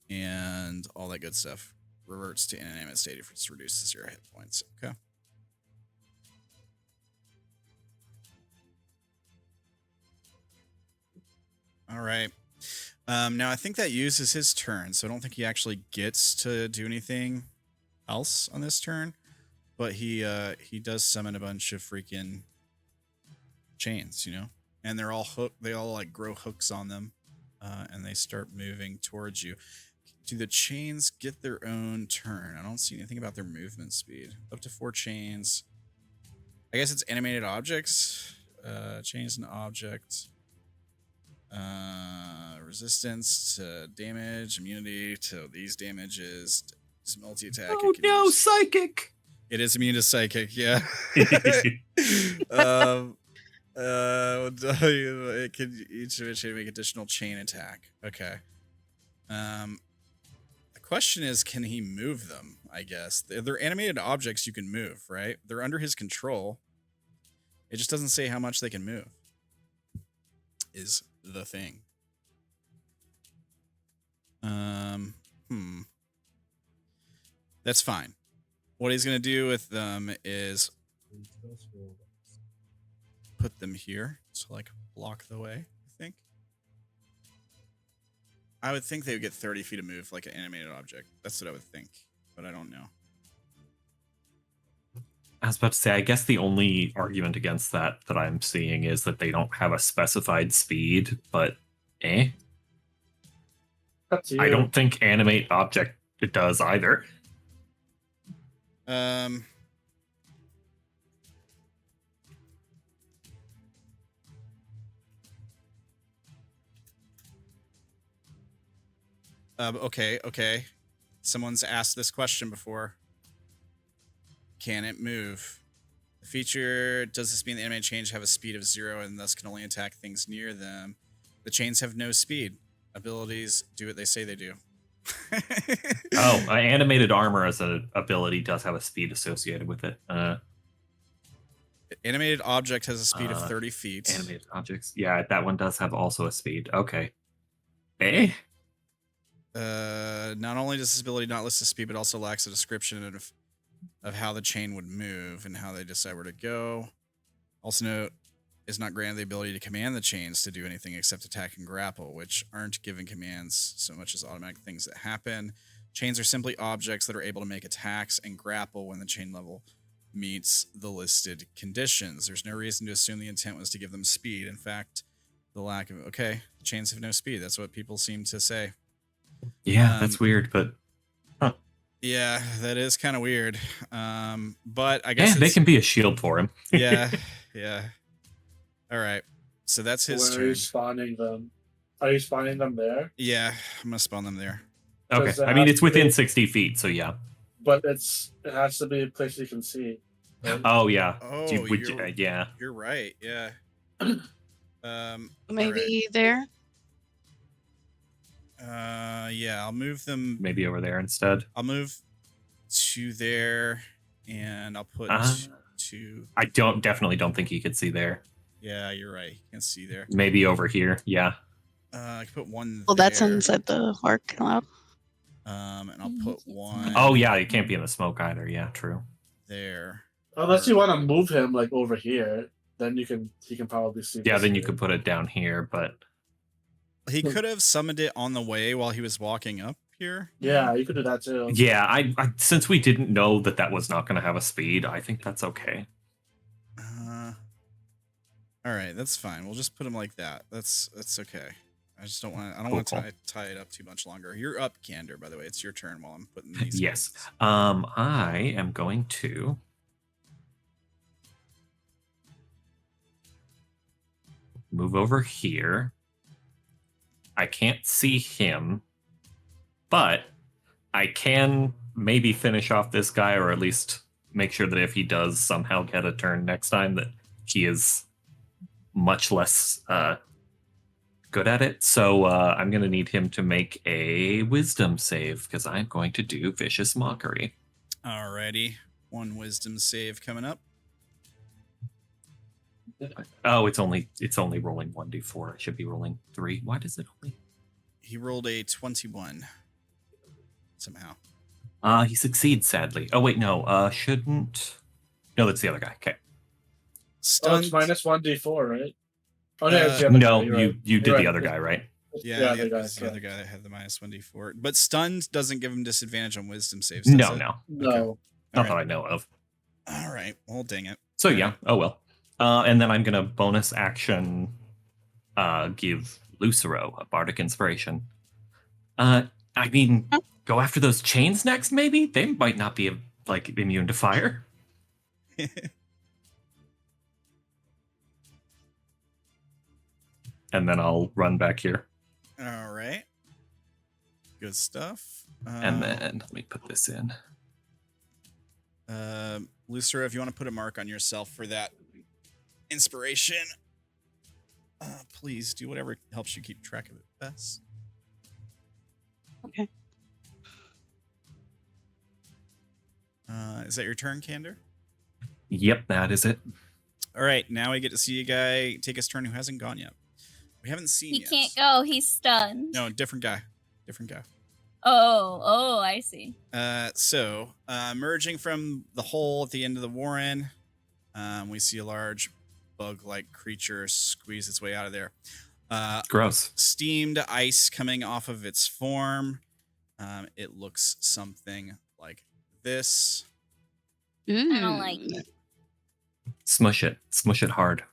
And all that good stuff. Reverts to inanimate state if it's reduced to 0 hit points. Okay. All right. Now I think that uses his turn, so I don't think he actually gets to do anything else on this turn. But he does summon a bunch of freaking chains, you know? And they're all hooked. They all like grow hooks on them. And they start moving towards you. Do the chains get their own turn? I don't see anything about their movement speed. Up to 4 chains. I guess it's animated objects. Chains and object. Resistance to damage, immunity to these damages. Multi-attack. Oh no, psychic! It is immune to psychic, yeah. It can each of it make additional chain attack. Okay. The question is, can he move them? I guess they're animated objects you can move, right? They're under his control. It just doesn't say how much they can move. Is the thing. That's fine. What he's going to do with them is put them here to like block the way, I think. I would think they would get 30 feet of move like an animated object. That's what I would think, but I don't know. I was about to say, I guess the only argument against that I'm seeing is that they don't have a specified speed, but Up to you. I don't think animate object it does either. Okay. Someone's asked this question before. Can it move? The feature, does this mean the animated chains have a speed of 0 and thus can only attack things near them? The chains have no speed. Abilities do what they say they do. Animated armor as an ability does have a speed associated with it. Animated object has a speed of 30 feet. Animated objects. Yeah, that one does have also a speed. Okay. Not only does this ability not list the speed, but also lacks a description of how the chain would move and how they decide where to go. Also note, is not granted the ability to command the chains to do anything except attack and grapple, which aren't given commands so much as automatic things that happen. Chains are simply objects that are able to make attacks and grapple when the chain level meets the listed conditions. There's no reason to assume the intent was to give them speed. In fact, the lack of... Okay, the chains have no speed. That's what people seem to say. Yeah, that's weird, but... Yeah, that is kind of weird. But I guess they can be a shield for him. Yeah. All right. So that's his Where turn. are you spawning them? Are you spawning them there? Yeah, I'm going to spawn them there. Okay. Does it I mean, have it's to within be- 60 feet, so yeah. But it has to be a place you can see. Right? Oh, yeah. Oh, Yeah. You're right. Yeah. Maybe there. Yeah, I'll move them. Maybe over there instead. I'll move to there, and I'll put two. I definitely don't think he could see there. Yeah, you're right. You can see there. Maybe over here. Yeah. I can put one. Well, that's there. inside the work lab. And I'll put one. Oh, yeah. You can't be in the smoke either. Yeah, true. There. Unless you want to move him like over here, then he can probably see. Yeah, this then you here. could put it down here, but He could have summoned it on the way while he was walking up here. Yeah, you could do that too. yeah, I since we didn't know that was not going to have a speed, I think that's okay. All right, that's fine. We'll just put him like that. That's okay. I just don't want to. I don't want to tie it up too much longer. You're up, Candor. By the way, it's your turn while I'm putting these. Yes. I am going to move over here. I can't see him, but I can maybe finish off this guy, or at least make sure that if he does somehow get a turn next time, that he is much less good at it. So I'm going to need him to make a wisdom save because I'm going to do Vicious Mockery. Alrighty. 1 wisdom save coming up. Oh, it's only rolling 1d4. I should be rolling 3. Why does it only? He rolled a 21. Somehow. He succeeds, sadly. Oh, wait, no. Shouldn't. No, that's the other guy. Okay. Stunned. it's minus 1d4, right? Oh, no, it's the other No, guy. You're right. you did You're the right. other guy, right? Yeah, the other guy. it's the other guy that had the minus 1d4. But stunned doesn't give him disadvantage on wisdom saves. No, does it? no. No. Not that I know of. All right. Well, dang it. So, yeah. Oh, well. And then I'm going to bonus action give Lucero a bardic inspiration. I mean, go after those chains next, maybe? They might not be, like, immune to fire. And then I'll run back here. All right. Good stuff. And then let me put this in. Lucero, if you want to put a mark on yourself for that inspiration, please do whatever helps you keep track of it best. Okay. Is that your turn, Candor? Yep, that is it. All right. Now we get to see a guy take his turn who hasn't gone yet. We haven't seen He yet. can't go. He's stunned. No, different guy. Different guy. Oh, I see. So, emerging from the hole at the end of the warren, we see a large bug-like creature squeeze its way out of there. Gross. Steamed ice coming off of its form. It looks something like this. I don't like it. Smush it. Smush it hard.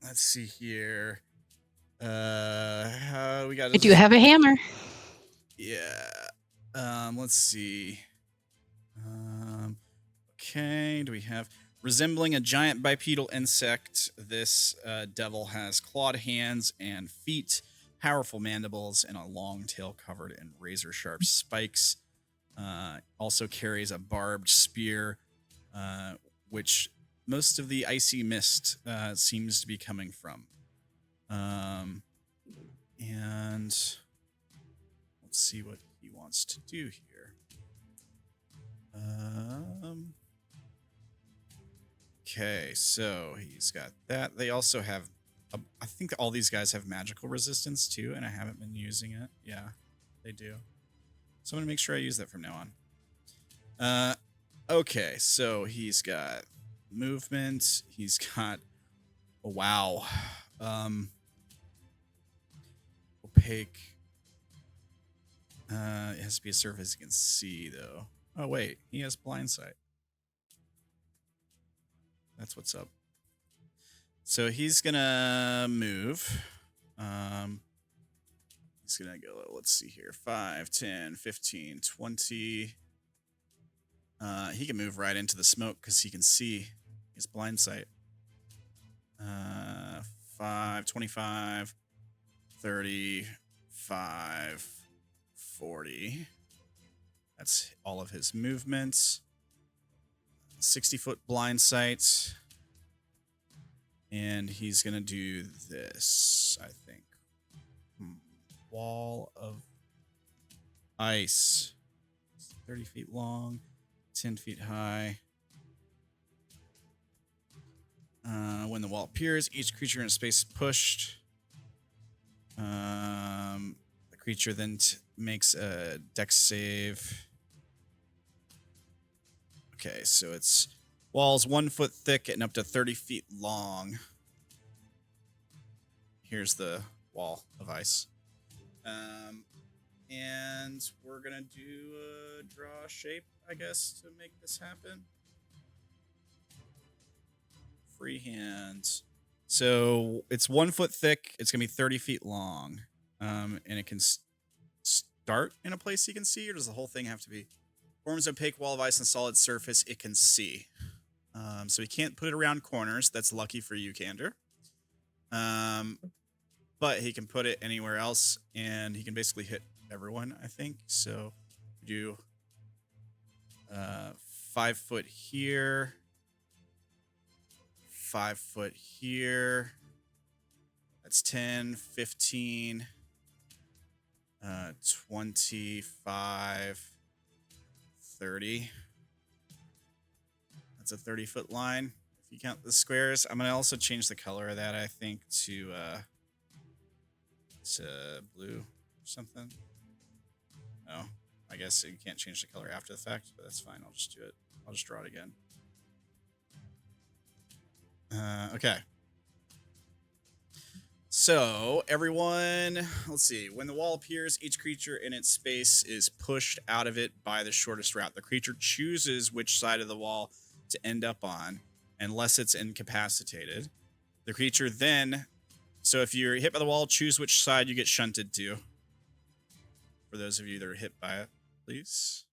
Let's see here. How we got? I do have a hammer. Yeah. Let's see. Okay. Do we have resembling a giant bipedal insect? This devil has clawed hands and feet, powerful mandibles, and a long tail covered in razor-sharp spikes. Also carries a barbed spear, which most of the icy mist seems to be coming from. And let's see what he wants to do here. Okay, so he's got that. They also have, I think all these guys have magical resistance too, and I haven't been using it. Yeah, they do. So I'm gonna make sure I use that from now on. Okay, so he's got movement. He's got, oh, wow. Opaque. It has to be a surface you can see, though. Oh, wait. He has blind sight. That's what's up. So he's gonna move. He's gonna go, let's see here. 5, 10, 15, 20. He can move right into the smoke because he can see his blind sight. 5, 25, 35, 40. That's all of his movements. 60-foot blind sight. And he's going to do this, I think. Wall of ice. 30 feet long, 10 feet high. When the wall appears, each creature in space is pushed. The creature then makes a dex save. Okay, so it's walls 1 foot thick and up to 30 feet long. Here's the wall of ice. And we're going to do a draw shape, I guess, to make this happen. Freehand. So it's 1 foot thick. It's going to be 30 feet long. And it can start in a place you can see, or does the whole thing have to be? Forms an opaque wall of ice and solid surface it can see. So he can't put it around corners. That's lucky for you, Candor. But he can put it anywhere else, and he can basically hit everyone, I think. So do 5 foot here. 5 foot here. That's 10, 15, 25, 30. That's a 30-foot line if you count the squares. I'm gonna also change the color of that, I think, to blue or something. Oh, I guess you can't change the color after the fact, but that's fine. I'll just do it. I'll just draw it again. Okay. So, everyone, let's see. When the wall appears, each creature in its space is pushed out of it by the shortest route. The creature chooses which side of the wall to end up on, unless it's incapacitated. The creature then, so if you're hit by the wall, choose which side you get shunted to. For those of you that are hit by it, please.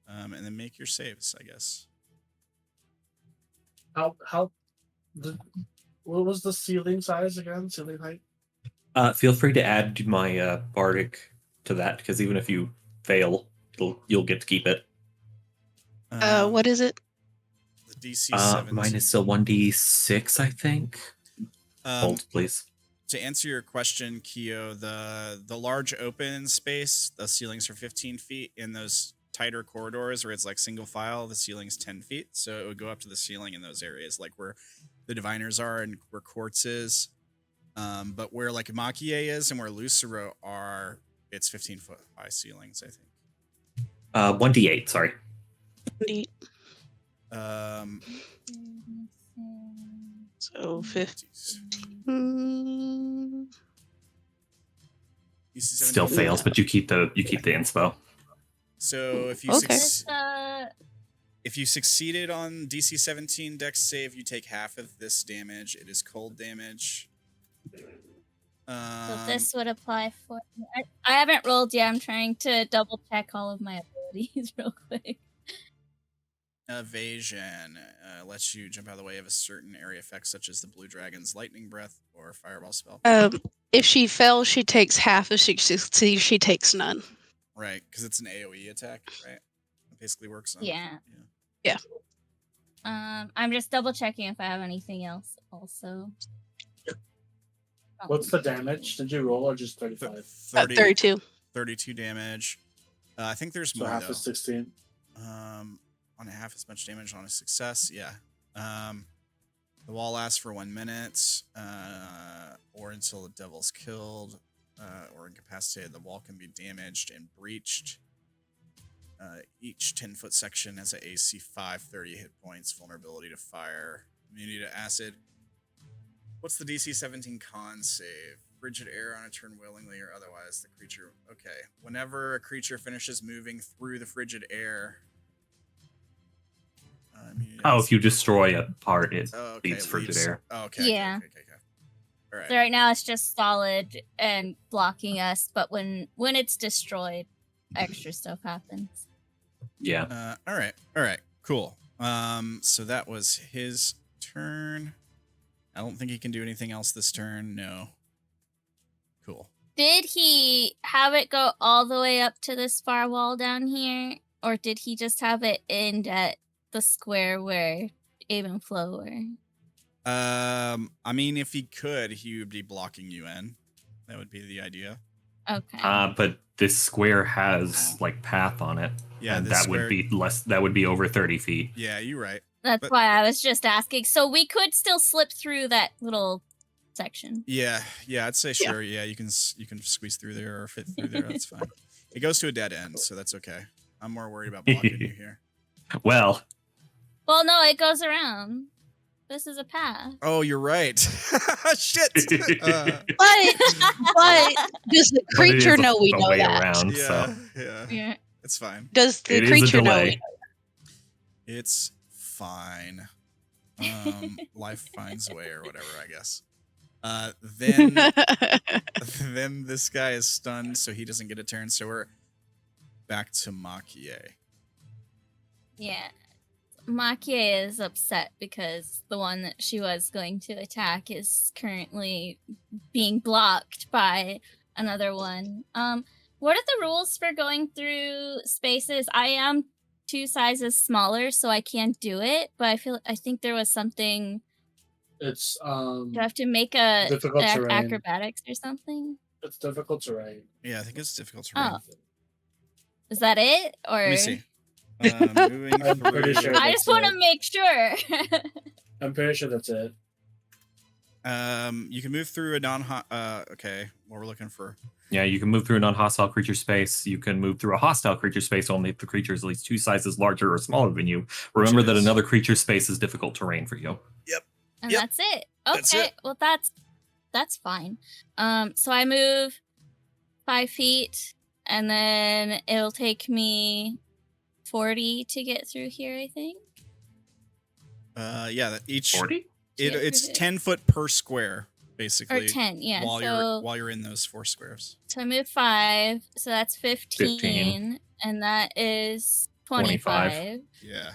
And then make your saves, I guess. What was the ceiling size again? Ceiling height? Feel free to add my bardic to that, because even if you fail, you'll get to keep it. What is it? The DC 17. Mine is still 1d6, I think. Hold, please. To answer your question, Keo, the large open space, the ceilings are 15 feet. In those tighter corridors where it's like single file, the ceiling's 10 feet. So it would go up to the ceiling in those areas, like where the diviners are and where Quartz is. But where like Maki-e is and where Lucero are, it's 15-foot high ceilings, I think. 1d8, sorry. 8. So 50. Still fails, but you keep the inspo. So if you if you succeeded on DC 17 Dex save, you take half of this damage. It is cold damage. So this would apply for. I haven't rolled yet. I'm trying to double check all of my abilities real quick. Evasion lets you jump out of the way of a certain area effect, such as the blue dragon's lightning breath or fireball spell. If she fails, she takes half. If she succeeds, she takes none. Right, because it's an AoE attack, right? It basically works on. Yeah. Yeah. I'm just double checking if I have anything else also. What's the damage? Did you roll or just 35? 32. 32 damage. I think there's So more half though. is 16. On a half as much damage on a success. Yeah. The wall lasts for 1 minute, or until the devil's killed, or incapacitated. The wall can be damaged and breached. Each 10-foot section has an AC 5, 30 hit points, vulnerability to fire, immunity to acid. What's the DC 17 con save? Frigid air on a turn willingly or otherwise. The creature. Okay. Whenever a creature finishes moving through the frigid air. If you destroy a part, it leaves frigid leaves. air. Oh, okay. Yeah. Okay. All right. So right now it's just solid and blocking us, but when it's destroyed, extra stuff happens. Yeah. All right. Cool. So that was his turn. I don't think he can do anything else this turn. No. Cool. Did he have it go all the way up to this far wall down here, or did he just have it end at the square where Abe Flo were? I mean, if he could, he would be blocking you in. That would be the idea. Okay. But this square has like path on it. Yeah, and this that would be less. That would be over 30 feet. Yeah, you're right. That's why I was just asking. So we could still slip through that little section. Yeah, I'd say sure. Yeah, you can squeeze through there or fit through there. That's fine. It goes to a dead end, so that's okay. I'm more worried about blocking you here. Well, no, it goes around. This is a path. Oh, you're right. Shit. But does the creature know we know that? Around, Yeah. It's fine. Does the creature know we know that? It's fine. Life finds a way or whatever, I guess. Then this guy is stunned, so he doesn't get a turn. So we're back to Maki-e. Yeah. Maki-e is upset because the one that she was going to attack is currently being blocked by another one. What are the rules for going through spaces? I am 2 sizes smaller, so I can't do it. But I think there was something. It's Do I have to make a difficult terrain. acrobatics or something? It's difficult terrain. Yeah, I think it's difficult terrain. Oh, is that it? Or Let me see. Moving I'm pretty through. sure I just want to it. make sure. I'm pretty sure that's it. You can move through a okay, what we're looking for. Yeah, you can move through a non-hostile creature space. You can move through a hostile creature space only if the creature is at least 2 sizes larger or smaller than you. Remember that another creature space is difficult terrain for you. Yep. And Yep. that's it. That's Okay, it. well that's fine. So I move 5 feet, and then it'll take me 40 to get through here, I think. Yeah, that each 40? it's 10 foot per square, basically. Or 10, yeah. While you're in those 4 squares. So I move 5, so that's 15, 15. and that is 25. Yeah,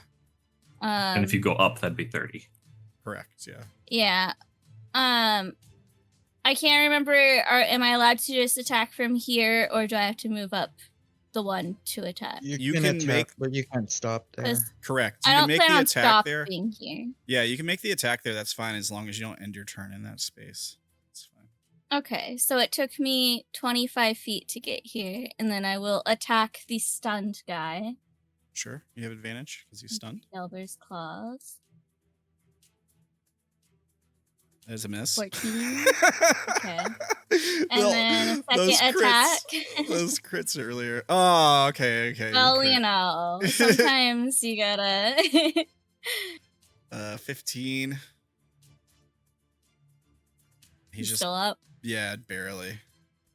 And if you go up, that'd be 30. correct. Yeah. Yeah. I can't remember, am I allowed to just attack from here, or do I have to move up the one to attack? You can can attack, make- but you can't stop there. 'Cause Correct. You I can don't make plan the on attack there. stopping here. Yeah, you can make the attack there. That's fine as long as you don't end your turn in that space. It's fine. Okay, so it took me 25 feet to get here, and then I will attack the stunned guy. Sure. You have advantage because he's stunned. Delver's Claws. There's a miss. 14. Okay. And Well, then a those second crits- attack. Those crits earlier. Oh, okay. Well, crit. you know, sometimes you gotta. 15. He's just still up. yeah, barely.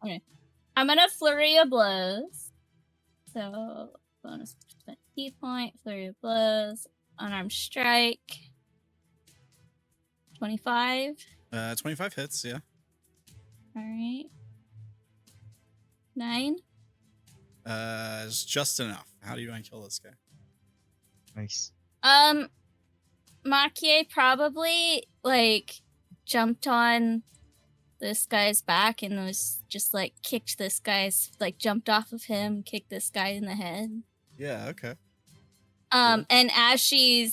I'm gonna flurry of blows. So bonus key point, flurry of blows, unarmed strike. 25. 25 hits. Yeah. All right. 9. Is just enough. How do you want to kill this guy? Nice. Maki-e probably like jumped on this guy's back and was just like kicked this guy's like jumped off of him, kicked this guy in the head. Yeah. Okay. And as she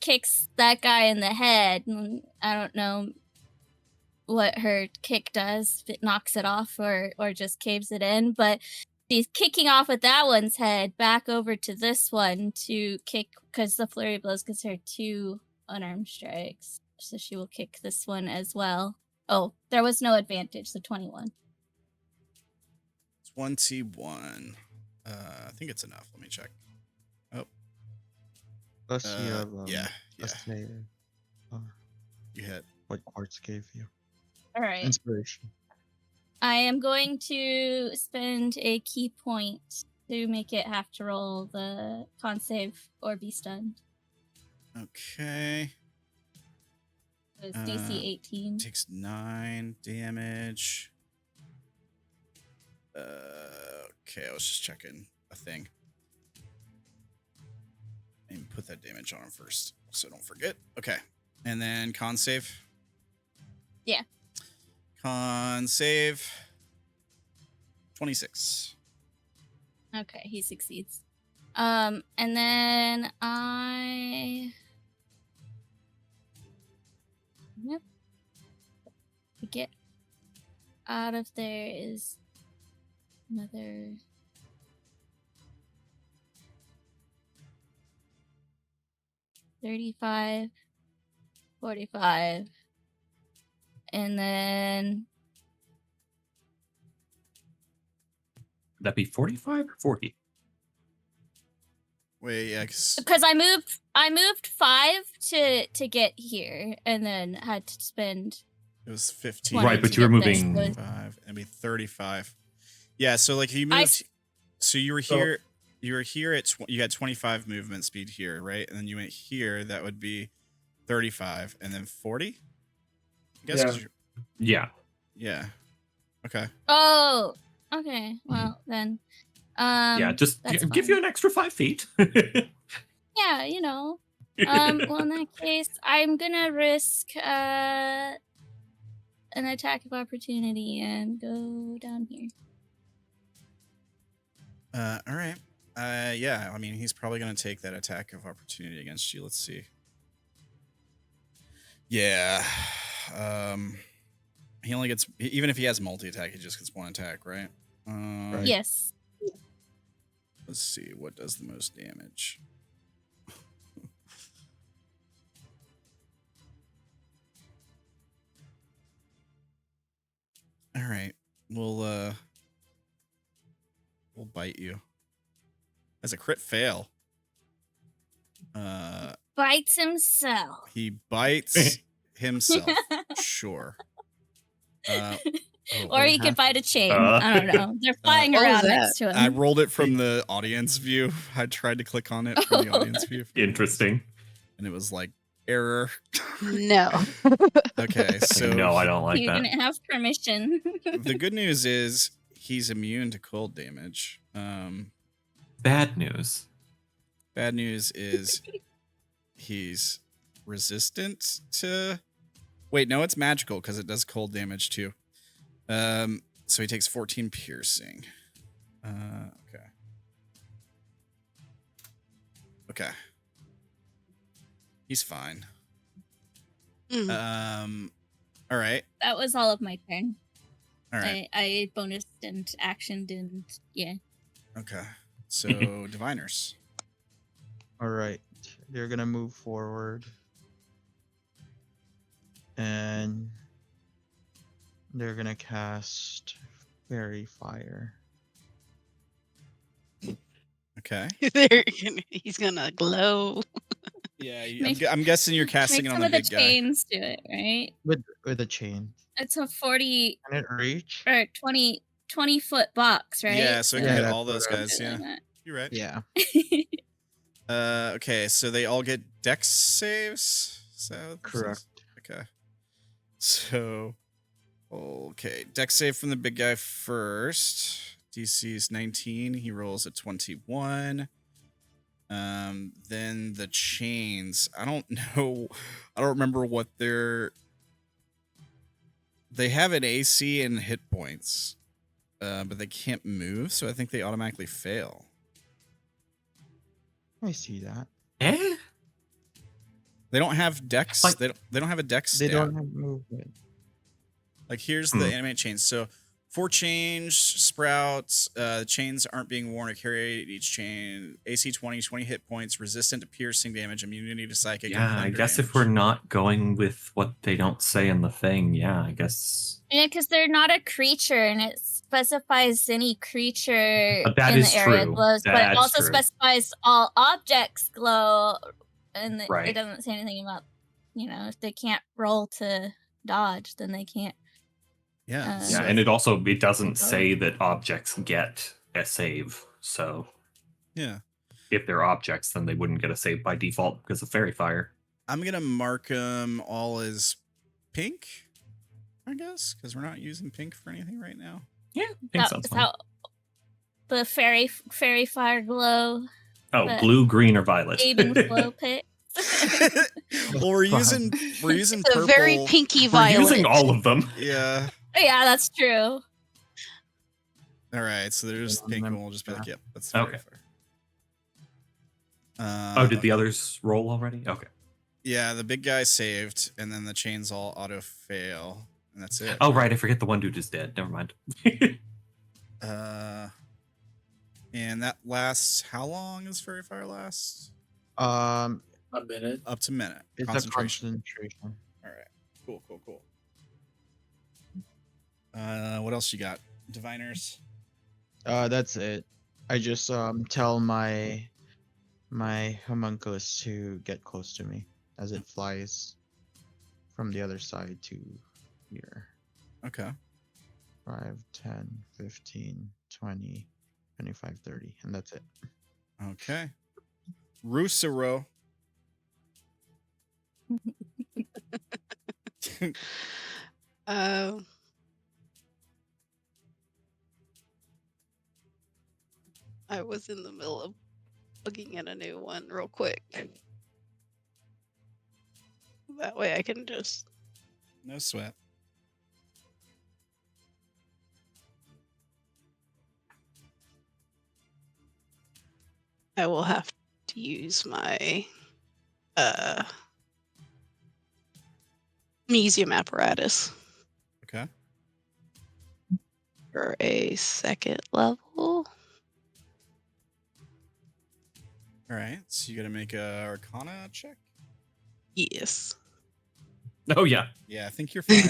kicks that guy in the head, I don't know what her kick does, if it knocks it off or just caves it in, but she's kicking off at that one's head back over to this one to kick, because the flurry of blows gives her 2 unarmed strikes, so she will kick this one as well. Oh, there was no advantage, so 21. 21. I think it's enough. Let me check. Plus you have yeah. fascinating, You hit. what Quartz gave you. All right. Inspiration. I am going to spend a key point to make it have to roll the con save or be stunned. Okay. So it's DC 18. Takes 9 damage. Okay, I was just checking a thing. And put that damage on him first, so don't forget. Okay, and then con save. Yeah. Con save. 26. Okay, he succeeds. And then Yep. To get out of there is another 35, 45, and then Would that be 45 or 40? Wait, yeah, because I moved 5 to get here, and then had to spend it was 15. Right, but you were moving 5, it'd be 35. Yeah, so like you moved. So you were here. You were here at you had 25 movement speed here, right? And then you went here. That would be 35, and then 40. I guess. 'Cause Yeah. Yeah. Okay. Oh, okay. Well, then. Yeah, just that's give fine. you an extra 5 feet. Yeah, you know. Well, in that case, I'm gonna risk an attack of opportunity and go down here. All right. Yeah, I mean, he's probably going to take that attack of opportunity against you. Let's see. Yeah. He only gets, even if he has multi-attack, he just gets one attack, right? Right. Yes. Let's see. What does the most damage? All right. We'll bite you. As a crit fail. Bites himself. He bites himself. Sure. Or he could bite a chain. Uh, I don't know. They're flying what was around that? next to him. I rolled it from the audience view. I tried to click on it from the audience view. Interesting. And it was like, error. No. Okay, so No, I don't like you that. didn't have permission. the good news is he's immune to cold damage. Bad news. Bad news is he's resistant to... Wait, no, it's magical because it does cold damage too. So he takes 14 piercing. Okay. Okay. He's fine. Mm. All right. That was all of my turn. All right. I bonused and actioned and yeah. Okay. So diviners. All right. They're gonna move forward, and they're gonna cast Fairy Fire. Okay. He's gonna glow. Yeah, Make- I'm guessing you're casting Make it on some the of the big guy. chains do it, right? With a chain. It's a 40 Can it reach? or 20 foot box, right? Yeah, so it Yeah, can hit that's all those what I guys. Yeah, you're right. Yeah. Okay, so they all get dex saves. So Correct. Okay. So, okay, dex save from the big guy first. DC is 19. He rolls a 21. Then the chains. I don't know. I don't remember what their. They have an AC and hit points, but they can't move, so I think they automatically fail. I see that. Eh? They don't have dex. Like- They don't have a dex. They stat. don't have movement. Like here's the animate chains. So 4 change sprouts. Chains aren't being worn or carried. Each chain AC 20, 20 hit points, resistant to piercing damage, immunity to psychic. and Yeah, I thunder guess if damage. we're not going with what they don't say in the thing, yeah, I guess. Yeah, because they're not a creature, and it specifies any creature That in is the area true. glows, but it That's also true. specifies all objects glow, and it Right. doesn't say anything about, if they can't roll to dodge, then they can't. Yeah. Uh, Yeah, and it doesn't say that objects get a save. So Yeah. if they're objects, then they wouldn't get a save by default because of fairy fire. I'm gonna mark them all as pink, I guess, because we're not using pink for anything right now. Yeah, I think That sounds is fine. how the fairy fire glow Oh, the blue, green, or violet. Abe Flo pick. Well, we're Fine. using It's purple. a very pinky We're violet. using all of them. Yeah. Oh, yeah, that's true. All right, so there's Yeah, pink, and I'm- we'll just be like, yep, that's Okay. fair. Oh, did the others roll already? Okay. Yeah, the big guy saved, and then the chains all auto fail, and that's it. Oh, right. I forget the one dude is dead. Never mind. And that lasts. How long does Fairy Fire last? A minute. Up to minute. It's Concentration. a concentration. All right. Cool. What else you got? Diviners. That's it. I just tell my homunculus to get close to me as it flies from the other side to here. Okay. 5, 10, 15, 20, 25, 30, and that's it. Okay. Lucero. I was in the middle of looking at a new one real quick. That way I can just... No sweat. I will have to use my Magnesium apparatus Okay. for a second level. All right. So you got to make a Arcana check. Yes. Oh yeah. Yeah, I think you're fine.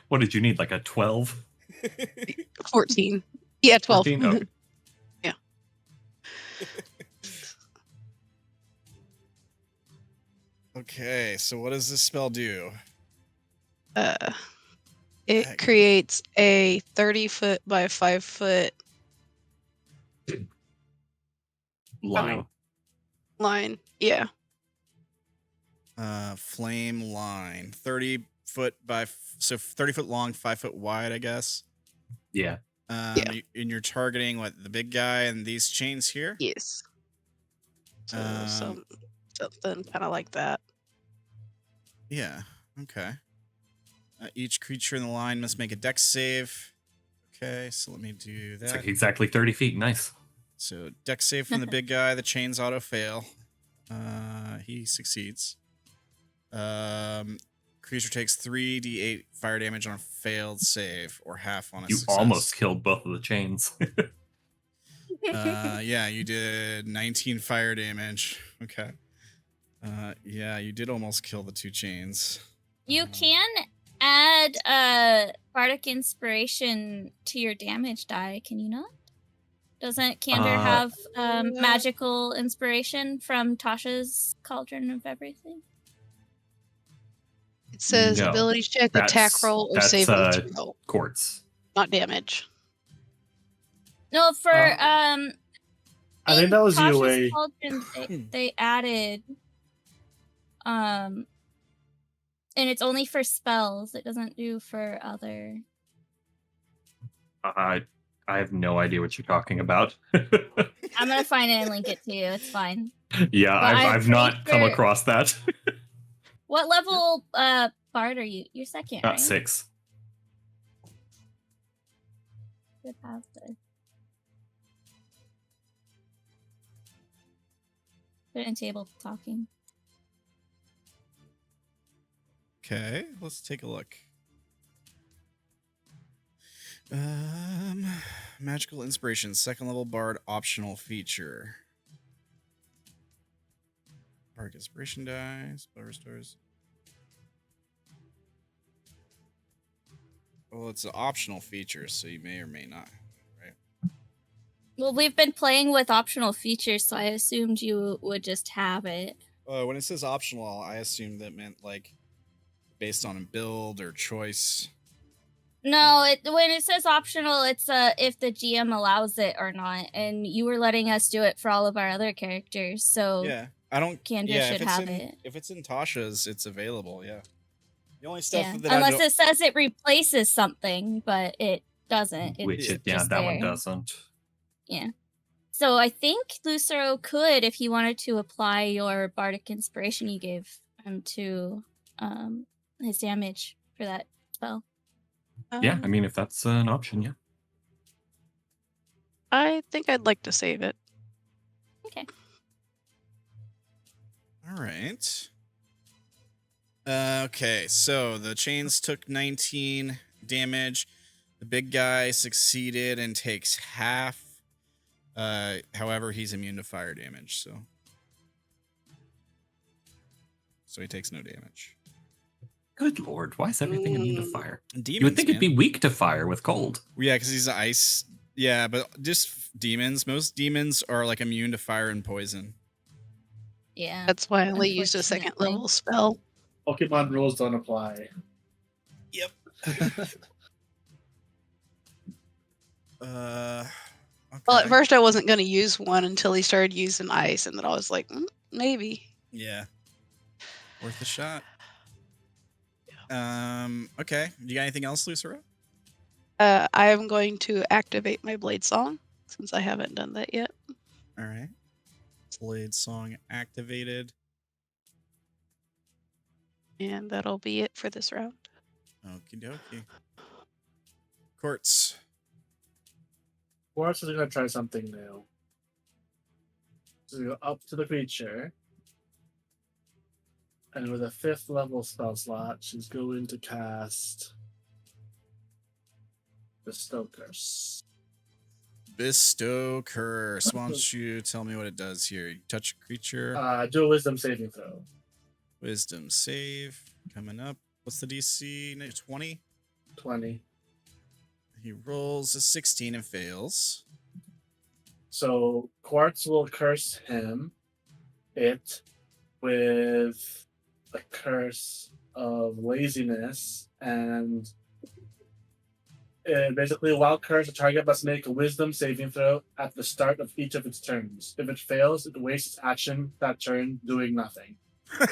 What did you need? Like a 12? 14. Yeah, 12. 14? Okay. Yeah. Okay. So what does this spell do? It Heck. creates a 30-foot by 5-foot Line. line. Yeah. Flame line. 30-foot by so 30-foot long, 5-foot wide, I guess. Yeah. Yeah. And you're targeting what, the big guy and these chains here? Yes. So Um, something kind of like that. Yeah. Okay. Each creature in the line must make a dex save. Okay, so let me do It's that. like exactly 30 feet. Nice. So dex save from the big guy. The chains auto fail. He succeeds. Creature takes 3d8 fire damage on a failed save, or half on a You success. almost killed both of the chains. Yeah, you did 19 fire damage. Okay. Yeah, you did almost kill the two chains. You can add Bardic Inspiration to your damage die, can you not? Doesn't Candor have magical inspiration from Tasha's Cauldron of Everything? It says No, ability check, that's- attack roll, or that's, saving throw. Quartz. Not damage. No, for I think that was Tasha's UA. Cauldron, they added and it's only for spells. It doesn't do for other. I have no idea what you're talking about. I'm gonna find it and link it to you. It's fine. Yeah, But I'm I've not pretty come sure- across that. What level bard are you? You're second, right? 6. Should have this. Put it in table talking. Okay, let's take a look. Magical inspiration, second level bard optional feature. Bard inspiration dice, spell restores. Well, it's an optional feature, so you may or may not. Well, we've been playing with optional features, so I assumed you would just have it. When it says optional, I assumed that meant like based on a build or choice. No, when it says optional, it's if the GM allows it or not, and you were letting us do it for all of our other characters, so Yeah, I don't. Candor yeah, should if it's have in, it. If it's in Tasha's, it's available. Yeah. The only stuff Yeah, that I unless don't. it says it replaces something, but it doesn't. Which, It's yeah, just that one there. doesn't. Yeah. So I think Lucero could, if he wanted to apply your bardic inspiration you gave him to his damage for that spell. Yeah, I mean, if that's an option, yeah. I think I'd like to save it. Okay. All right. Okay, so the chains took 19 damage. The big guy succeeded and takes half. However, he's immune to fire damage, so he takes no damage. Good lord, why is everything immune to fire? Demons, You would think it'd be weak to fire with cold. Yeah, because he's ice. Yeah, but just demons. Most demons are like immune to fire and poison. Yeah. That's why I only used a second level spell. Pokemon rules don't apply. Yep. Okay. Well, at first I wasn't going to use one until he started using ice, and then I was like, maybe. Yeah. Worth a shot. Okay. Do you got anything else, Lucero? I am going to activate my Blade Song, since I haven't done that yet. All right. Blade Song activated. And that'll be it for this round. Okie dokie. Quartz. Quartz is gonna try something new. So go up to the creature. And with a 5th level spell slot, she's going to cast Bestow Curse. Bestow Curse. Why don't you tell me what it does here? You touch a creature. Do a wisdom saving throw. Wisdom save coming up. What's the DC? 20? 20. He rolls a 16 and fails. So Quartz will curse it with a curse of laziness, and basically, while cursed, the target must make a wisdom saving throw at the start of each of its turns. If it fails, it wastes its action that turn doing nothing. All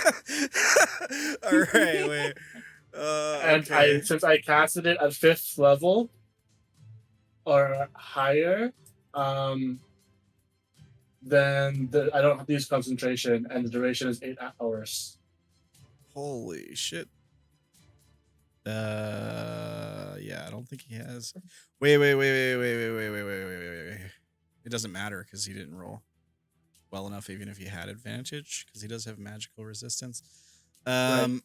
right, wait. And Okay. since I casted it at 5th level or higher, then I don't have to use concentration, and the duration is 8 hours. Holy shit. Yeah, I don't think he has. Wait. It doesn't matter because he didn't roll well enough, even if he had advantage, because he does have magical resistance. Right.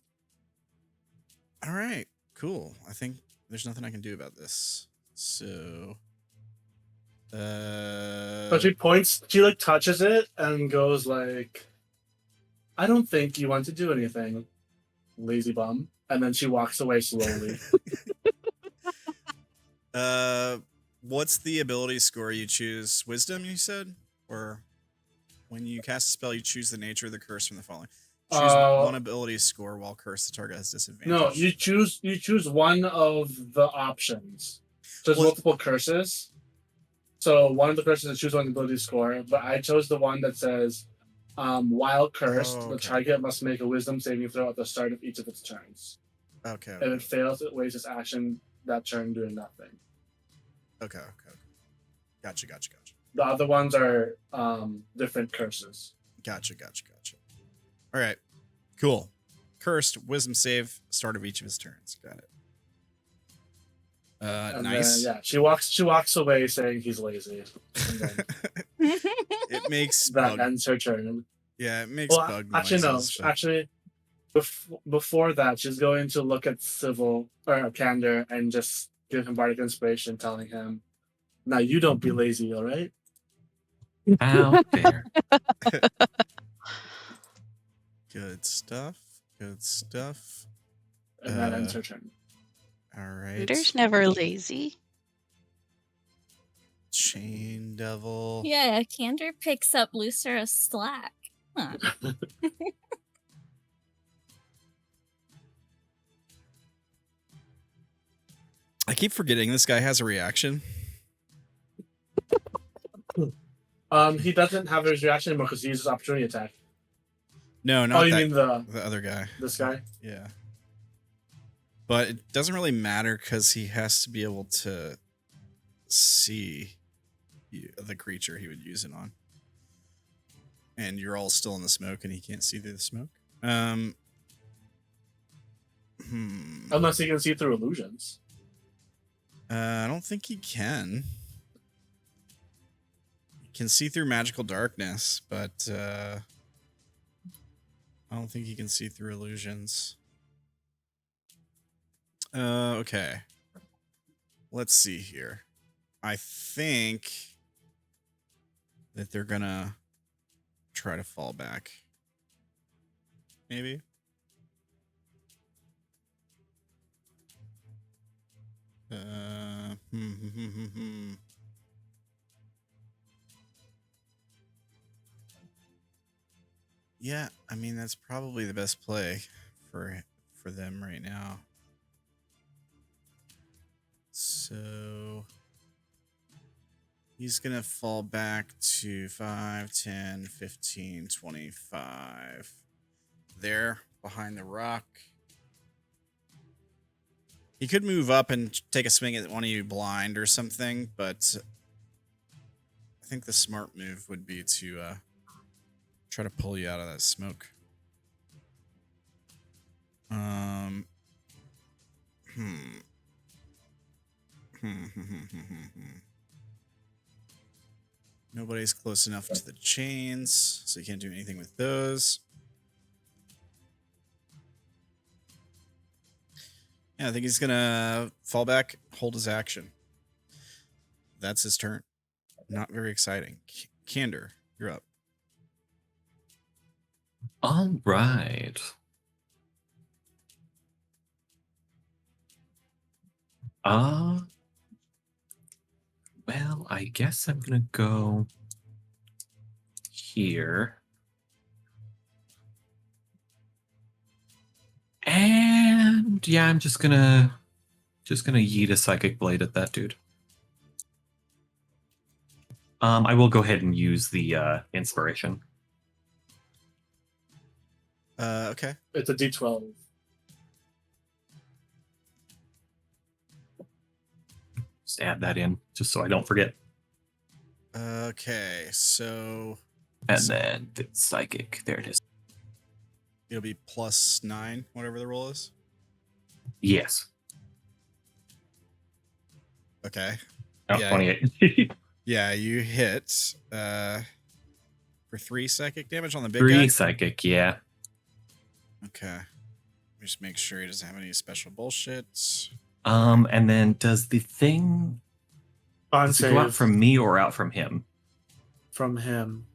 All right, cool. I think there's nothing I can do about this. So, But she touches it and goes like, I don't think you want to do anything, lazy bum. And then she walks away slowly. What's the ability score you choose? Wisdom, you said? Or when you cast a spell, you choose the nature of the curse from the following. Choose one ability score while cursed. The target has disadvantage. No, you choose one of the options. So there's multiple curses. So one of the curses is choose one ability score, but I chose the one that says, while cursed, the target must make a wisdom saving throw at the start of each of its turns. Okay. If it fails, it wastes its action that turn doing nothing. Okay. Gotcha. The other ones are different curses. Gotcha. All right. Cool. Cursed, wisdom save, start of each of his turns. Got it. Nice. Then, yeah, she walks away saying he's lazy. And then It makes that ends her turn. Yeah, it makes bug noises. Actually, before that, she's going to look at Candor and just give him bardic inspiration, telling him, "Now you don't be lazy, all right?" Out there. Good stuff. And that ends her turn. All right. There's never lazy. Chain Devil. Yeah, Candor picks up Lucero's slack. Huh. I keep forgetting this guy has a reaction. He doesn't have his reaction anymore because he uses opportunity attack. No, not you that, mean the other guy. This guy? Yeah. But it doesn't really matter because he has to be able to see the creature he would use it on. And you're all still in the smoke and he can't see through the smoke. Unless he can see through illusions. I don't think he can. He can see through magical darkness, but I don't think he can see through illusions. Okay. Let's see here. I think that they're gonna try to fall back. Maybe. Yeah, I mean that's probably the best play for them right now. So he's gonna fall back to 5, 10, 15, 25. There, behind the rock. He could move up and take a swing at one of you blind or something, but I think the smart move would be to try to pull you out of that smoke. Nobody's close enough to the chains, so you can't do anything with those. Yeah, I think he's gonna fall back, hold his action. That's his turn. Not very exciting. Candor, you're up. All right. Well, I guess I'm gonna go here. And yeah, I'm just gonna yeet a psychic blade at that dude. I will go ahead and use the inspiration. Okay. It's a D12. Just add that in, just so I don't forget. Okay, so And then the psychic. There it is. it'll be +9, whatever the roll is. Yes. Okay. Oh, Yeah. 28. Yeah, you hit for 3 psychic damage on the big 3 guy. psychic, yeah. Okay. Just make sure he doesn't have any special bullshit. And then does the thing does it go out Save from me or out from him? from him.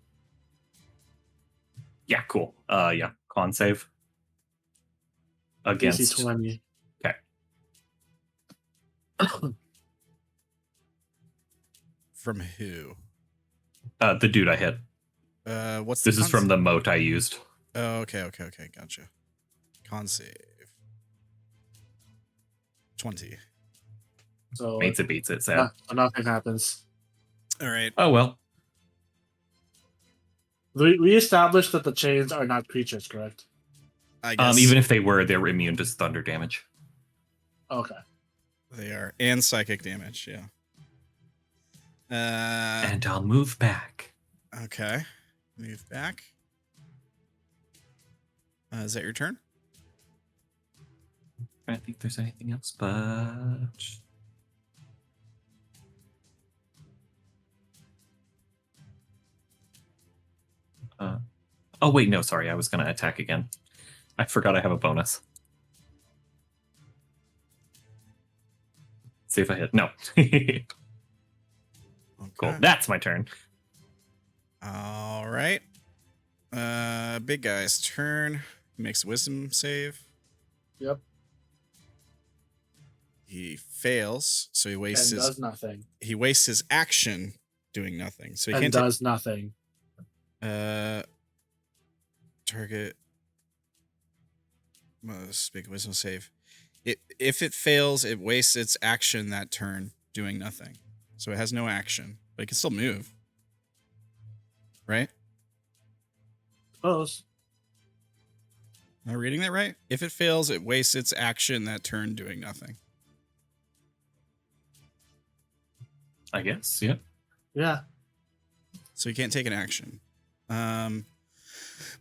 Yeah, cool. Yeah, con save. DC Against 20. Okay. From who? The dude I hit. What's the This is from the moat I used. Oh, okay, gotcha. Con save. 20. So Beats it, sad. nothing happens. All right. Oh well. We established that the chains are not creatures, correct? I guess Even if they were, they're immune to thunder damage. Okay. they are, and psychic damage. Yeah. And I'll move back. Okay. Move back. Is that your turn? I don't think there's anything else, but oh wait, no, sorry, I was gonna attack again. I forgot I have a bonus. See if I hit. No. Cool. Okay. That's my turn. All right. Big guy's turn. He makes a wisdom save. Yep. He fails, so he wastes And his does nothing. action doing nothing. So he And can't does nothing. target must make a wisdom save. If it fails, it wastes its action that turn doing nothing. So it has no action, but it can still move. Right? Close. Am I reading that right? If it fails, it wastes its action that turn doing nothing. I guess, yeah. Yeah. So he can't take an action.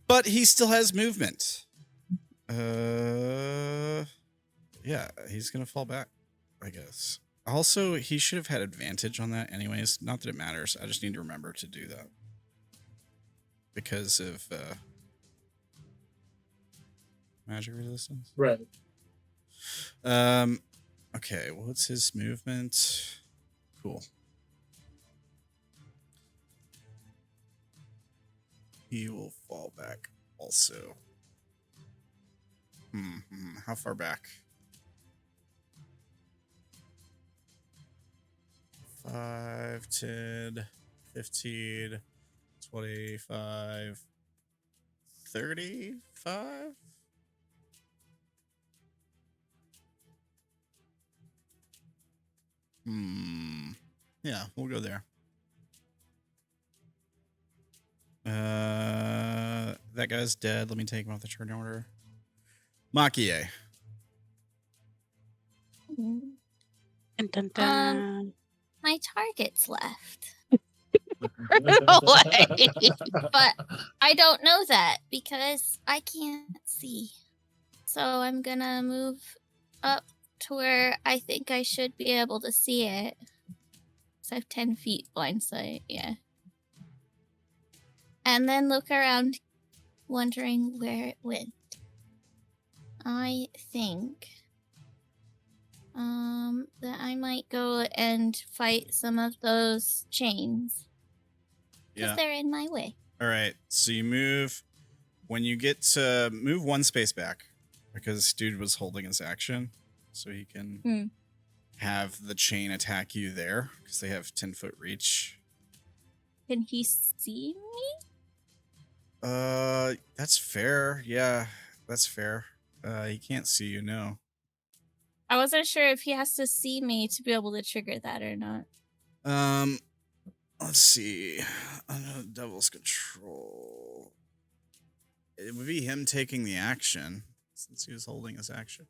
But he still has movement. Yeah, he's gonna fall back, I guess. Also, he should have had advantage on that anyways. Not that it matters. I just need to remember to do that. Because of magic resistance. Right. Okay, what's his movement? Cool. He will fall back also. How far back? 5, 10, 15, 25, 35? Yeah, we'll go there. That guy's dead. Let me take him off the turn order. Maki-e. Dun, dun, dun. My target's left. Away. But I don't know that because I can't see. So I'm gonna move up to where I think I should be able to see it. So I have 10 feet blind sight, yeah. and then look around, wondering where it went. I think that I might go and fight some of those chains. Because Yeah. they're in my way. All right. So you move. When you get to move one space back, because dude was holding his action, so he can have the chain attack you there, because they have 10-foot reach. Can he see me? That's fair. Yeah, that's fair. He can't see you, no. I wasn't sure if he has to see me to be able to trigger that or not. Let's see. Under Devil's control. It would be him taking the action, since he was holding his action.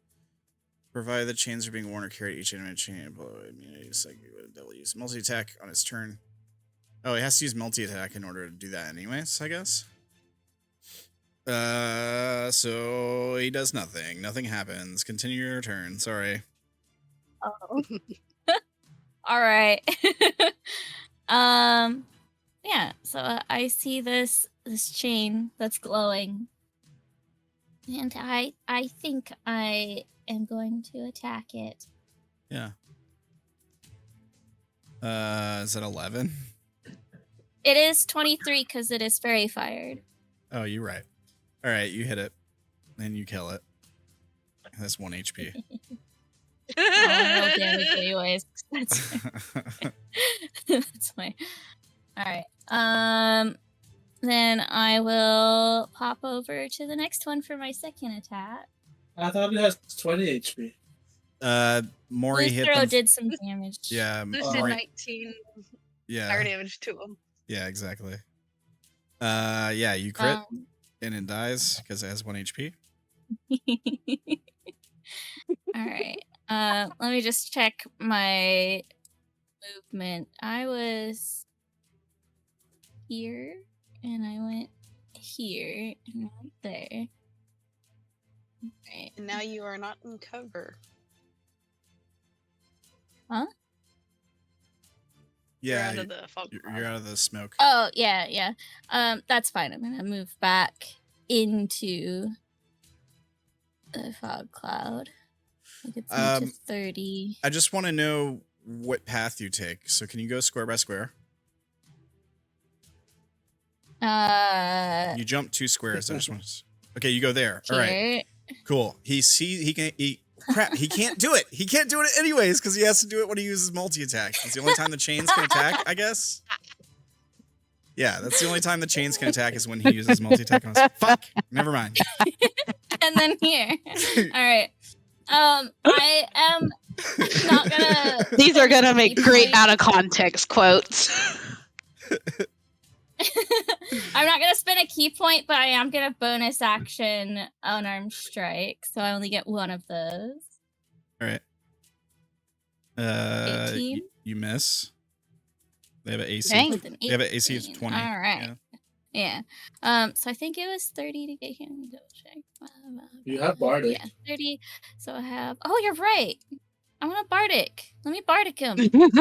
Provided the chains are being worn or carried, each enemy chain below immunity is like devil use multi-attack on his turn. Oh, he has to use multi-attack in order to do that anyways, I guess. So he does nothing. Nothing happens. Continue your turn. Sorry. Oh. All right. Yeah, so I see this chain that's glowing. And I think I am going to attack it. Yeah. Is that 11? It is 23 because it is fairy fired. Oh, you're right. All right, you hit it. And you kill it. That's 1 HP. Oh, no damage anyways. That's my... Alright. Then I will pop over to the next one for my second attack. I thought it has 20 HP. Mori hit Lucero them. did some damage. Yeah, This did Mori. 19 Yeah. fire damage to him. Yeah, exactly. Yeah, you crit and it dies because it has 1 HP. Alright. Let me just check my movement. I was here and I went here and right there. Right. And now you are not in cover. Huh? You're Yeah, out of the fog you're cloud. out of the smoke. Oh, yeah. That's fine. I'm gonna move back into the fog cloud. It gets me to 30. I just want to know what path you take. So can you go square by square? You jump 2 squares. I just want to... Okay, you go there. All right, here. cool. Crap, he can't do it. He can't do it anyways because he has to do it when he uses multi-attack. It's the only time the chains can attack, I guess. Yeah, that's the only time the chains can attack is when he uses multi-attack. Fuck, never mind. And then here. All right. I am not gonna. These are gonna make Keep great my- out of context quotes. I'm not gonna spend a key point, but I am gonna bonus action unarmed strike, so I only get one of those. All right. 18? You miss. They have an AC. Dang. With an They have an AC of 18. 20. All right. Yeah. Yeah. So I think it was 30 to get here. Let me double check. You have Bardic. Yeah, 30. So I have. Oh, you're right. I want a Bardic. Let me Bardic him. What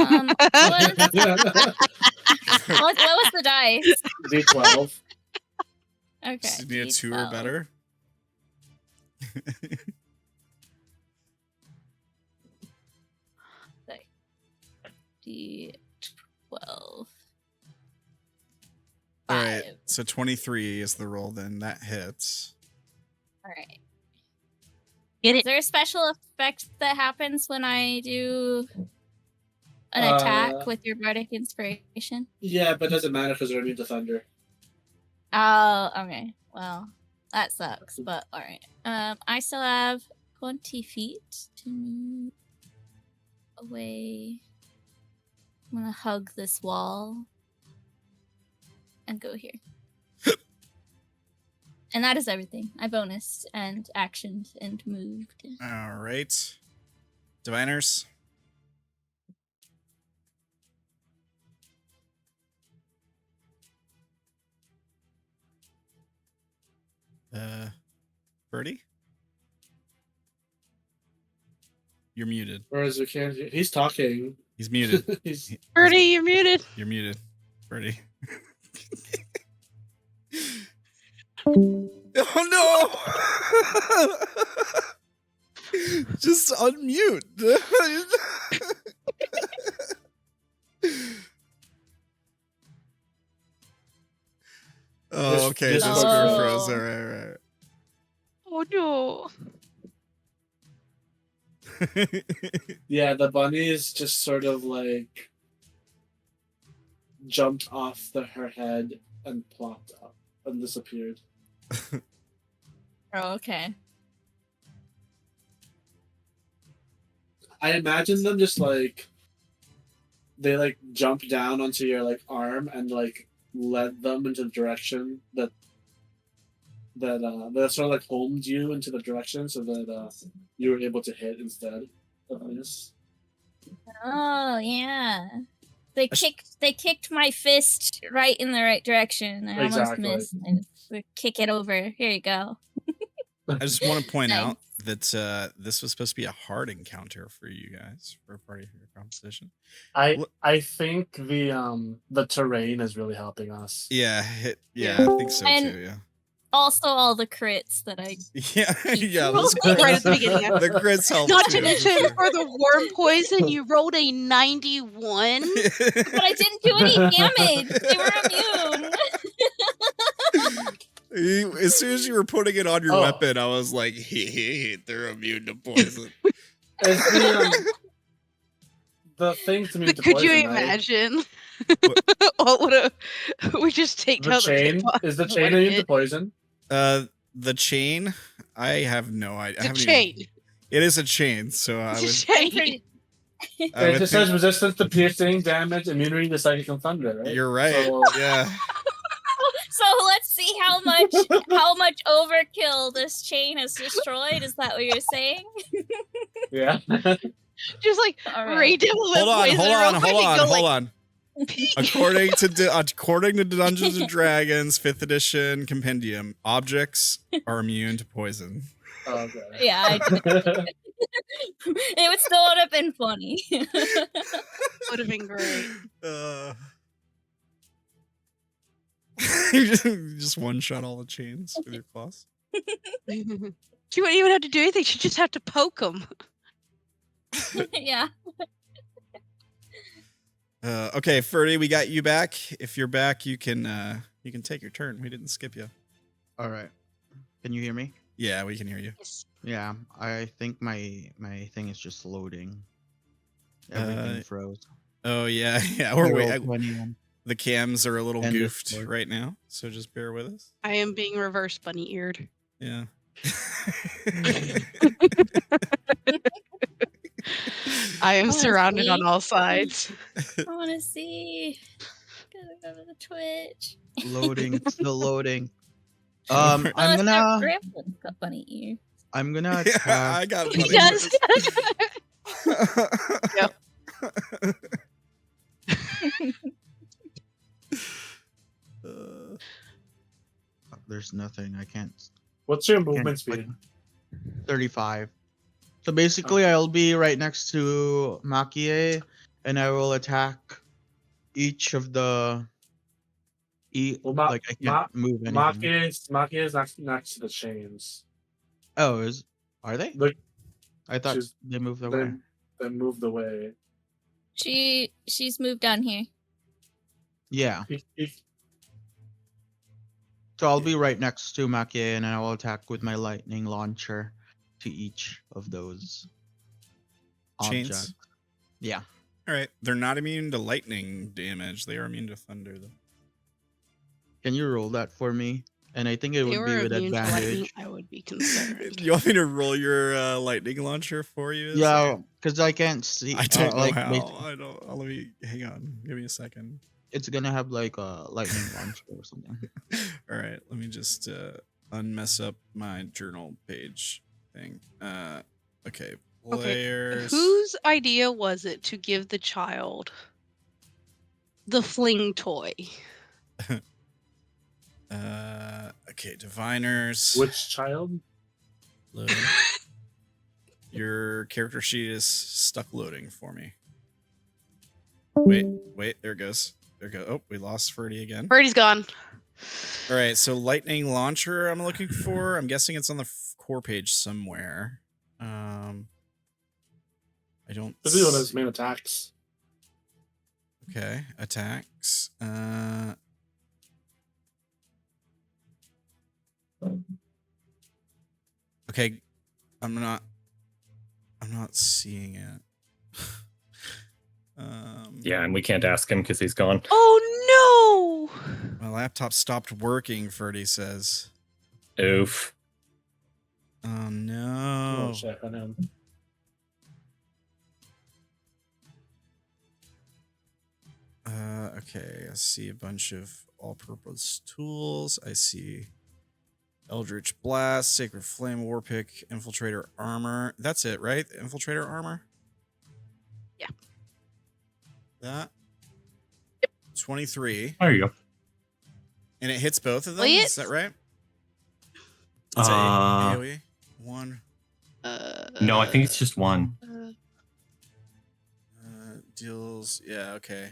was the dice? D12. Okay. Just need a 2 or better. D12. All right. So 23 is the roll. Then that hits. All right. Get Is it? there a special effect that happens when I do an attack with your Bardic Inspiration? Yeah, but it doesn't matter because they're immune to thunder. Oh, okay. Well, that sucks, but all right. I still have 20 feet to move away. I'm gonna hug this wall and go here. And that is everything. I bonused and actioned and moved. All right. Diviners. Birdie? You're muted. Whereas we can't. He's talking. He's muted. He's, Birdie, you're muted. You're muted. Birdie. Oh no! Just unmute. Oh, okay. This Discord is- froze. Oh. All right, Oh no. right. Yeah, the bunnies just sort of like jumped off her head and plopped up and disappeared. Oh, okay. I imagine them just like they like jumped down onto your like arm and like led them into the direction that sort of like homed you into the direction so that you were able to hit instead of this. Oh yeah. They kicked my fist right in the right direction. I almost Exactly. missed. I just kick it over. Here you go. I just want to point Nice. out that this was supposed to be a hard encounter for you guys for a part of your composition. I think the terrain is really helping us. Yeah, I think so And- too. Yeah, Also, all the crits that I. yeah. Those Right at the beginning. the crits help. Not too, to for mention, sure. for the worm poison, you rolled a 91. But I didn't do any damage. They were immune. As soon as you were putting it on your Oh. weapon, I was like, they're immune to poison. Is the thing to me But to could you poison, right? imagine? What would we just take The down chain the is the What chain a immune to hit. poison? The chain, I have no idea. I The haven't chain. Even, it is a chain, so I It's would. a I'm chain. pretty- I It would just think- says resistance to piercing, damage, immunity to psychic and thunder, right? You're right. So, Yeah. So let's see how much overkill this chain has destroyed. Is that what you're saying? yeah. Just like All right. redouble Hold on, poison real quick and go hold like, on. According to Dungeons and Dragons 5th edition compendium, objects are immune to poison. Okay. Yeah, I did. It would still would have been funny. would have been great. You just one shot all the chains with your claws. She wouldn't even have to do anything. She'd just have to poke them. Yeah. Okay, Ferdy, we got you back. If you're back, you can take your turn. We didn't skip you. All right. Can you hear me? Yeah, we can hear you. Yeah, I think my thing is just loading. Everything froze. Oh yeah, yeah. I We're rolled 21. the cams are a little And goofed Discord. right now, so just bear with us. I am being reverse bunny eared. Yeah. I am Oh, surrounded on see? all sides. I want to see. Gotta go to the Twitch. Loading, it's still loading. Oh, I'm it's got gonna Gremlin's got bunny ear. attack. I got He funny does. Yep. There's nothing. I can't. What's your can't movement click. speed? 35. So basically, I'll be right next to Maki-e, and I will attack each of the. Well, like I can't move anything. Maki is next to the chains. Oh, are they? Look, I thought she's- they moved away. they moved away. She's moved down here. Yeah. He- So I'll be right next to Maki-e, and I will attack with my lightning launcher to each of those Chains? objects. Yeah. All right, they're not immune to lightning damage. They are immune to thunder, though. Can you roll that for me? And I think it They would be were with immune to lightning, advantage. I would be concerned. You want me to roll your lightning launcher for you? Yeah, because I can't see. I don't know like, how. basi- I don't. Let me hang on. Give me a second. It's gonna have like a lightning launcher or something. All right, let me just unmess up my journal page thing. Okay, players. Whose idea was it to give the child the fling toy? Okay, diviners. Which child? Loading. Your character sheet is stuck loading for me. Wait, there it goes. There it goes. Oh, we lost Ferdy again. Birdie's gone. All right, so lightning launcher I'm looking for. I'm guessing it's on the core page somewhere. I don't This is one of his main attacks. Okay, attacks. Okay, I'm not seeing it. Yeah, and we can't ask him because he's gone. Oh My laptop stopped working, Ferdy says. Oof. Oh no. Oh, check on him. Okay, I see a bunch of all-purpose tools. I see Eldritch Blast, Sacred Flame, Warpick, Infiltrator Armor. That's it, right? Infiltrator Armor? Yeah. That? 23. There you go. And it hits both of them? Wait. Is that right? It's AoE? One. no! No, I think it's just one. Deals. Yeah, okay.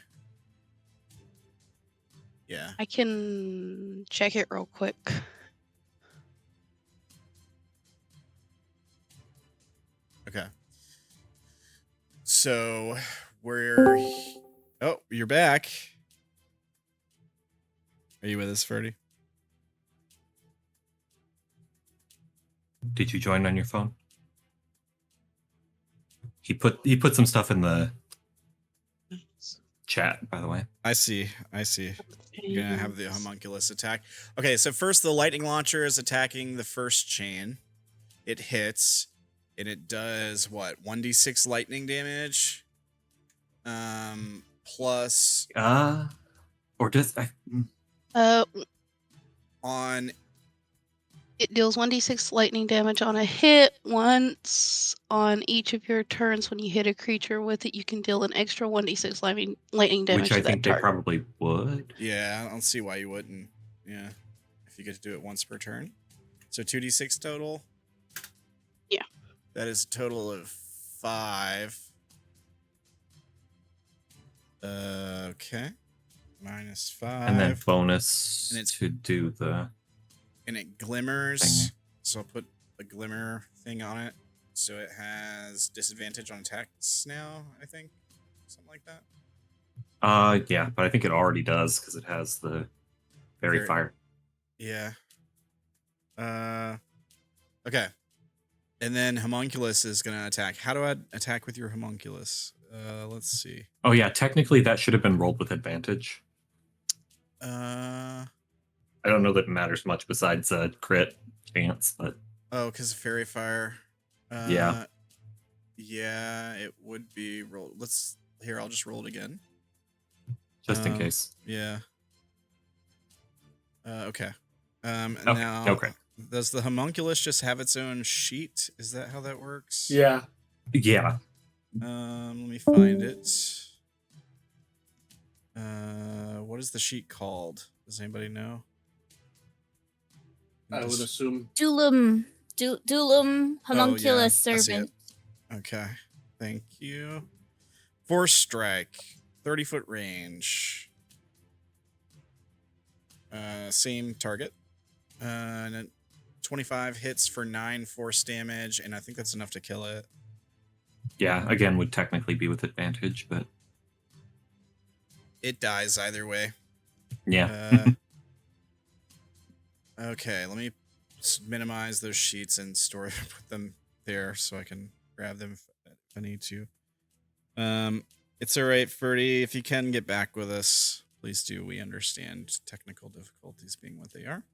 Yeah. I can check it real quick. Okay. So we're. Oh, you're back. Are you with us, Ferdy? Did you join on your phone? He put some stuff in the chat, by the way. I see. You're gonna have the homunculus attack. Okay, so first the lightning launcher is attacking the first chain. It hits, and it does what? 1d6 lightning damage. Plus Or does on It deals 1d6 lightning damage on a hit. Once on each of your turns when you hit a creature with it, you can deal an extra 1d6 lightning damage which I to that think they target. probably would. yeah, I don't see why you wouldn't. Yeah, if you get to do it once per turn. So 2d6 total. Yeah. That is a total of 5. Okay. Minus 5. And then bonus And it's- to do the And it glimmers. Thing. So I'll put a glimmer thing on it. So it has disadvantage on attacks now, I think. Something like that. yeah, but I think it already does because it has the fairy Very- fire. Yeah. Okay. And then homunculus is gonna attack. How do I attack with your homunculus? Let's see. Oh yeah, technically that should have been rolled with advantage. Uh I don't know that it matters much besides crit chance, but oh, because fairy fire. Yeah. Yeah, it would be roll. I'll just roll it again. just in Um, case. Yeah. Okay. Okay. Now, Okay. does the homunculus just have its own sheet? Is that how that works? Yeah. Yeah. Let me find it. What is the sheet called? Does anybody know? I would assume. Dulum homunculus I see it. servant. Okay. Thank you. Force strike. 30-foot range. Same target. And then 25 hits for 9 force damage, and I think that's enough to kill it. Yeah, again would technically be with advantage, but It dies either way. yeah. Okay, let me minimize those sheets and put them there so I can grab them if I need to. It's all right, Ferdy. If you can get back with us, please do. We understand technical difficulties being what they are.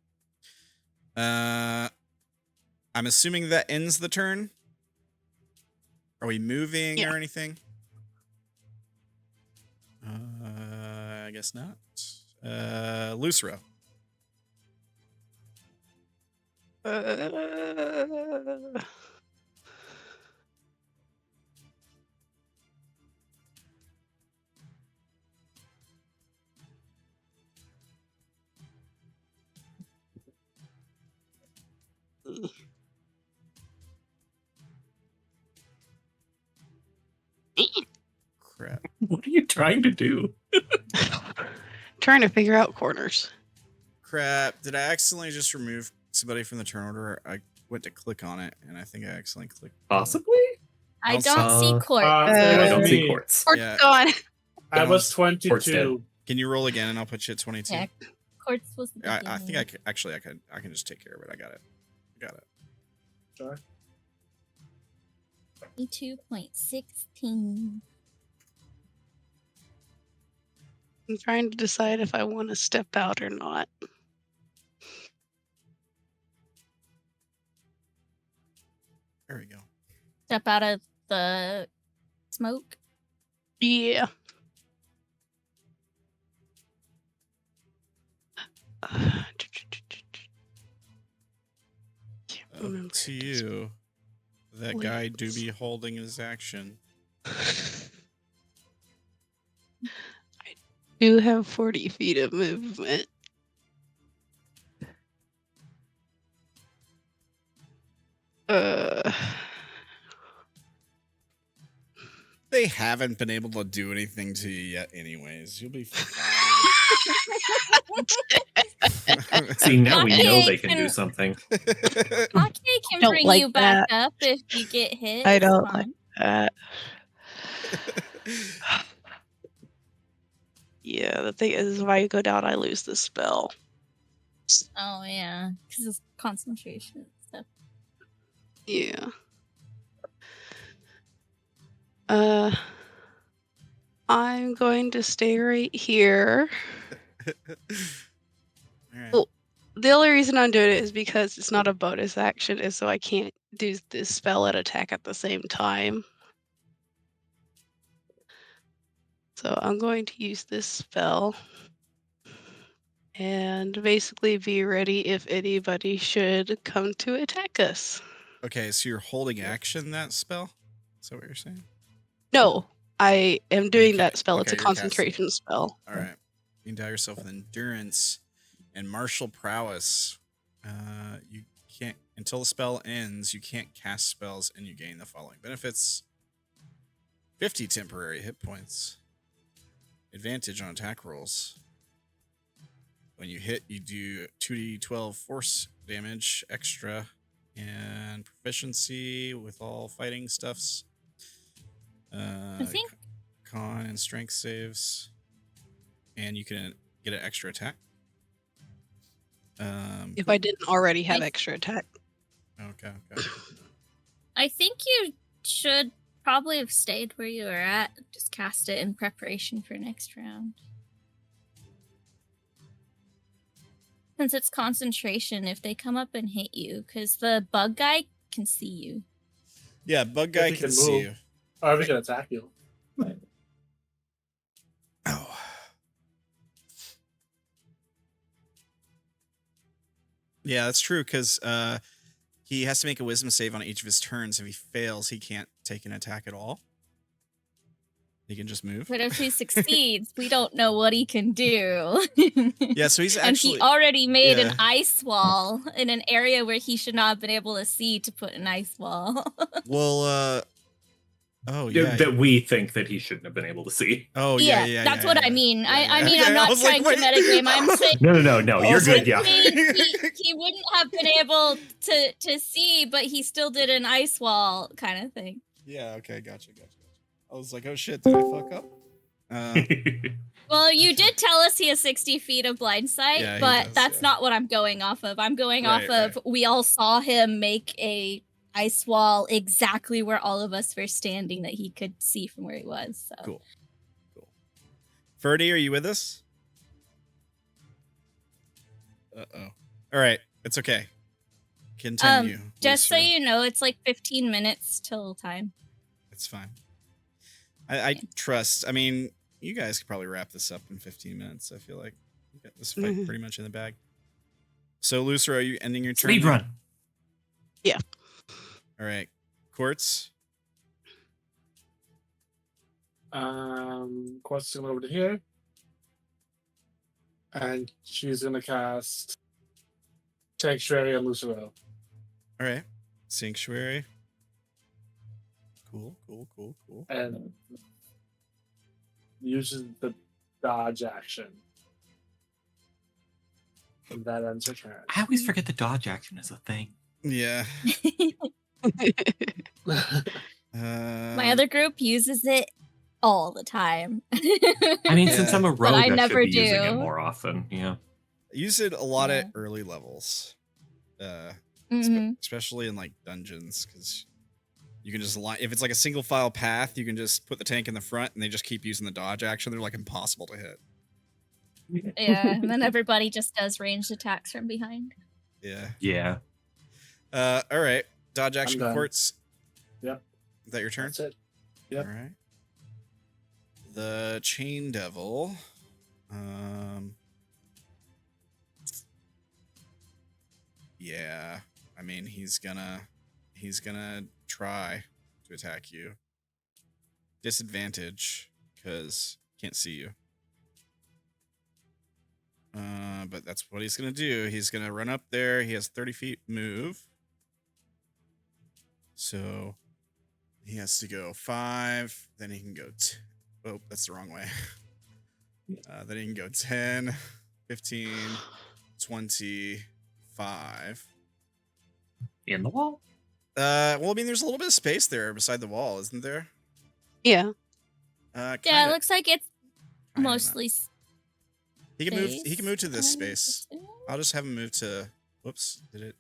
I'm assuming that ends the turn. Are we moving Yeah. or anything? I guess not. Lucero. Crap. What are you trying to do? Trying to figure out corners. crap. Did I accidentally just remove somebody from the turn order? I went to click on it, and I think I accidentally clicked. Possibly? I Also- don't see Quartz. It I was don't see me. Quartz. Quartz Yeah. gone. I was Quartz dead. 22. Can you roll again, and I'll put you at 22? Yeah, Quartz was the I think I beginning. can. I can just take care of it. I got it. Sure. 22.16. I'm trying to decide if I want to step out or not. There we go. Step out of the smoke. Yeah. Can't remember. To you, that guy do be holding his action. I do have 40 feet of movement. They haven't been able to do anything to you yet, anyways. You'll be fine. See, now we know Maki-e they can do can- something. Maki-e can Don't bring like you back that. up if you get hit. I It's don't fine. like Yeah, the thing is, if I go down, I lose the spell. Oh yeah, because it's concentration and stuff. Yeah. I'm going to stay right here. Alright. Well, the only reason I'm doing it is because it's not a bonus action, and so I can't do this spell and attack at the same time. So I'm going to use this spell and basically be ready if anybody should come to attack us. Okay, so you're holding action that spell? Is that what you're saying? No, I am doing ca- that spell. okay, It's a you're casting concentration spell. All right. You endow yourself with endurance and martial prowess. You can't until the spell ends. You can't cast spells, and you gain the following benefits: 50 temporary hit points, advantage on attack rolls. When you hit, you do 2d12 force damage extra, and proficiency with all fighting stuffs. I think Con and strength saves, and you can get an extra attack. If I didn't already have I- extra attack. Okay. I think you should probably have stayed where you were at. Just cast it in preparation for next round. Since it's concentration, if they come up and hit you, because the bug guy can see you. Yeah, bug guy he can can see move. you. Or we can attack you. Oh. Yeah, that's true, because he has to make a wisdom save on each of his turns. If he fails, he can't take an attack at all. He can just move. But if he succeeds, we don't know what he can do. Yeah, so he's And actually... he already made yeah. an ice wall in an area where he should not have been able to see to put an ice wall. Well, oh, yeah. That we think that he shouldn't have been able to see. Oh, yeah. That's what I mean. Yeah, I yeah. mean, Okay, I'm I not was like, trying to wait. metagame. I'm saying No, you're was good, like, yeah. he wouldn't have been able to see, but he still did an ice wall kind of thing. Yeah, okay, gotcha. I was like, oh shit, did I fuck up? Well, you did tell us he has 60 feet of blind sight, Yeah, he but does, that's yeah. not what I'm going off of. I'm going off Right, of we all saw him make a ice wall exactly where all of us were standing that he could see from where he was. So. Cool. Ferdy, are you with us? Uh-oh. All right, it's okay. Continue. Just so Lucero. you know, it's like 15 minutes till time. It's fine. I trust. I mean, you guys could probably wrap this up in 15 minutes. I feel like you got this fight pretty much in the bag. So, Lucero, are you ending your turn? Speed now? run. Yeah. All right. Quartz? Quartz is going over to here. And she's going to cast Sanctuary on Lucero. All right. Sanctuary. Cool. And uses the dodge action. And that ends your turn. I always forget the dodge action is a thing. Yeah. My other group uses it all the time. I mean, since Yeah. I'm a But rogue, I I never should be using it do. more often. Yeah. Use it a lot Yeah. at early levels. Mhm. Especially in like dungeons, because you can just if it's like a single file path, you can just put the tank in the front and they just keep using the dodge action. They're like impossible to hit. Yeah, and then everybody just does ranged attacks from behind. Yeah. Yeah. All right. Dodge action done. Quartz. Yep. Is that your turn? That's it. Yep. All right. The Chain Devil. Yeah. I mean, he's gonna try to attack you. Disadvantage because can't see you. But that's what he's gonna do. He's gonna run up there. He has 30 feet move. So he has to go 5. Then he can go. Oh, that's the wrong way. Then he can go 10, 15, 25. In the wall? Well, I mean, there's a little bit of space there beside the wall, isn't there? Yeah. Yeah, Kinda- it looks like it's kinda not. mostly He can move. He can move to this space. space. I'll just have him move to. Whoops! Did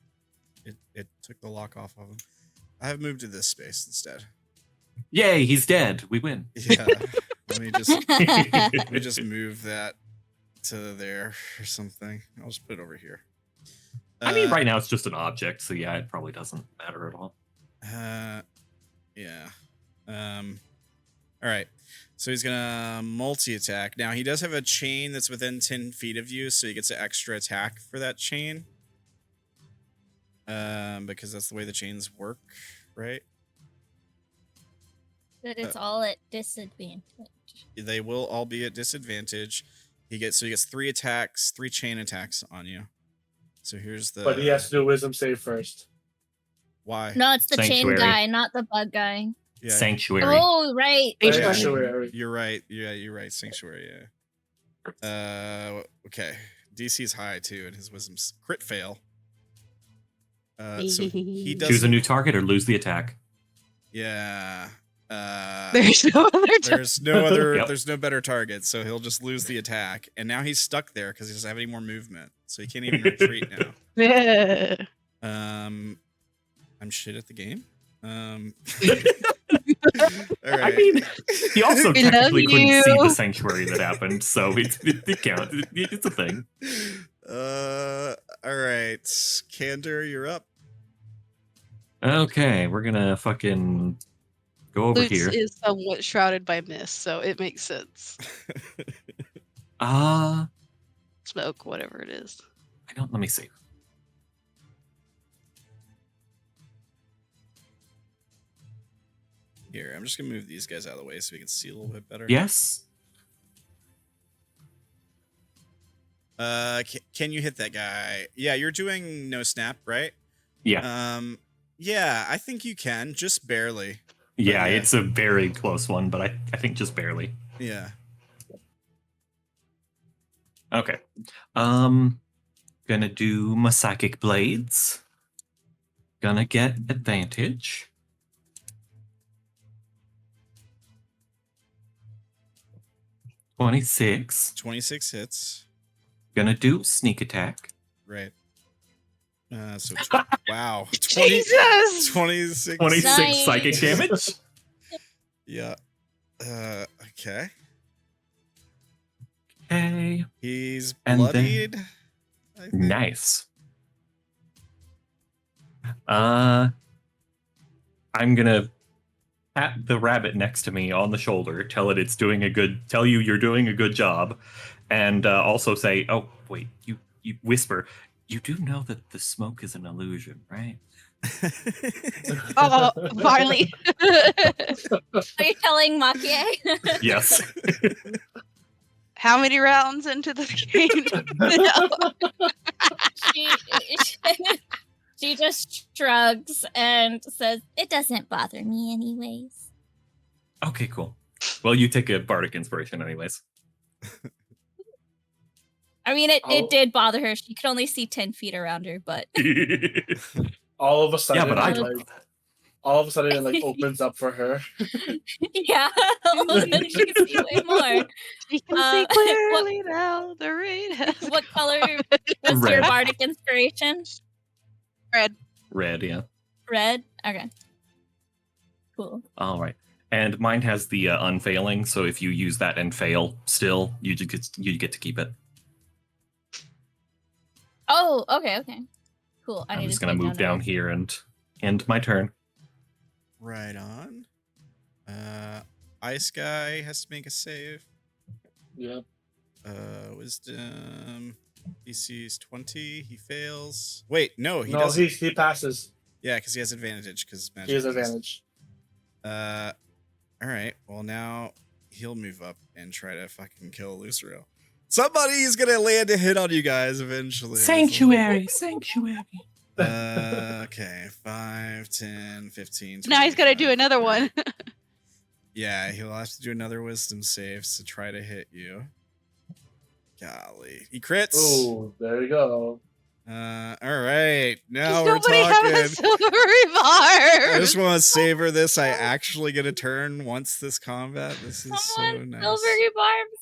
it took the lock off of him. I have moved to this space instead. Yay, he's dead. We win. Yeah. let me just move that to there or something. I'll just put it over here. I mean, right now it's just an object, so yeah, it probably doesn't matter at all. Yeah. All right. So he's gonna multi-attack. Now he does have a chain that's within 10 feet of you, so he gets an extra attack for that chain. Because that's the way the chains work, right? That it's all at disadvantage. They will all be at disadvantage. He gets 3 attacks, 3 chain attacks on you. So here's the. But he has to do a wisdom save first. Why? No, it's the Sanctuary. chain guy, not the bug guy. Yeah, Sanctuary. Oh, right. Sanctuary. you're right. Yeah, you're right. Sanctuary. Yeah. Okay. DC's high too, and his wisdom's crit fail. So he does. Choose a new target or lose the attack. Yeah. There's no other There's no other. Yep. There's no better target, so he'll just lose the attack, and now he's stuck there because he doesn't have any more movement, so he can't even retreat now. Yeah. I'm shit at the game. All I right. mean, he also We technically love couldn't see you. the sanctuary that happened, so it counts. It's a thing. All right. Candor, you're up. Okay, we're gonna fucking go over Lutz here. is somewhat shrouded by mist, so it makes sense. Smoke, whatever it is. I don't. Let me see. Here, I'm just gonna move these guys out of the way so we can see a little bit better. Yes. Can you hit that guy? Yeah, you're doing no snap, right? Yeah. Yeah, I think you can, just barely. Yeah, yeah. it's a very close one, but I think just barely. Yeah. Okay. Gonna do my psychic blades. Gonna get advantage. (26). 26 hits. Gonna do sneak attack. Right. Wow. 20, Jesus! 26. 26 Nice. psychic damage. Yeah. Okay. Okay. He's And then- bloodied. I think. Nice. I'm gonna pat the rabbit next to me on the shoulder, tell you you're doing a good job, and also say, oh wait, you whisper, you do know that the smoke is an illusion, right? Oh, finally. Are you telling Maki-e? Yes. How many rounds into the game? she just shrugs and says, "It doesn't bother me anyways." Okay, cool. Well, you take a bardic inspiration anyways. I mean, it Oh. did bother her. She could only see 10 feet around her, but All of a sudden, Yeah, but I like, all of a sudden, it like opens up for her. yeah, then she can see way more. You can see clearly now. The rain has What color gone. was your Red. bardic inspiration? Red. Red, yeah. Red? Okay. Cool. All right. And mine has the unfailing, so if you use that and fail, still you get to keep it. Oh, okay. Cool. I'm need just to gonna take move down that. here and end my turn. Right on. Ice guy has to make a save. Yep. Wisdom. DC is 20. He fails. Wait, no, he No, doesn't. he passes. Yeah, because he has advantage. Because magic. He has resist. advantage. All right. Well, now he'll move up and try to fucking kill Lucero. Somebody's gonna land a hit on you guys eventually. Sanctuary. Okay. 5, 10, 15. Now he's gonna 25. do another one. Yeah, he'll have to do another wisdom save to try to hit you. Golly. He crits. Oh, there you go. All right. Now Does we're nobody have a talking. silvery I bar? just want to savor this. I actually get a turn once this combat. This is Someone so nice. silvery barbs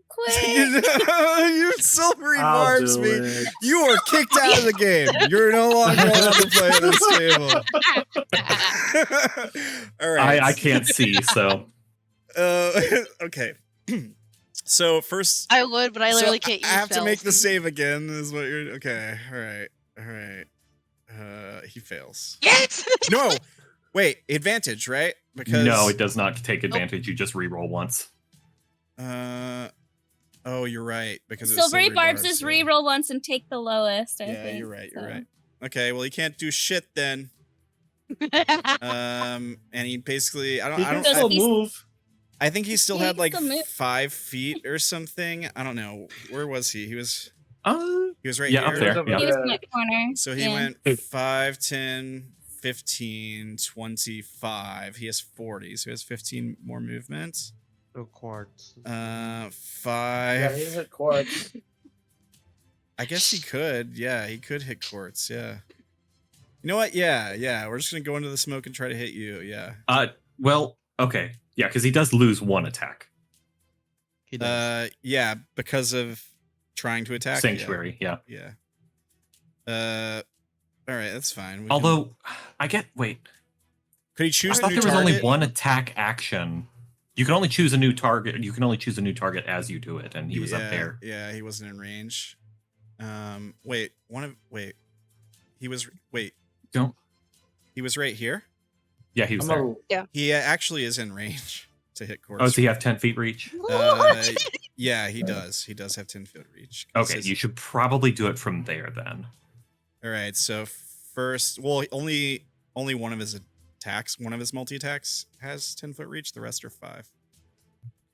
quick. You silvery I'll barbs do me. it. You are kicked out of the game. You're no longer allowed to play at this table. All right. I can't see, so Okay. So first, I would, but I literally can't use I have to spells. make the save again. Is what you're okay? All right. He fails. Yes! No, wait. Advantage, right? Because no, it does not take advantage. You just re-roll once. Oh, you're right. Because it was Silvery barbs is yeah. reroll once and take the lowest. I Yeah, think, you're right. You're so. right. Okay, well, he can't do shit then. And he basically, He can still move. I think he still Yeah, had he like can still move. 5 feet or something. I don't know. Where was he? He was right yeah, here. up there. Over Yeah. He was in that corner. So he yeah. went 5, 10, 15, 25. He has 40, so he has 15 more movements. So Quartz. 5. Yeah, he hit Quartz. I guess he could. Yeah, he could hit Quartz. Yeah. You know what? Yeah. We're just gonna go into the smoke and try to hit you. Yeah. Well, okay. Yeah, because he does lose one attack. He does. Yeah, because of trying to attack. Sanctuary, yeah. Yeah. All right, that's fine. We can- Although, wait. could he I choose a thought new there was target? only one attack action. You can only choose a new target. You can only choose a new target as you do it, and he was up there. Yeah, he wasn't in range. Wait. Don't. He was right here. Yeah, he was I'm there. a, He actually is in range to hit Quartz. Oh, does he have 10 feet reach? Yeah, he does. He does have 10-foot reach. Okay, you should probably do it from there then. All right. So first, well, only one of his attacks, one of his multi-attacks has 10-foot reach. The rest are 5.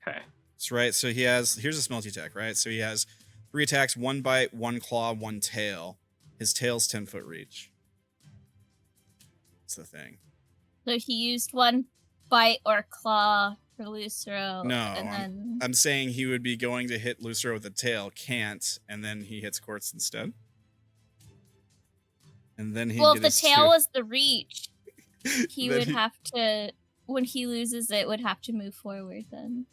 Okay. That's right. So here's his multi-attack, right? So he has 3 attacks, 1 bite, 1 claw, 1 tail. His tail's 10-foot reach. That's the thing. So he used one bite or claw for Lucero. No, and then I'm saying he would be going to hit Lucero with the tail, can't, and then he hits Quartz instead. And then he well, if the tail was the reach, he Then would have to. When he loses it, would have to move forward. Then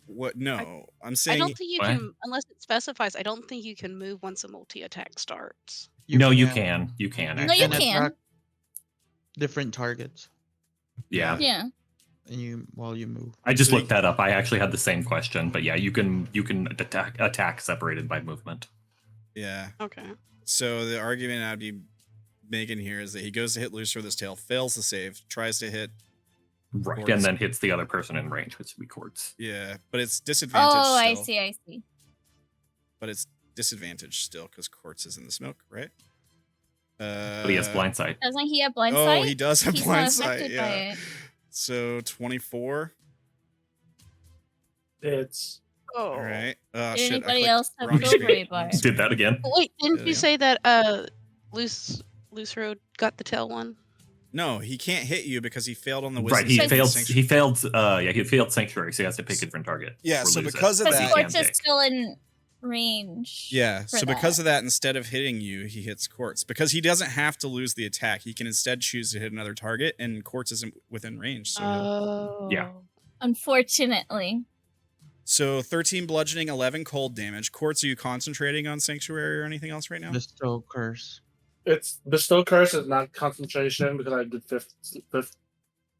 what? No, I'm I saying don't think you What? can, unless it specifies, I don't think you can move once a multi-attack starts. You can. You can. No, you can. attract different targets, Yeah. yeah. and while you move. I just looked that up. I actually had the same question, but yeah, you can attack separated by movement. yeah. Okay. So the argument I'd be making here is that he goes to hit Lucero with his tail, fails the save, tries to hit. Right. Quartz. And then hits the other person in range, which would be Quartz. Yeah, but it's disadvantage. Oh, I still. see. I see. But it's disadvantage still because Quartz is in the smoke, right? But he has blind sight. Doesn't he have blind Oh, sight? he does have He's blind not sight. affected by Yeah. it. So 24. it's Oh. All right. Oh, Did shit, I anybody clicked else have wrong silvery screen. bars? Did that again. Wait, didn't Yeah. you say that Lucero got the tail one? No, he can't hit you because he failed on the wisdom. Right, he save for failed. Sanctuary. He failed Sanctuary, so he has to pick a different target. Yeah, or so lose it. because of Because that- Quartz He is can pick. still in range. Yeah, for so that. because of that, instead of hitting you, he hits Quartz. Because he doesn't have to lose the attack. He can instead choose to hit another target, and Quartz isn't within range. So, Oh. Yeah. Unfortunately. so 13 bludgeoning, 11 cold damage. Quartz, are you concentrating on Sanctuary or anything else right now? Bestow curse. It's Bestow Curse is not concentration because I did fifth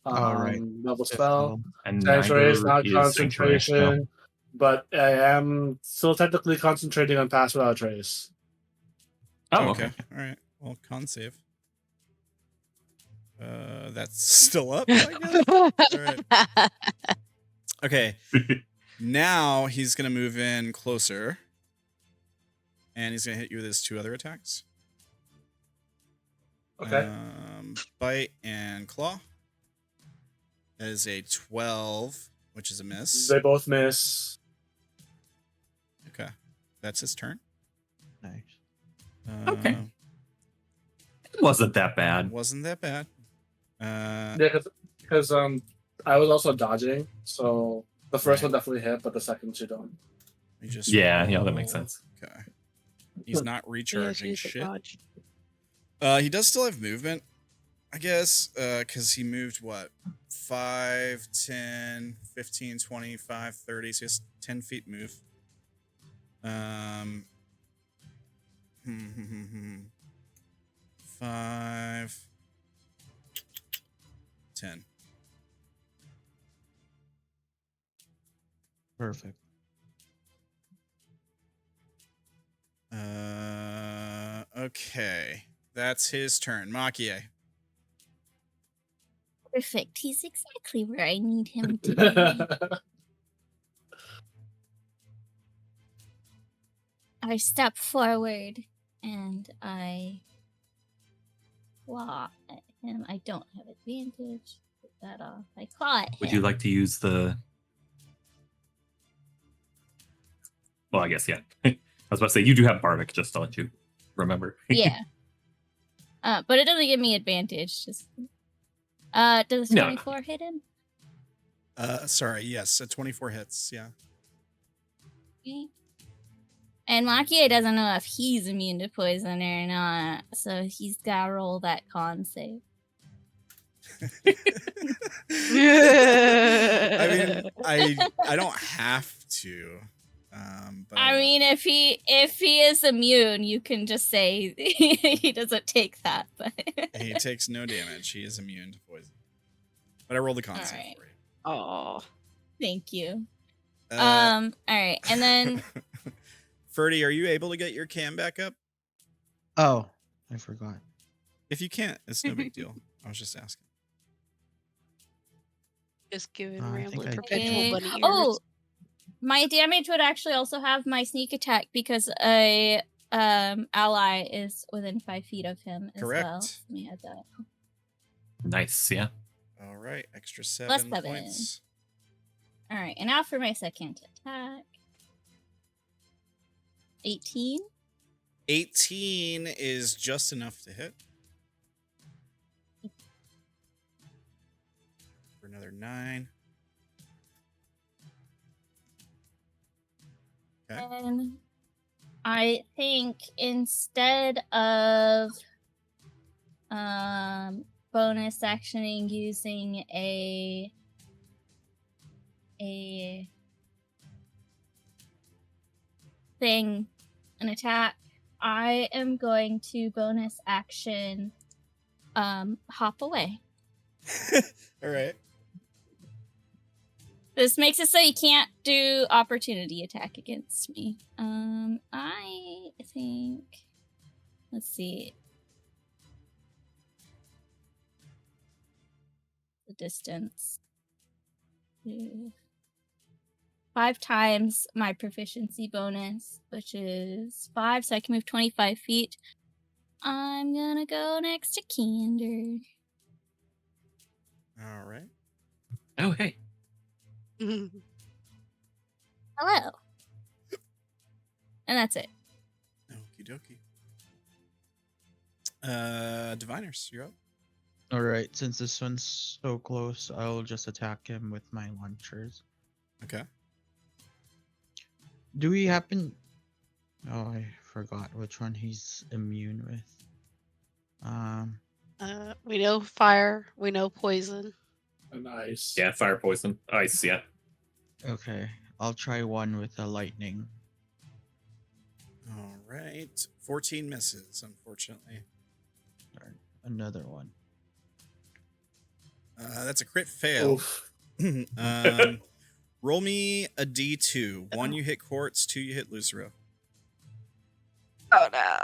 Right. level Fifth spell. level. And Sanctuary is neither not is Sanctuary. No. concentration, but I am still technically concentrating on Pass Without Trace. Oh, okay. All right. Well, con save. That's still up, I guess. All right. Okay. Now he's gonna move in closer, and he's gonna hit you with his 2 other attacks. Okay. Bite and claw. That is a 12, which is a miss. They both miss. Okay, that's his turn. Nice. Okay. It wasn't that bad. Wasn't that bad. Yeah, because I was also dodging, so the first one definitely hit, but the second 2 don't. You just Yeah, that makes roll. sense. Okay. He's not Yes, recharging use the shit. dodge. He does still have movement, I guess, because he moved, what, 5, 10, 15, 25, 30, so he has 10 feet move. 5, 10. Perfect. Okay. That's his turn. Maki-e. Perfect. He's exactly where I need him to be. I step forward and I claw at him. I don't have advantage. Put that off. I claw at him. Would you like to use the? Well, I guess yeah. I was about to say you do have Bardic, just to let you remember. Yeah. But it doesn't give me advantage. Just does a No. 24 hit him? Sorry, yes, 24 hits, yeah. Okay. And Maki-e doesn't know if he's immune to poison or not, so he's gotta roll that con save. I mean, I don't have to. But I mean, if he is immune, you can just say he doesn't take that. But he takes no damage. He is immune to poison. But I rolled the con save Alright. for you. Oh. thank you. Uh, All right, and then Ferdy, are you able to get your cam back up? Oh, I forgot. If you can't, it's no big deal. I was just asking. Just giving I think Ramblin I perpetual Okay. bunny ears. Oh, my damage would actually also have my sneak attack because a ally is within 5 feet of him as well. Correct. Let me add that. Nice, yeah. All right, extra Plus 7 7. points. All right, and now for my second attack. 18. 18 is just enough to hit. For another 9. Okay. And I think instead of bonus actioning using a thing, an attack, I am going to bonus action hop away. All right. This makes it so you can't do opportunity attack against me. I think. Let's see. The distance. 5 times my proficiency bonus, which is 5, so I can move 25 feet. I'm gonna go next to Candor. All right. Oh, hey. Hello. And that's it. Okie dokie. Diviners, you're up. All right, since this one's so close, I'll just attack him with my launchers. Okay. Do we happen? Oh, I forgot which one he's immune with. We know fire. We know poison. And ice. Yeah, fire, poison, ice. Yeah. Okay, I'll try one with a lightning. All right. 14 misses, unfortunately. Another one. That's a crit fail. Oof. Roll me a d2. 1 you hit Quartz, 2 you hit Lucero. Oh no.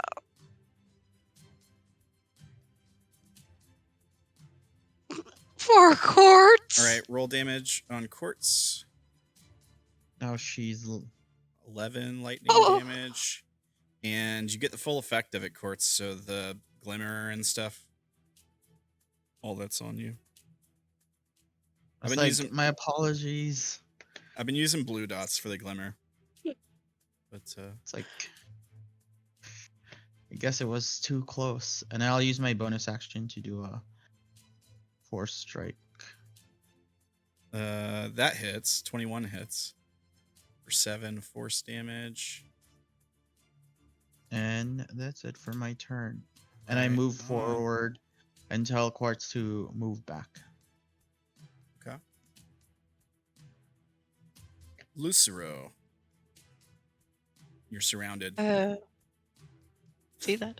For Quartz. All right, roll damage on Quartz. Now she's 11 lightning Oh. damage. And you get the full effect of it, Quartz, so the glimmer and stuff. All that's on you. I've been using my apologies. I've been using blue dots for the glimmer. But It's like I guess it was too close, and I'll use my bonus action to do a force strike. that hits. 21 hits. For 7 force damage. And that's it for my turn. And I Alright, move forward and tell Quartz to move back. Okay. Lucero. You're surrounded. See that?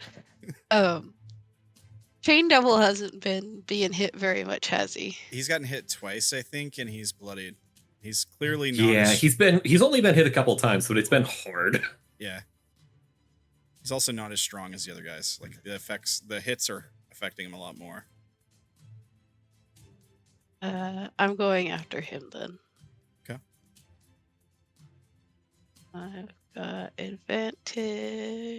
Chain Devil hasn't been being hit very much, has he? He's gotten hit twice, I think, and he's bloodied. He's clearly not. Yeah, he's only been hit a couple times, but it's been hard. Yeah. He's also not as strong as the other guys. Like the hits are affecting him a lot more. I'm going after him then. Okay. I've got advantage.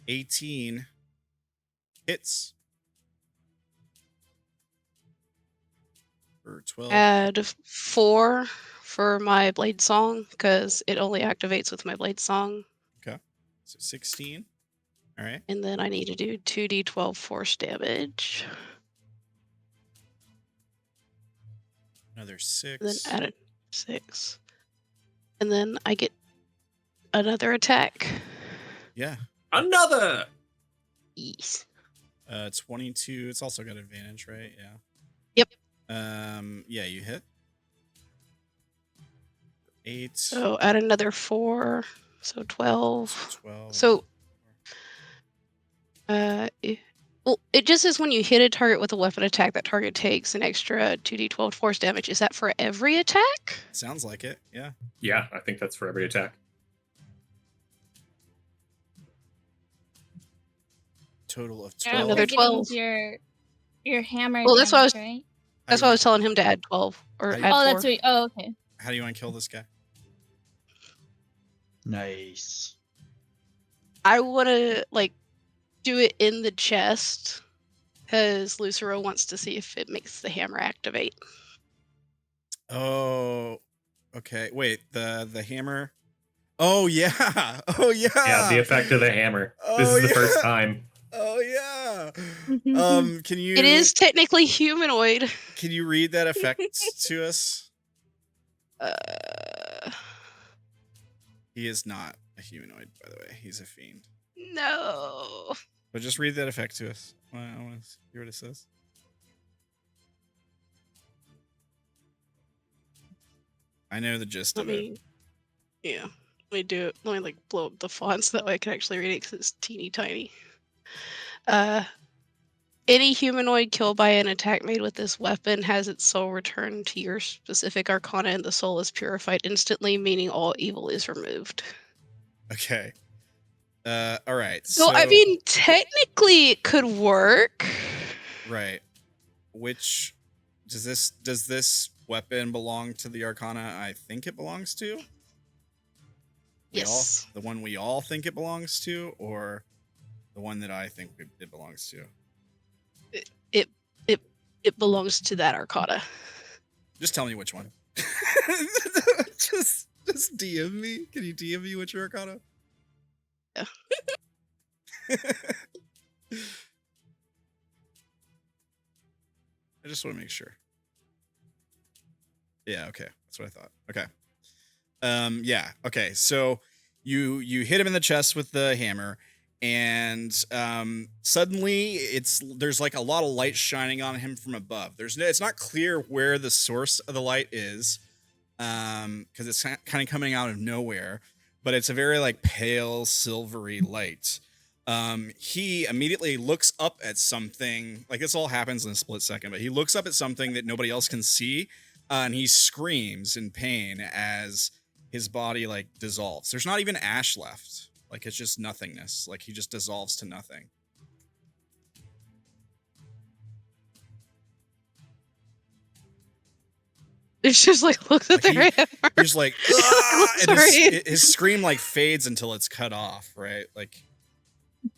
18 hits. For 12. Add 4 for my blade song because it only activates with my blade song. So 16. All right. And then I need to do 2d12 force damage. Another 6. And then add a 6. And then I get another attack. Yeah. Another. Yes. 22. It's also got advantage, right? Yeah. Yep. Yeah, you hit. 8. So add another 4. So 12. 12. So, it just says when you hit a target with a weapon attack, that target takes an extra 2d12 force damage. Is that for every attack? Sounds like it. Yeah. Yeah, I think that's for every attack. Total of Yeah, 12. Another because it 12. means your hammer Well, that's what I was- damage, right? That's why I was telling him to add 12 or How do add you- Oh, 4. that's what. Oh, okay. How do you want to kill this guy? Nice. I want to do it in the chest because Lucero wants to see if it makes the hammer activate. Oh, okay. Wait, the hammer. Oh yeah. Oh yeah. Yeah, the effect of the hammer. This Oh, is the yeah. first time. Oh yeah. Can you? It is technically humanoid. Can you read that effect to us? He is not a humanoid, by the way. He's a fiend. No. But just read that effect to us. I want to hear what it says. I know the gist Let of it. me, yeah. Let me do it. Let me blow up the font so that way I can actually read it because it's teeny tiny. Any humanoid killed by an attack made with this weapon has its soul returned to your specific arcana and the soul is purified instantly, meaning all evil is removed. Okay. All right. So I mean, technically it could work. Right. Which does this weapon belong to the arcana I think it belongs to? Yes. The one we all think it belongs to, or the one that I think it belongs to? It belongs to that arcana. Just tell me which one. just DM me. Can you DM me which arcana? Yeah. just want to make sure. Yeah, okay. That's what I thought. Okay. Yeah, okay. So you hit him in the chest with the hammer, and suddenly there's like a lot of light shining on him from above. It's not clear where the source of the light is, because it's kind of coming out of nowhere, but it's a very like pale silvery light. He immediately looks up at something. Like, this all happens in a split second, but he looks up at something that nobody else can see, and he screams in pain as his body like dissolves. There's not even ash left. Like, it's just nothingness. Like, he just dissolves to nothing. It's just like looks at Like, their hammer. He's like, "Ah!" And his scream like fades until it's cut off, right? Like,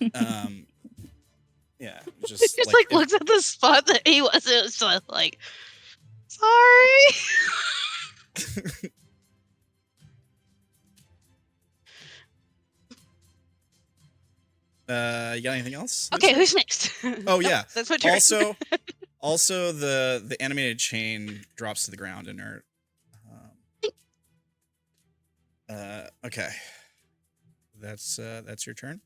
yeah, just, He just like looks at the spot that he was. It was just like, sorry. You got anything else? Okay, who's next? Oh yeah. That's my turn. Also, the animated chain drops to the ground inert. Okay. That's your turn.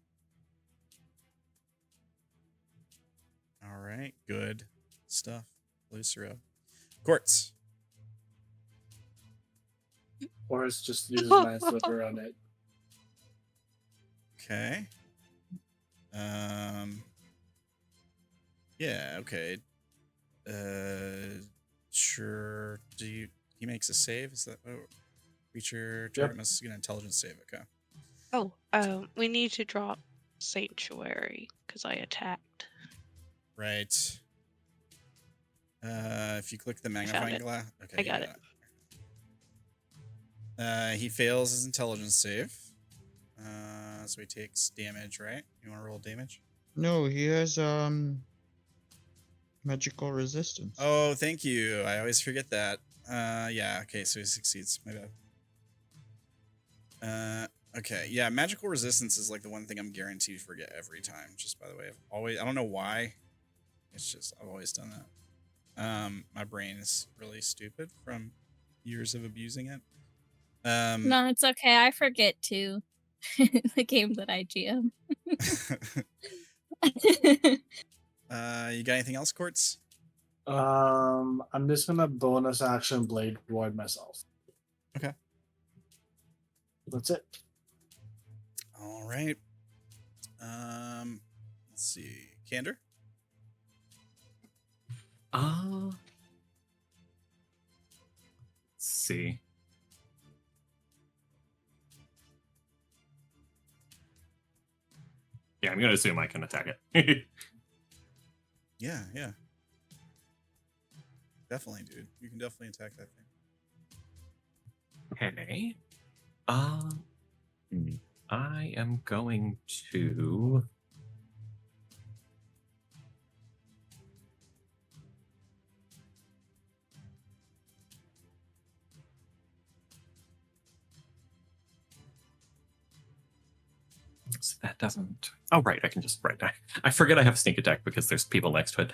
All right, good stuff, Lucero. Quartz. Boris just uses my slipper on it. Okay. Yeah, okay. Sure. He makes a save? Is that creature target must get an intelligence save, okay. Oh, we need to drop Sanctuary because I attacked. Right. If you click the magnifying glass. Okay, I got it. He fails his intelligence save. So he takes damage, right? You want to roll damage? No, he has magical resistance. Oh, thank you. I always forget that. Yeah, okay, so he succeeds. My bad. Okay, yeah, magical resistance is like the one thing I'm guaranteed to forget every time, just by the way. I don't know why. It's just, I've always done that. My brain is really stupid from years of abusing it. No, it's okay. I forget too. The game that I GM. You got anything else, Quartz? I'm just gonna bonus action blade ward myself. Okay. That's it. All right. Let's see. Candor? Let's see. Yeah, I'm gonna assume I can attack it. Yeah. Definitely, dude. You can definitely attack that thing. Okay. I am going to. So that doesn't. Oh, right. I can just. Right. I forget I have sneak attack because there's people next to it.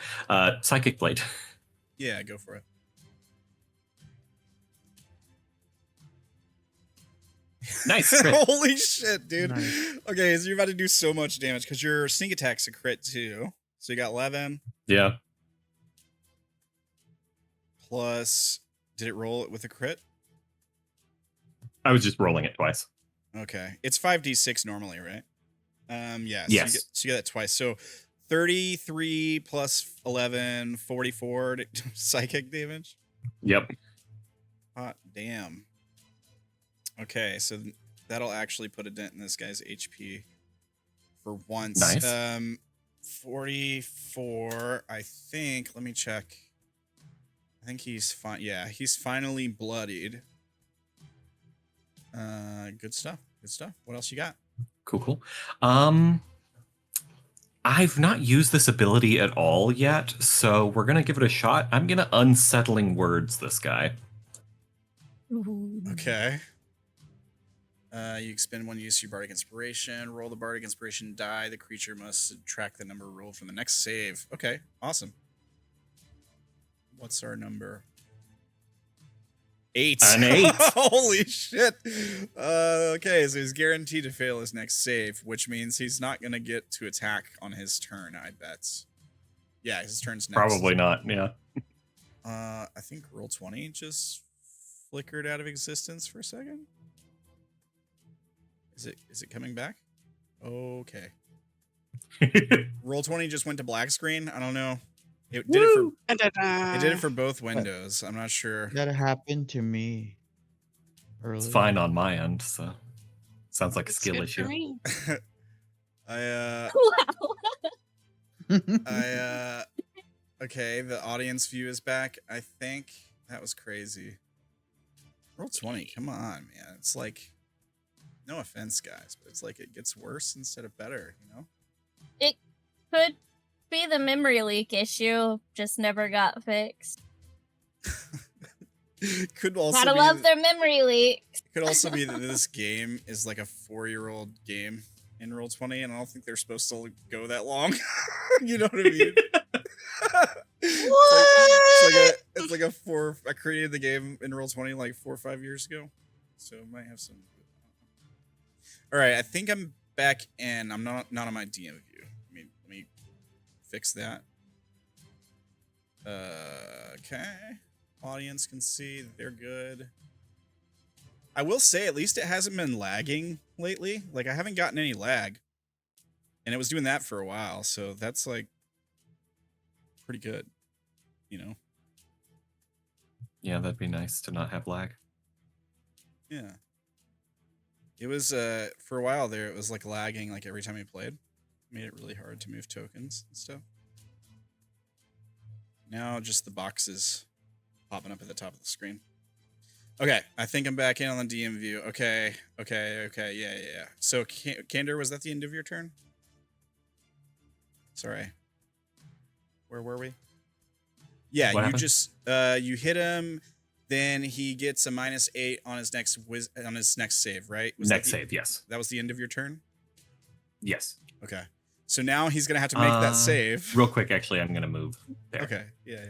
Psychic Blade. Yeah, go for it. Nice. Crit. Holy shit, dude. Nice. Okay, so you're about to do so much damage because your sneak attack's a crit too. So you got 11 Yeah. plus. Did it roll it with a crit? I was just rolling it twice. Okay. It's 5d6 normally, right? Yeah. Yes. So you get that twice. So 33 plus 11, 44 psychic damage. Yep. Hot damn. Okay, so that'll actually put a dent in this guy's HP for once. Nice. 44, I think. Let me check. I think he's fine. Yeah, he's finally bloodied. Good stuff. Good stuff. What else you got? Cool. I've not used this ability at all yet, so we're gonna give it a shot. I'm gonna unsettling words this guy. Okay. You expend one use of your bardic inspiration. Roll the bardic inspiration die. The creature must subtract the number rolled from the next save. Okay, awesome. What's our number? 8. An 8. Holy shit. Okay, so he's guaranteed to fail his next save, which means he's not going to get to attack on his turn, I bet. Yeah, his turn's next. Probably not, yeah. I think Roll20 just flickered out of existence for a second. Is it coming back? Okay. Roll20 just went to black screen. I don't know. It did it for both windows. I'm not sure. That happened to me earlier. It's fine on my end, so sounds like a It's skill good issue. for me. Wow. Okay, the audience view is back. I think that was crazy. Roll20, come on, man. It's like, no offense, guys, but it's like it gets worse instead of better, you know? It could be the memory leak issue, just never got fixed. Could also Gotta be love their memory leaks. could also be that this game is like a 4-year-old game in Roll20, and I don't think they're supposed to go that long. You know what I mean? It's like a 4. I created the game in Roll20 like 4 or 5 years ago, so it might have some. All right, I think I'm back in. I'm not on my DM view. Let me fix that. Okay. Audience can see they're good. I will say, at least it hasn't been lagging lately. Like, I haven't gotten any lag. And it was doing that for a while, so that's, like, pretty good. You know? Yeah, that'd be nice to not have lag. Yeah. It was, for a while there, it was, like, lagging, like, every time we played. Made it really hard to move tokens and stuff. Now, just the boxes popping up at the top of the screen. Okay, I think I'm back in on the DM view. Okay, yeah. So, Candor, was that the end of your turn? Sorry. Where were we? Yeah, What you happened? just, you hit him, then he gets a -8 on his next save, right? Next save, yes. That was the end of your turn? Yes. Okay. So now he's going to have to make that save. Real quick, actually, I'm going to move there. Okay, yeah.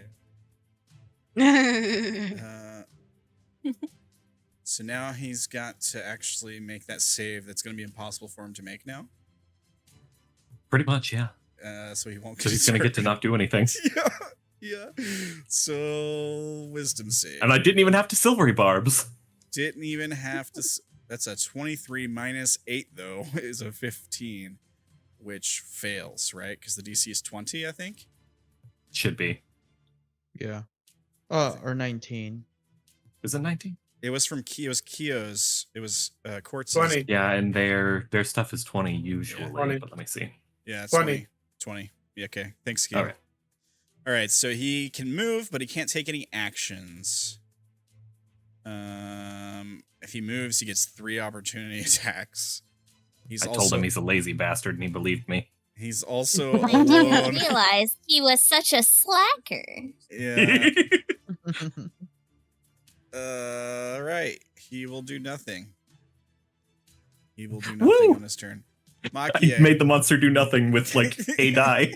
So now he's got to actually make that save that's going to be impossible for him to make now. Pretty much, yeah. So he won't. So he's going to get to not do anything. Yeah. So wisdom save. And I didn't even have to silvery barbs. Didn't even have to. That's a 23 -8 though is a 15, which fails, right? Because the DC is 20, I think. Should be. Yeah. Or 19. Was it 19? It was from Kio's. It was Quartz. 20. Yeah, and their stuff is 20 usually, Yeah, 20. but let me see. Yeah, it's 20. 20. Yeah, okay. Thanks, Kio. All right. All right, so he can move, but he can't take any actions. If he moves, he gets 3 opportunity attacks. I told him he's a lazy bastard, and he believed me. He's also I didn't alone. realize he was such a slacker. Yeah. Right. He will do nothing. He will do nothing Woo! on his turn. I Maki-e. made the monster do nothing with, like, a die.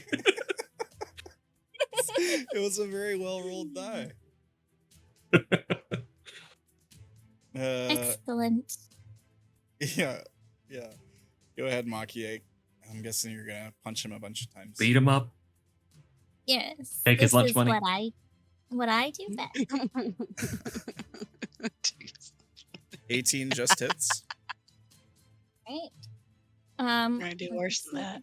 It was a very well rolled die. Excellent. Yeah. Go ahead, Maki-e. I'm guessing you're gonna punch him a bunch of times. Beat him up. Yes. Take his this lunch is money. What I do best. 18 just hits. Right. I do worse than that.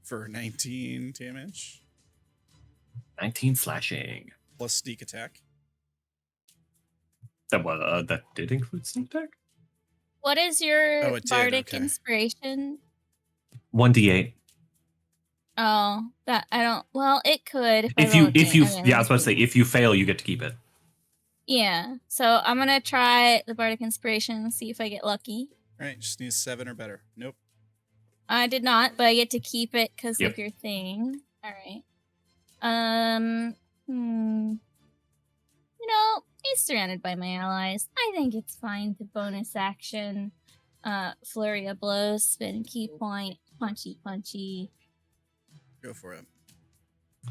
For 19 damage. 19 slashing. Plus sneak attack. That did include sneak attack? What is your Oh, it did, bardic okay. inspiration? 1d8. Oh, that I don't. Well, it could. If you, yeah, I was about to say, if you fail, you get to keep it. Yeah. So I'm gonna try the bardic inspiration and see if I get lucky. Alright, just need a 7 or better. Nope. I did not, but I get to keep it because Yep. of your thing. All right. You know, he's surrounded by my allies. I think it's fine to bonus action. Flurry of blows, spin key point, punchy. Go for it.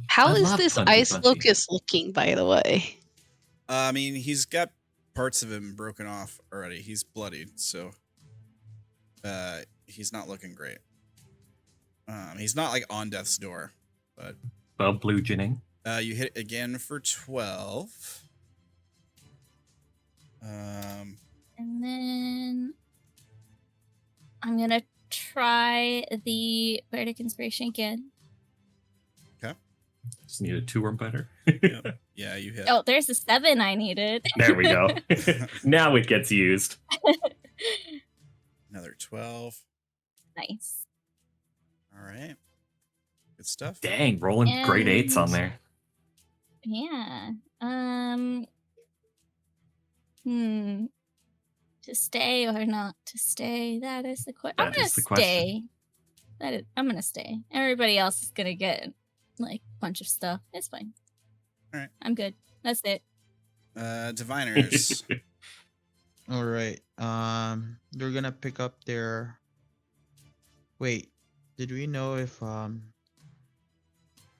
How I is love this Punchy ice Punchy. locust looking, by the way? I mean, he's got parts of him broken off already. He's bloodied, so he's not looking great. He's not like on death's door, but Well, blue ginning. you hit again for 12. And then I'm gonna try the Bardic Inspiration again. Just need a 2 or better. Yeah, you hit. Oh, there's the 7 I needed. There we go. Now it gets used. Another 12. Nice. All right. Good stuff. Dang, rolling great 8s on there. Yeah. To stay or not to stay? That is the question. I'm That gonna is the question. stay. I'm gonna stay. Everybody else is gonna get like a bunch of stuff. It's fine. All right. I'm good. That's it. Diviners. All right. They're gonna pick up their. Wait, did we know if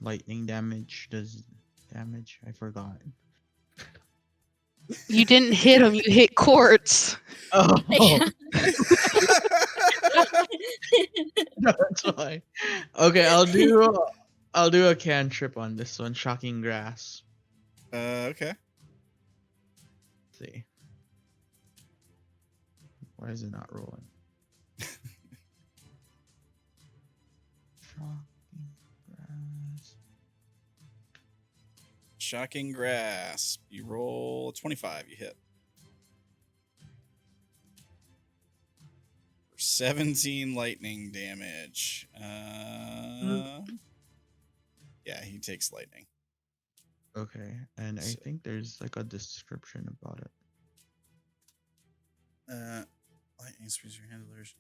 lightning damage does damage? I forgot. You didn't hit him, you hit Quartz. Oh, that's fine. Okay, I'll do a cantrip on this one. Shocking grass. Okay. Let's see. Why is it not rolling? Shocking grass. Shocking Grasp. You roll a 25. You hit. For 17 lightning damage. Yeah, he takes lightning. Okay, and I So- think there's like a description about it. Lightning speeds your handlers.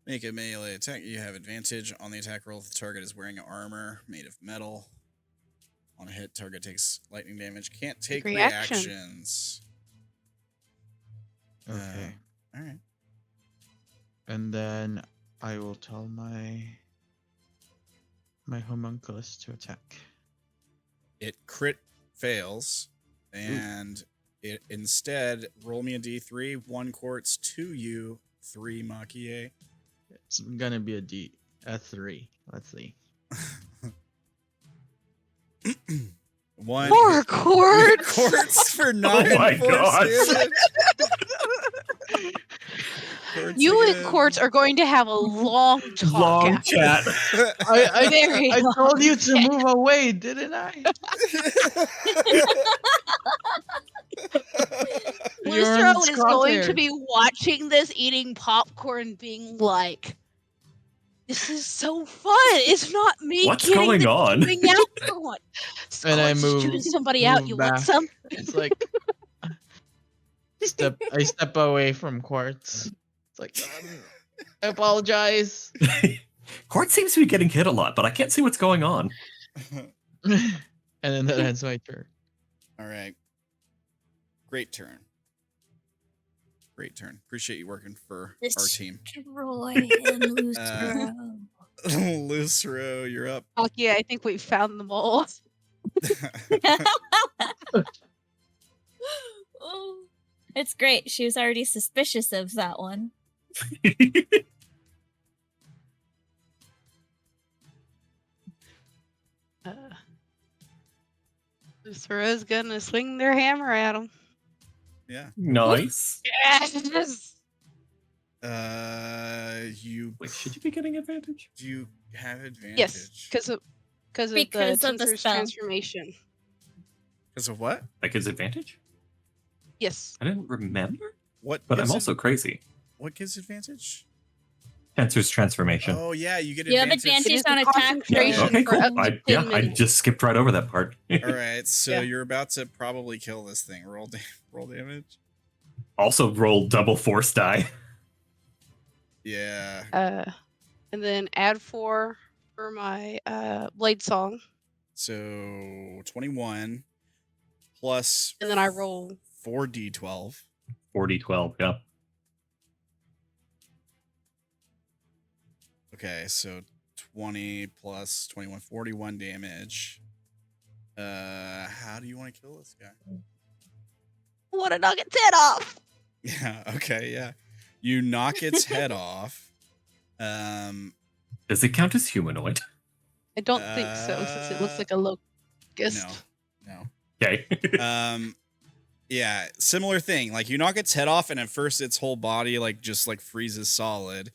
Make a melee attack. You have advantage on the attack roll if the target is wearing armor made of metal. On a hit, target takes lightning damage. Can't take Reaction. reactions. Okay, All right. and then I will tell my homunculus to attack. It crit fails, and it instead roll me a d3, 1 Quartz, 2 you, 3 Maki-e. It's gonna be a 3. Let's see. 1 More Quartz! Quartz for 9 my force God. damage. Quartz You and again. Quartz are going to have a long talk. Long after. chat. Very I long told you to chat. move away, didn't I? You're in Lucero is going to crosshairs. be watching this, eating popcorn, being like, "This is so fun! It's not me What's getting going the on?" chewing out for one. And I Quartz is move- chewing somebody out. move You back. want some?" It's like I step away from Quartz. It's like I apologize. Quartz seems to be getting hit a lot, but I can't see what's going on. And then that ends my turn. All right. Great turn. Great turn. Appreciate you working for our team. Destroy and Lucero. Lucero, you're up. Yeah, I think we found them all. Oh, it's great. She was already suspicious of that one. Lucero's gonna swing their hammer at him. Yeah. Nice. Yes. You Wait, should you be getting advantage? do you have advantage? Yes, because of Because the of the Tinker's spell. transformation. Because of what? That gives advantage? Yes. I didn't remember, What? but I'm gives also crazy. What gives advantage? Tensor's transformation. Oh yeah, you get You have advantage. It is advantage a on attack. concentration Okay, for cool. up to 10 I minutes. just skipped right over that part. All right, so Yeah. you're about to probably kill this thing. Roll damage. Also roll double force die. Yeah. And then add 4 for my blade song, So 21 plus and then I roll 4d12. 40-12, yeah. Okay, so 20 plus 21, 41 damage. How do you want to kill this guy? I want to knock its head off. Yeah, okay, yeah. You knock its head off. Does it count as humanoid? I don't think so, since it looks like a locust. No. Okay. Yeah, similar thing. Like you knock its head off, and at first its whole body like just like freezes solid.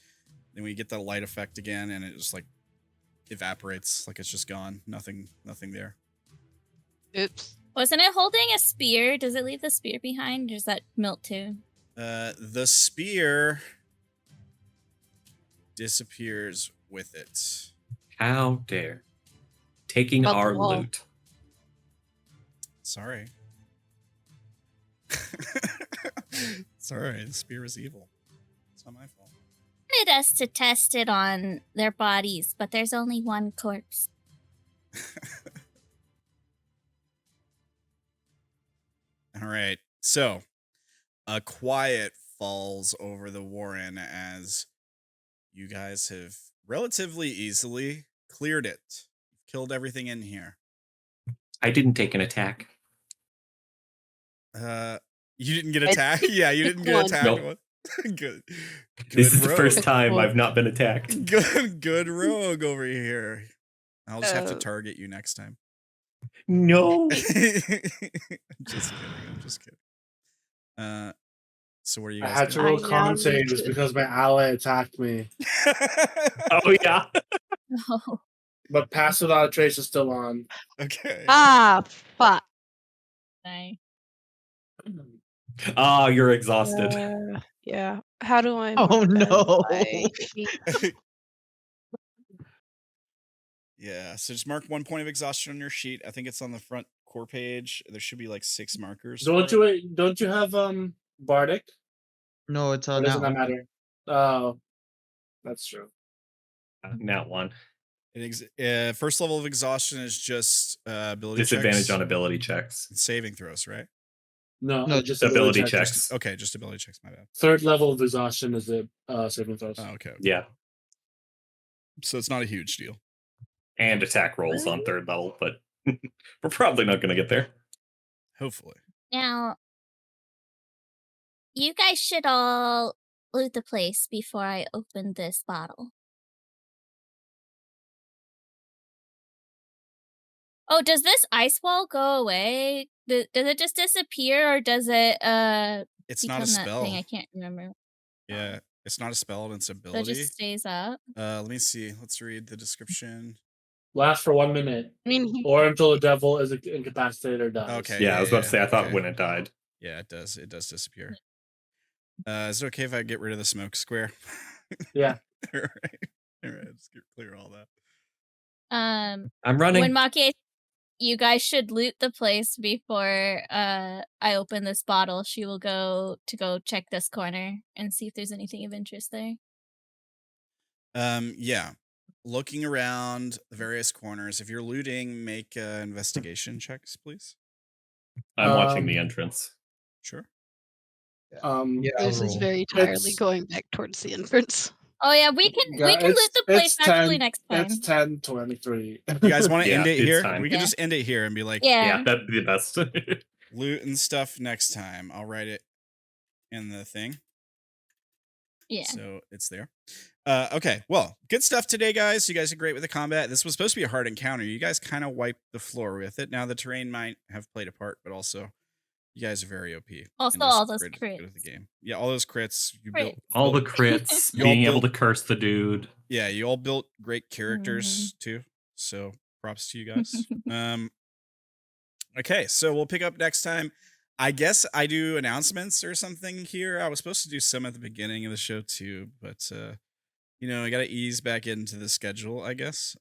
Then we get the light effect again, and it just like evaporates, like it's just gone. Nothing there. Oops. Wasn't it holding a spear? Does it leave the spear behind, or does that melt too? The spear disappears with it. How dare. Taking About the our wall. loot. Sorry. Sorry, the spear is evil. It's not my fault. Wanted us to test it on their bodies, but there's only one corpse. All right. So, a quiet falls over the Warren as you guys have relatively easily cleared it. You've killed everything in here. I didn't take an attack. You didn't get attacked? Yeah, you didn't get one. attacked. Nope. Good. This is the rogue. first time Cool. I've not been attacked. Good rogue over here. I'll just have to Oh. target you next time. No. I'm just kidding. So what are you I guys had to doing? roll I now con need saves to- because my ally attacked me. Oh, yeah. Oh, But Pass Without a Trace is still on. Okay. Ah, fuck. sorry. Ah, you're exhausted. Yeah. How do I? Oh, mark that no. on my sheet? Yeah, so just mark 1 point of exhaustion on your sheet. I think it's on the front core page. There should be like 6 markers. Don't for it. you don't you have Bardic? No, it's Or doesn't that matter? Oh, that's true. Now one. First level of exhaustion is just ability Disadvantage checks on ability checks. and saving throws, right? No, No, just Ability check. checks. Okay, just ability checks. My bad. Third level of exhaustion is the saving throws. Oh, okay. Yeah. So it's not a huge deal. And attack rolls on third level, but we're probably not going to get there. Hopefully. Now, you guys should all loot the place before I open this bottle. Oh, does this ice wall go away? Does it just disappear, or does it It's become not a that spell. thing? I can't remember. Yeah, it's not a spell, and it's So it ability. just stays up. Let me see. Let's read the description. Last for 1 minute, I mean, or until the devil is incapacitated or dies. Okay. Yeah, I was about to say, I thought okay. when it died. Yeah, it does. It does disappear. Is it okay if I get rid of the smoke square? Yeah. All right. All right. Let's clear all that. I'm running. When Maki-e, you guys should loot the place before I open this bottle. She will go check this corner and see if there's anything of interest there. Yeah. Looking around the various corners. If you're looting, make investigation checks, please. I'm watching the entrance. Sure. Yeah, this is roll. very tiredly It's- going back towards the entrance. Oh yeah, we can loot the place actually next time. It's 10:23. You guys want to Yeah, end it it's here? time. We can Yeah. just end it here and be like, Yeah. Yeah, that'd be the best. loot and stuff next time. I'll write it in the thing. Yeah. So it's there. Okay. Well, good stuff today, guys. You guys are great with the combat. This was supposed to be a hard encounter. You guys kind of wiped the floor with it. Now the terrain might have played a part, but also you guys are very OP. and Also, just all those good crits. at the game. Yeah, all those crits. You built All the crits, You all being able to built- curse the dude. Yeah, you all built great characters too. So props to you guys. Okay, so we'll pick up next time. I guess I do announcements or something here. I was supposed to do some at the beginning of the show too, but I got to ease back into the schedule, I guess.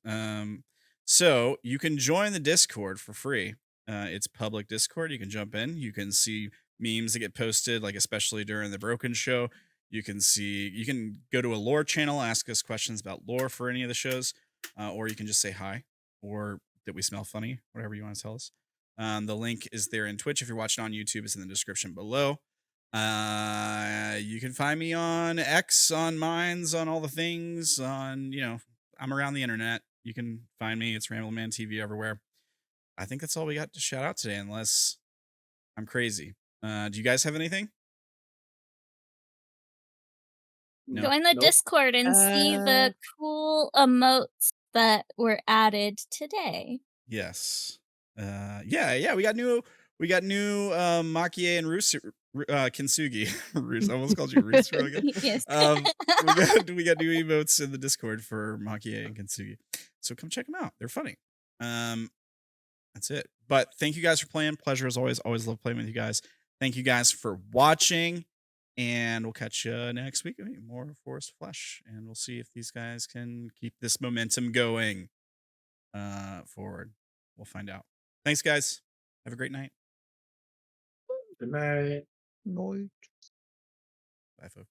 So you can join the Discord for free. It's public Discord. You can jump in. You can see memes that get posted, like especially during the Broken show. You can go to a lore channel, ask us questions about lore for any of the shows, or you can just say hi or that we smell funny, whatever you want to tell us. The link is there in Twitch. If you're watching on YouTube, it's in the description below. You can find me on X, on Minds, on all the things, on I'm around the internet. You can find me. It's Ramblinman TV everywhere. I think that's all we got to shout out today, unless I'm crazy. Do you guys have anything? No. Join the Nope. Discord and see the cool emotes that were added today. Yes. Yeah. We got new Maki-e and Kintsugi. I almost called you Rusero again. Yes. We got new emotes in the Discord for Maki-e and Kintsugi. So come check them out. They're funny. That's it. But thank you guys for playing. Pleasure as always. Always love playing with you guys. Thank you guys for watching. And we'll catch you next week. More Forest Flesh. And we'll see if these guys can keep this momentum going forward. We'll find out. Thanks, guys. Have a great night. Good night. Noit. Bye, folks.